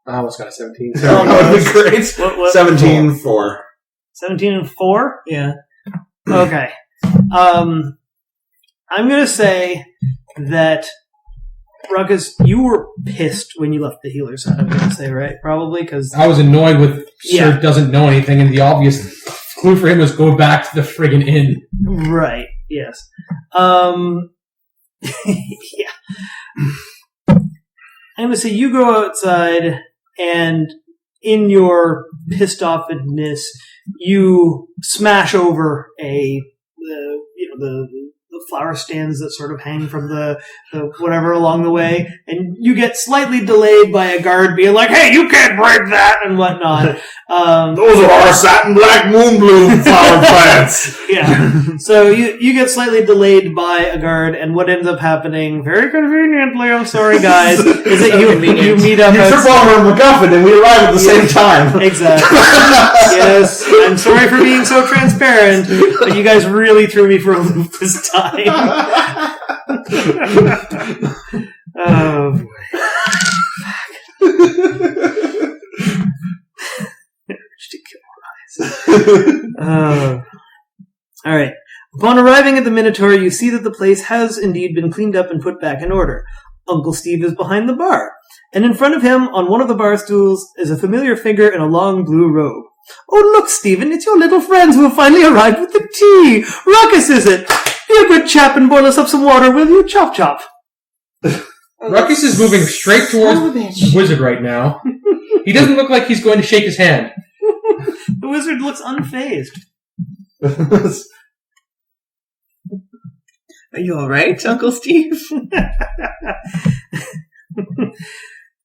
I almost got a 17. That would be great. 17-4. 17 and 4? Yeah. Okay. I'm going to say that, Ruckus, you were pissed when you left the healer's hut, I'm going to say, right? Probably, because... I was annoyed with Sir doesn't know anything, and the obvious clue for him was go back to the friggin' inn. Right, yes. Yeah. I'm going to say you go outside, and in your pissed offedness, you smash over the flower stands that sort of hang from the whatever along the way, and you get slightly delayed by a guard being like, "Hey, you can't break that," and whatnot. Those are our satin black moonbloom flower plants. Yeah. So you get slightly delayed by a guard, and what ends up happening, very conveniently, I'm sorry guys, is that you meet up You trip over a MacGuffin and we arrive at the same time. Exactly. Yes. I'm sorry for being so transparent, but you guys really threw me for a loop this time. Oh boy. All right. Upon arriving at the Minotaur, you see that the place has indeed been cleaned up and put back in order. Uncle Steve is behind the bar, and in front of him, on one of the bar stools, is a familiar figure in a long blue robe. "Oh, look, Stephen, it's your little friends who have finally arrived with the tea. Ruckus, is it? Be a good chap and boil us up some water, will you? Chop, chop." Ruckus is moving straight towards the wizard right now. He doesn't look like he's going to shake his hand. The wizard looks unfazed. Are you alright, Uncle Steve?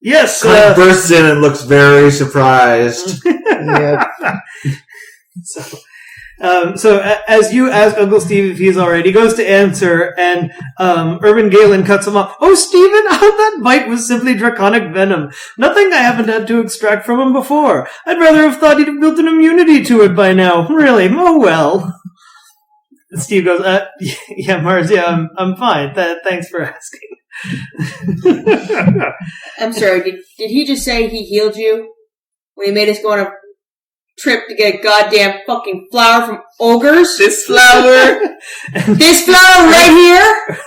Yes. Clank bursts in and looks very surprised. Yep. So as you ask Uncle Steve if he's alright, he goes to answer, and Urban Galen cuts him off. "Oh, Stephen, that bite was simply draconic venom. Nothing I haven't had to extract from him before. I'd rather have thought he'd have built an immunity to it by now. Really, oh well." Steve goes, "Yeah, Mars, yeah, I'm fine. Thanks for asking." I'm sorry, did he just say he healed you? When he made us go on a trip to get a goddamn fucking flower from ogres? This flower. This flower right here?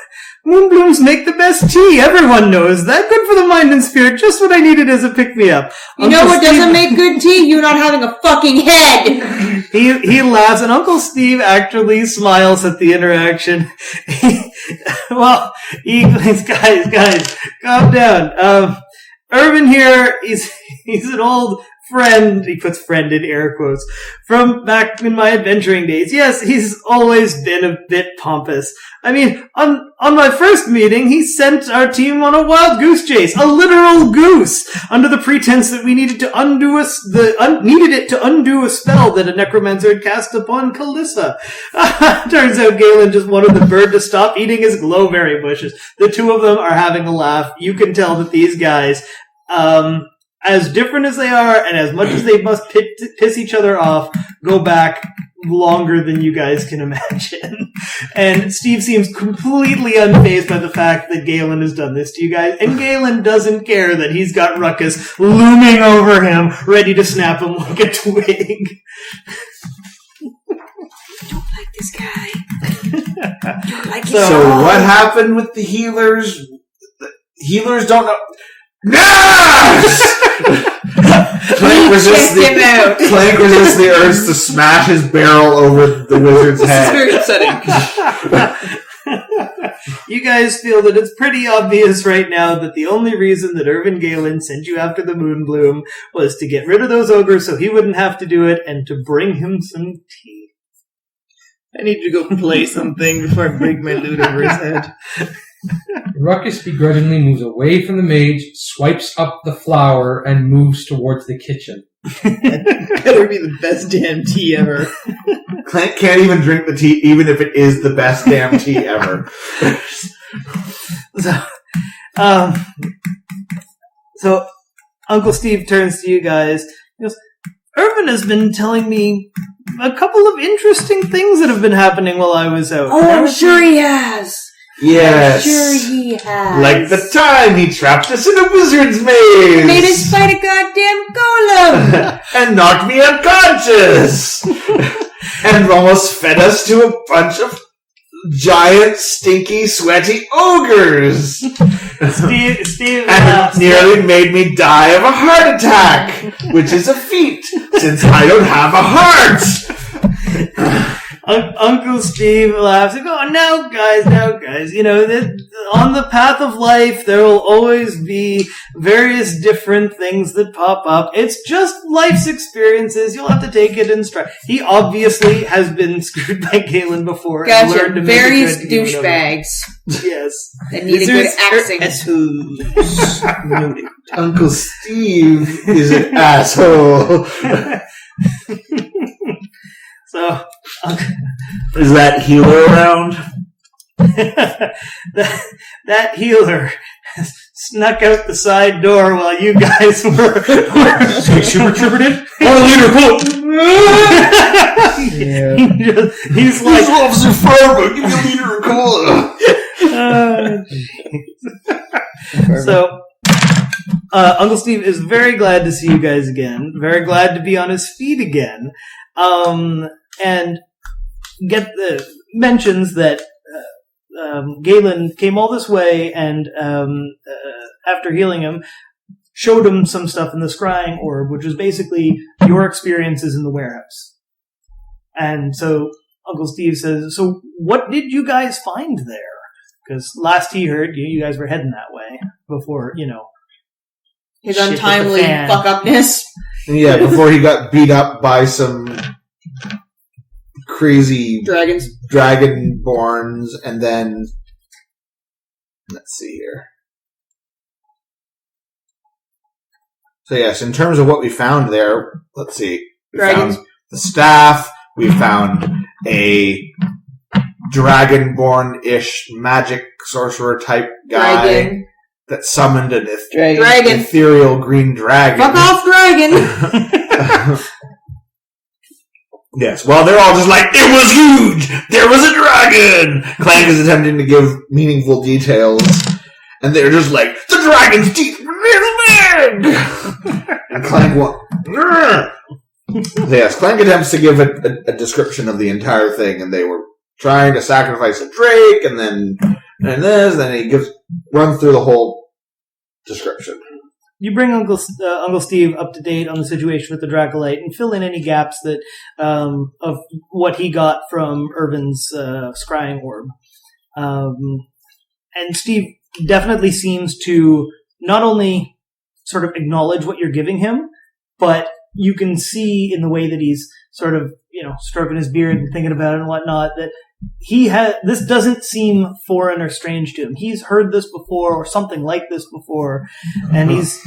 Moonblooms make the best tea. Everyone knows that. Good for the mind and spirit. Just what I needed as a pick-me-up. You know what doesn't make good tea? You not having a fucking head! He laughs, and Uncle Steve actually smiles at the interaction. Guys, calm down. Irvin here, he's an old friend, he puts friend in air quotes, from back in my adventuring days. Yes, he's always been a bit pompous. I mean, on my first meeting, he sent our team on a wild goose chase, a literal goose, under the pretense that we needed to undo a spell that a necromancer had cast upon Calissa. Turns out Galen just wanted the bird to stop eating his glowberry bushes. The two of them are having a laugh. You can tell that these guys, as different as they are, and as much as they must piss each other off, go back longer than you guys can imagine. And Steve seems completely unfazed by the fact that Galen has done this to you guys, and Galen doesn't care that he's got Ruckus looming over him, ready to snap him like a twig. Don't like this guy. Don't like his So what happened with the healers? The healers don't know. No! Clank resists the urge to smash his barrel over the wizard's head. Very upsetting. You guys feel that it's pretty obvious right now that the only reason that Irvin Galen sent you after the Moonbloom was to get rid of those ogres so he wouldn't have to do it and to bring him some tea. I need to go play something before I break my loot over his head. Ruckus begrudgingly moves away from the mage, swipes up the flower, and moves towards the kitchen. That better be the best damn tea ever. Clank can't even drink the tea, even if it is the best damn tea ever. So Uncle Steve turns to you guys. He goes, Irvin has been telling me a couple of interesting things that have been happening while I was out. Oh, I'm sure he has. Yes. I'm sure he has. Like the time he trapped us in a wizard's maze. Made us fight a goddamn golem. And knocked me unconscious. And almost fed us to a bunch of giant, stinky, sweaty ogres. Steve And nearly made me die of a heart attack, which is a feat, since I don't have a heart. Uncle Steve laughs and goes, now guys, you know, on the path of life, there will always be various different things that pop up. It's just life's experiences. You'll have to take it in stride. He obviously has been screwed by Galen before. And Gotcha. learned to Various make a good douchebags Yes. that need a good axing. Uncle Steve is an asshole. So, Is that healer around? that healer snuck out the side door while you guys were Super Trooper did? Oh, leader, pull! He's like, Officer Farmer, give me a liter of cola. So, Uncle Steve is very glad to see you guys again. Very glad to be on his feet again. And mentions that Galen came all this way and after healing him, showed him some stuff in the scrying orb, which was basically your experiences in the warehouse. And so Uncle Steve says, so what did you guys find there? Because last he heard, you guys were heading that way before, His shit hit the untimely fan. fuck-upness. Yeah, before he got beat up by some crazy Dragons. dragonborns, and then let's see here. So yes, in terms of what we found there, let's see. We Dragons. found the staff. We found a dragonborn-ish magic sorcerer type guy Dragon. that summoned an Dragon. ethereal green dragon. Fuck off, dragon! Yes, well, they're all just like, it was huge! There was a dragon! Clank is attempting to give meaningful details. and they're just like, the dragon's teeth were really big! And Clank yes, Clank attempts to give a description of the entire thing, and they were trying to sacrifice a drake, and then he runs through the whole description. You bring Uncle Steve up to date on the situation with the Dracolite and fill in any gaps that of what he got from Irvin's scrying orb. And Steve definitely seems to not only sort of acknowledge what you're giving him, but you can see in the way that he's sort of, stroking his beard and thinking about it and whatnot, that this doesn't seem foreign or strange to him. He's heard this before or something like this before, and he's...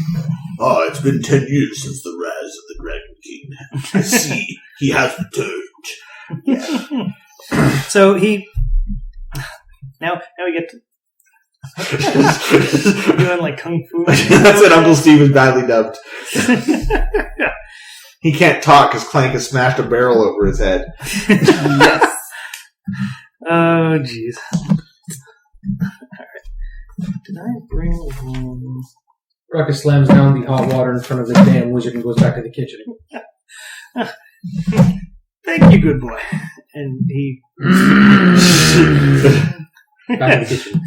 Oh, it's been 10 years since the rise of the Dragon King. I see. He has returned. Yeah. So he... Now we get to... doing like kung fu. That's what Uncle Steve is badly dubbed. He can't talk because Clank has smashed a barrel over his head. Yes. Oh, jeez. Alright. Did I bring home... Ruckus slams down the hot water in front of the damn wizard and goes back to the kitchen. Thank you, good boy. And he... Back to the kitchen.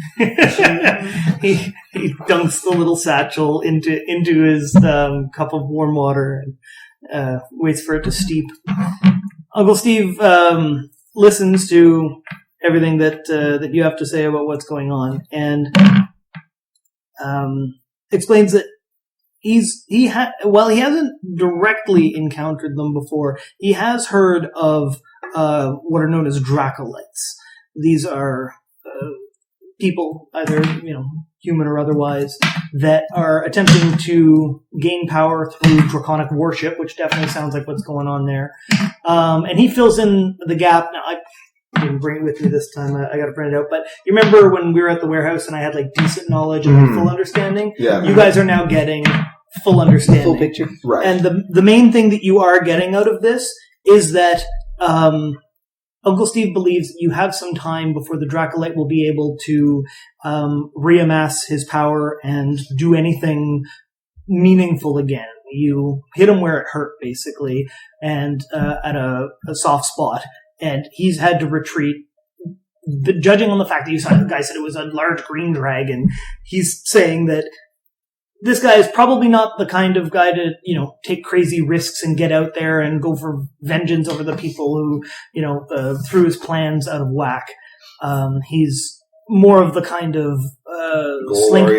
he dunks the little satchel into his cup of warm water and waits for it to steep. Uncle Steve listens to everything that you have to say about what's going on, and explains that while he hasn't directly encountered them before, he has heard of what are known as Dracolites. These are people, either human or otherwise, that are attempting to gain power through draconic worship, which definitely sounds like what's going on there. And he fills in the gap. Now, I didn't bring it with me this time. I got to print it out. But you remember when we were at the warehouse and I had decent knowledge and full understanding? Yeah. You guys are now getting full understanding. Full picture. Right. And the main thing that you are getting out of this is that Uncle Steve believes you have some time before the Dracolite will be able to reamass his power and do anything meaningful again. You hit him where it hurt, basically, and at a soft spot. And he's had to retreat. Judging on the fact that the guy said it was a large green dragon, he's saying that this guy is probably not the kind of guy to, take crazy risks and get out there and go for vengeance over the people who, threw his plans out of whack. He's more of the kind of slink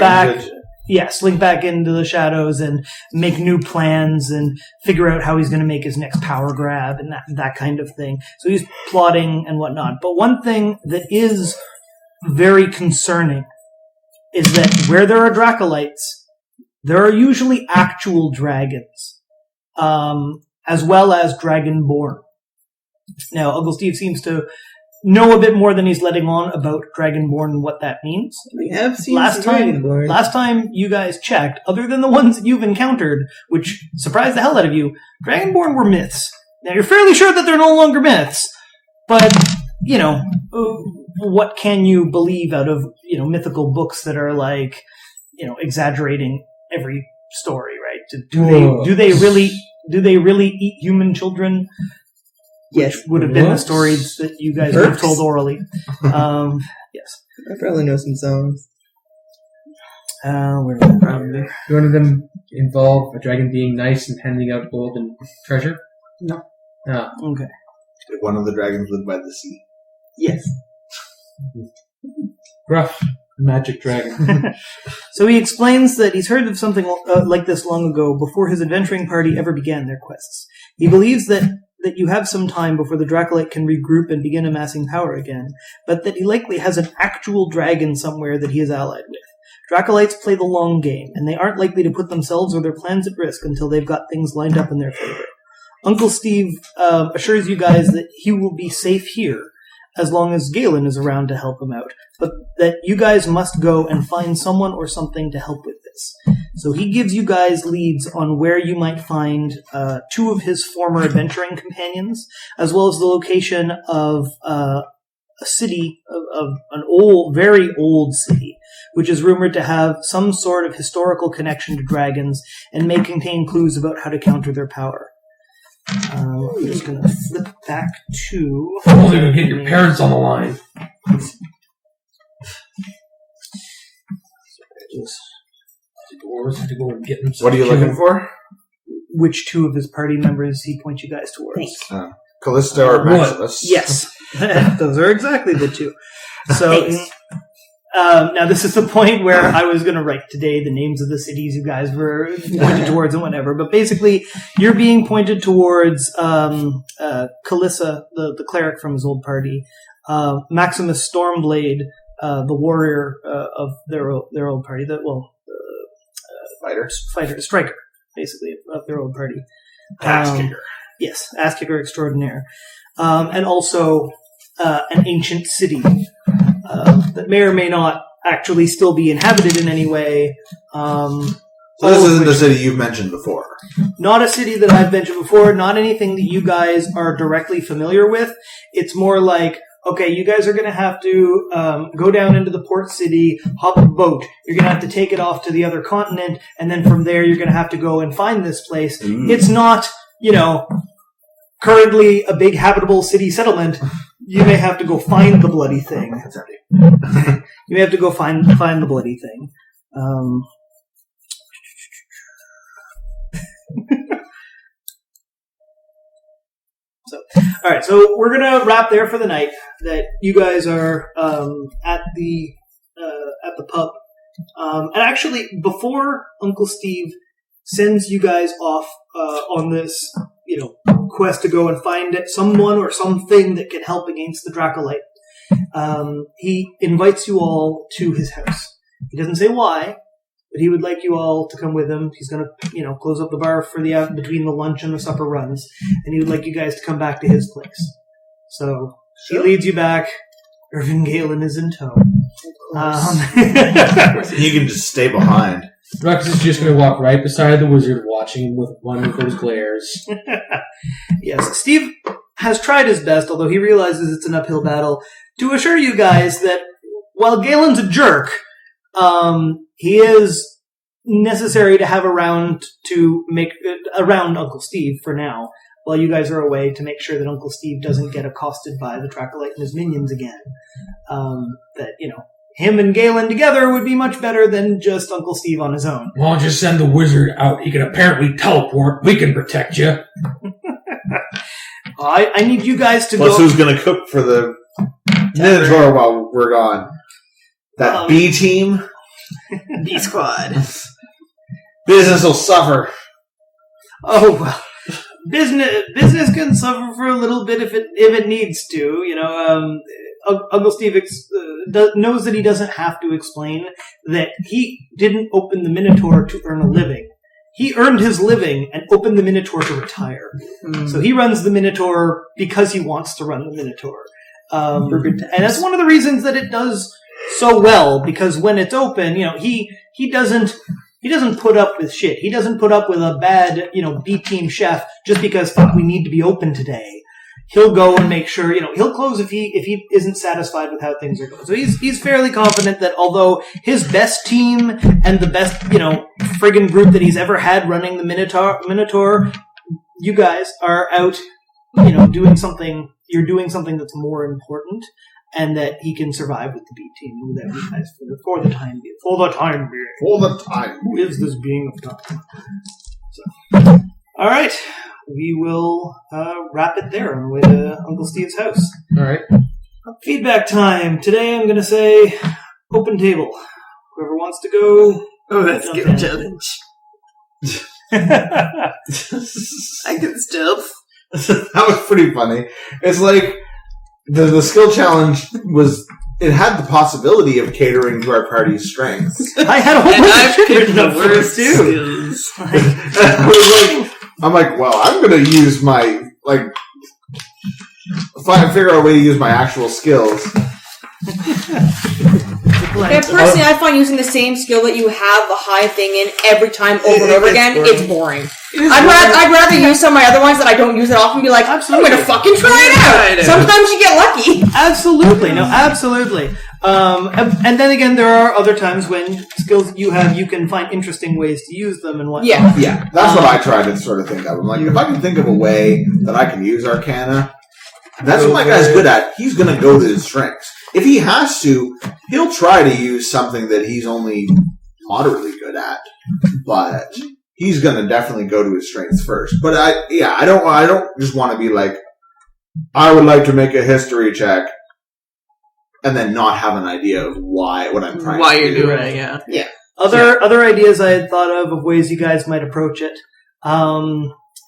back into the shadows and make new plans and figure out how he's going to make his next power grab and that kind of thing. So he's plotting and whatnot. But one thing that is very concerning is that where there are Dracolites, there are usually actual dragons, as well as Dragonborn. Now, Uncle Steve seems to know a bit more than he's letting on about Dragonborn and what that means. We have seen Last time you guys checked, other than the ones that you've encountered, which surprised the hell out of you, Dragonborn were myths. Now, you're fairly sure that they're no longer myths, but, what can you believe out of, mythical books that are exaggerating every story, right? Do they really eat human children? Yes. Which would have been the stories that you guys would have told orally. Yes. I probably know some songs. Where would probably? Do one of them involve a dragon being nice and handing out gold and treasure? No. Ah. Okay. Did one of the dragons live by the sea? Yes. Gruff. Magic dragon. So he explains that he's heard of something like this long ago, before his adventuring party ever began their quests. He believes that you have some time before the Dracolite can regroup and begin amassing power again, but that he likely has an actual dragon somewhere that he is allied with. Dracolites play the long game, and they aren't likely to put themselves or their plans at risk until they've got things lined up in their favor. Uncle Steve assures you guys that he will be safe here, as long as Galen is around to help him out, but that you guys must go and find someone or something to help with this. So he gives you guys leads on where you might find two of his former adventuring companions, as well as the location of a city, of an very old city, which is rumored to have some sort of historical connection to dragons and may contain clues about how to counter their power. I'm just going to flip back to... Oh, you're going to get your parents on the line. To go and get them. What are you looking for? Which two of his party members he points you guys towards? Callisto or Maximus? Yes. Those are exactly the two. So, now this is the point where I was going to write today the names of the cities you guys were pointed towards and whatever. But basically, you're being pointed towards Calissa, the cleric from his old party, Maximus Stormblade, the warrior of their old party. Fighter, striker, basically, of their old party. Ass kicker. Yes, ass kicker extraordinaire. And also an ancient city that may or may not actually still be inhabited in any way. So this isn't the city you've mentioned before? Not a city that I've mentioned before, not anything that you guys are directly familiar with. It's more like, okay, you guys are going to have to go down into the port city, hop a boat. You're going to have to take it off to the other continent, and then from there you're going to have to go and find this place. It's not, currently a big habitable city settlement. You may have to go find the bloody thing. You have to go find the bloody thing. All right, so we're gonna wrap there for the night. That you guys are at the pub, and actually, before Uncle Steve sends you guys off on this, quest to go and find someone or something that can help against the Dracolite, he invites you all to his house. He doesn't say why, but he would like you all to come with him. He's going to, close up the bar for the between the lunch and the supper runs, and he would like you guys to come back to his place. So he leads you back. Irvin Galen is in tow. You can just stay behind. Rex is just going to walk right beside the wizard, watching him with one of those glares. Yes, Steve has tried his best, although he realizes it's an uphill battle, to assure you guys that while Galen's a jerk, he is necessary to have around to make around Uncle Steve for now, while you guys are away, to make sure that Uncle Steve doesn't get accosted by the Dracolite and his minions again. Him and Galen together would be much better than just Uncle Steve on his own. Well, just send the wizard out. He can apparently teleport. We can protect you. I need you guys to Plus, go... who's going to cook for the Minotaur while we're gone? That B team? B squad. Business will suffer. Oh, well. Business can suffer for a little bit if it needs to. Uncle Steve knows that he doesn't have to explain that he didn't open the Minotaur to earn a living. He earned his living and opened the Minotaur to retire. So he runs the Minotaur because he wants to run the Minotaur. And that's one of the reasons that it does so well, because when it's open, he doesn't put up with shit. He doesn't put up with a bad, B-team chef just because, we need to be open today. He'll go and make sure, he'll close if he isn't satisfied with how things are going. So he's fairly confident that although his best team and the best, friggin' group that he's ever had running the Minotaur, you guys are out, doing something, you're doing something that's more important, and that he can survive with the B team without you guys for the time being. For the time being. For the time. Who is this being of time? So, all right. We will wrap it there on the way to Uncle Steve's house. All right. Feedback time. Today I'm going to say open table. Whoever wants to go. Oh, that's a good challenge. I can stuff. That was pretty funny. It's like the skill challenge it had the possibility of catering to our party's strengths. I had a whole bunch of shit written up for worst it too. I'm like, well, I'm going to use my, figure out a way to use my actual skills. Personally, I find using the same skill that you have the high thing in every time over and over again, it's boring. I'd rather use some of my other ones that I don't use it often and be like, I'm going to fucking try it out. Sometimes you get lucky. Absolutely, no, absolutely. And then again, there are other times when skills you have, you can find interesting ways to use them and whatnot. Yeah. Yeah, that's what I try to sort of think of. I'm like, if I can think of a way that I can use Arcana, that's what my guy's good at. He's going to go to his strengths. If he has to, he'll try to use something that he's only moderately good at, but he's going to definitely go to his strengths first. But I don't just want to be like, I would like to make a history check, and then not have an idea of what I'm trying Why to you're do. doing it, yeah. Other ideas I had thought of ways you guys might approach it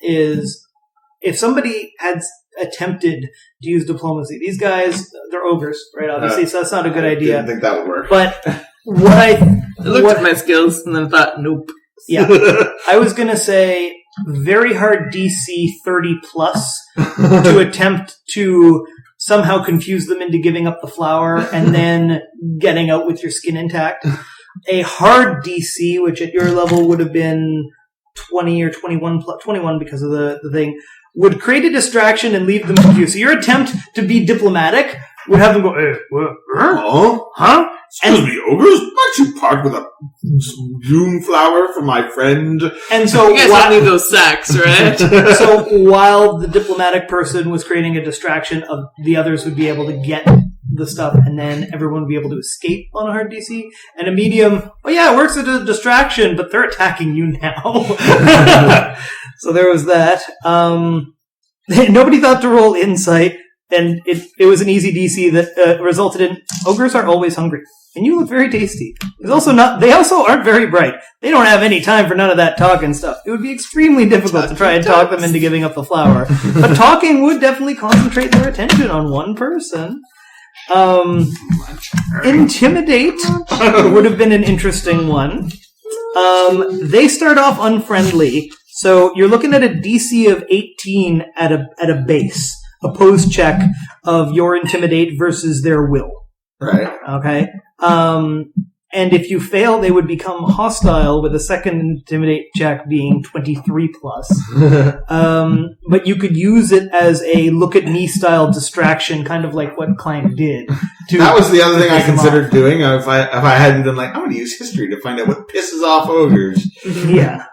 is if somebody had attempted to use diplomacy. These guys, they're ogres, right? Obviously, so that's not a good I idea. didn't think that would work. But what I looked at my skills and then thought, nope. Yeah, I was gonna say very hard DC 30 plus to attempt to somehow confuse them into giving up the flower and then getting out with your skin intact. A hard DC, which at your level would have been 20 or 21 because of the thing, would create a distraction and leave them confused. So your attempt to be diplomatic would have them go, huh? Excuse me, ogres? Aren't you part with a June flower for my friend? And so You guys don't need those sacks, right? So while the diplomatic person was creating a distraction, the others would be able to get the stuff, and then everyone would be able to escape on a hard DC. And a medium, oh yeah, it works as a distraction, but they're attacking you now. So there was that. Nobody thought to roll insight, and it was an easy DC that resulted in ogres are always hungry. And you look very tasty. They also aren't very bright. They don't have any time for none of that talking stuff. It would be extremely difficult to try and talk them into giving up the flower. But talking would definitely concentrate their attention on one person. Intimidate would have been an interesting one. They start off unfriendly, so you're looking at a DC of 18 at a base. Opposed check of your intimidate versus their will. Right. Okay. And if you fail, they would become hostile with a second intimidate check being 23 plus. But you could use it as a look at me style distraction, kind of like what Clank did. That was the other thing I considered doing. If I hadn't been like, I'm going to use history to find out what pisses off ogres. Yeah.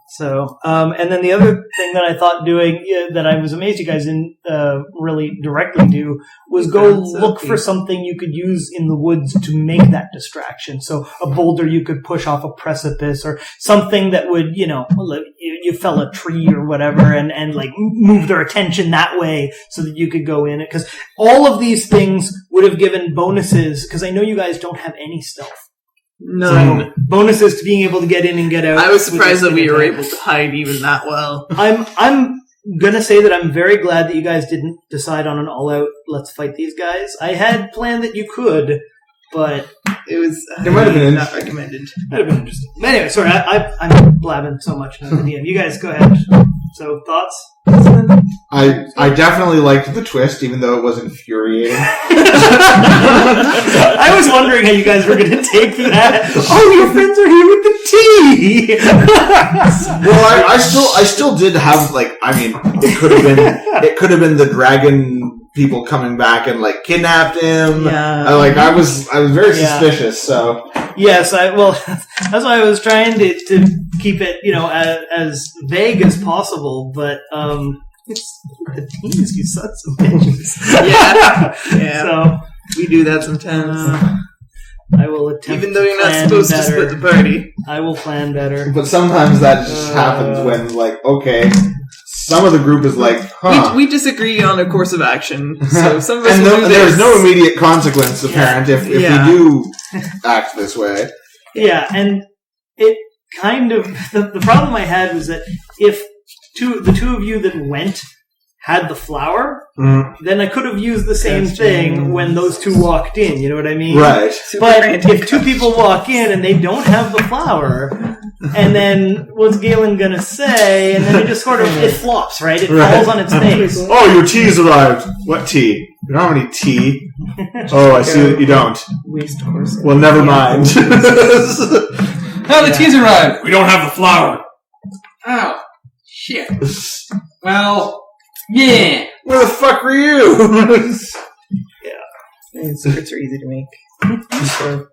So, and then the other thing that I thought doing that I was amazed you guys didn't really directly do was go look for something you could use in the woods to make that distraction. So a boulder you could push off a precipice or something that would, you fell a tree or whatever and like move their attention that way so that you could go in it. Because all of these things would have given bonuses, because I know you guys don't have any stealth. None. So bonuses to being able to get in and get out. I was surprised that we were able to hide even that well. I'm gonna say that I'm very glad that you guys didn't decide on an all-out let's fight these guys. I had planned that you could, but it was It might have been not recommended. might have been interesting. But anyway, sorry, I'm blabbing so much now. You guys go ahead. So thoughts? I definitely liked the twist, even though it was infuriating. I was wondering how you guys were going to take that. Oh, your friends are here with the tea. Well, I still did have it could have been the dragon people coming back and like kidnapped him. Yeah. I was very suspicious. So yes, that's why I was trying to keep it as vague as possible, but it's the teams, you sons of bitches. Yeah. So we do that sometimes. I will attempt. Even though you're not plan supposed better. to split the party. I will plan better. but sometimes that just happens when some of the group is like, huh. We disagree on a course of action, so some of us And will do this. there's no immediate consequence apparent if we do act this way. Yeah, and it kind of the problem I had was that if the two of you that went had the flower, then I could have used the same thing when those two walked in. You know what I mean? Right. But if two people walk in and they don't have the flower, and then what's Galen gonna say? And then it just sort of it flops, right? It falls on its face. Oh, your tea's arrived. What tea? You don't have any tea. Oh, I see that you don't. Waste horse. Well, never mind. Now the tea's arrived. We don't have the flower. Oh, shit. Well, Yeah. Where the fuck were you? And skirts are easy to make. So,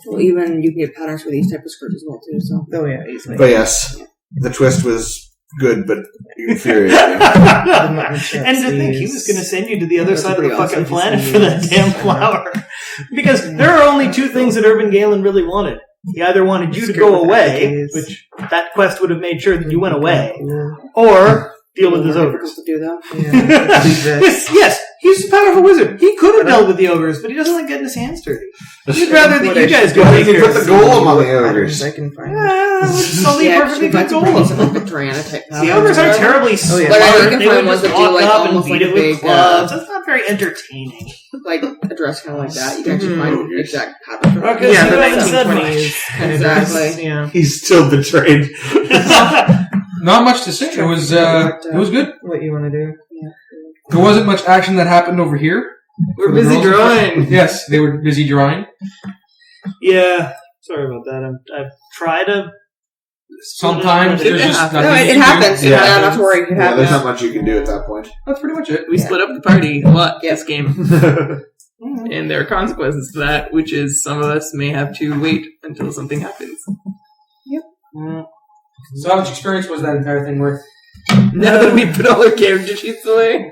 Well, even you can get patterns for these type of skirts as well too. So. Oh yeah, easily. But yes, the twist was good, but infuriating. And to think he was going to send you to the other side of the fucking planet for that damn flower. Because there are only two things that Urban Galen really wanted. He either wanted you to go away, which that quest would have made sure that you went away, or deal with his ogres. To do that. Yes, he's a powerful wizard. He could have dealt with the ogres, but he doesn't like getting his hands dirty. He'd rather that you guys go take You care put of the golem on the ogres. I can find it's only a perfectly good goal. Triana type. The ogres aren't terribly smart. Like, I can They would find ones just that do, walk like, up and almost beat like it a with big, clubs. That's not very entertaining. Like a dress kind of like that. You can actually find the exact pattern. For Okay, Yeah, so the you haven't said 1920s much. kind of Exactly. dress. Yeah. He's still betrayed. Not much to say. It was good. What you want to do? There wasn't much action that happened over here. We're For the busy girls. drawing. Yes, they were busy drawing. Yeah, sorry about that. I've tried to. Sometimes It there's just happens. nothing No, you it can do. happens. Yeah. Yeah, not to worry. It Yeah, happens. there's not much you can do at that point. That's pretty much it. We split up the party a lot Yeah. this game. And there are consequences to that, which is some of us may have to wait until something happens. So how much experience was that entire thing worth? Now that we put all our character sheets away,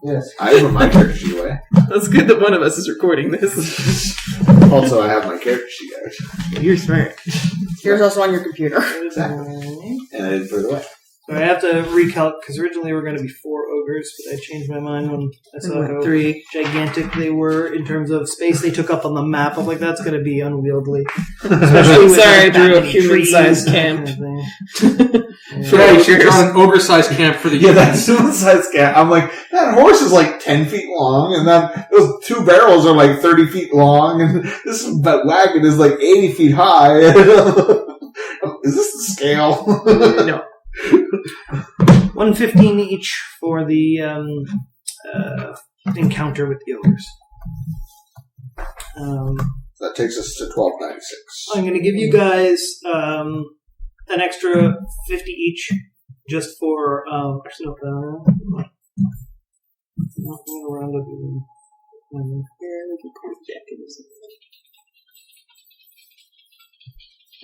Yes. I put my character sheet away. that's good that one of us is recording this. Also, I have my character sheet out. You're smart. Here's also on your computer. Exactly. And I didn't put it away. So I have to recalculate, because originally we were going to be 4 ogres, but I changed my mind when I saw how 3. gigantic they were in terms of space they took up on the map. I'm like, that's going to be unwieldy. Especially with Sorry, I like, drew that a many human-sized trees camp. and that kind of thing. So you should draw an ogre-sized camp for the Yeah, that's suicide cat. I'm like, that horse is like 10 feet long, and then those 2 barrels are like 30 feet long, and this wagon is like 80 feet high. Is this the scale? No. 115 each for the encounter with the ogres. That takes us to 1296. I'm going to give you guys an extra 50 each just for. Actually, no, not going to round up even. I'm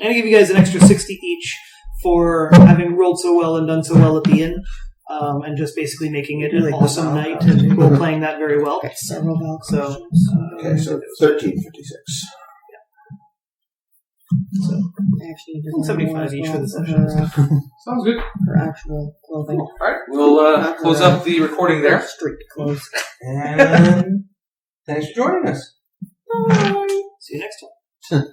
going to give you guys an extra 60 each for having rolled so well and done so well at the inn. And just basically making it an awesome night and role playing that very well. Several vowel So, Okay, so 1356. Actually, 175 each for the session. Sounds good. For actual clothing. Alright, we'll close up the recording there. Street clothes. And thanks for joining us. See you next time.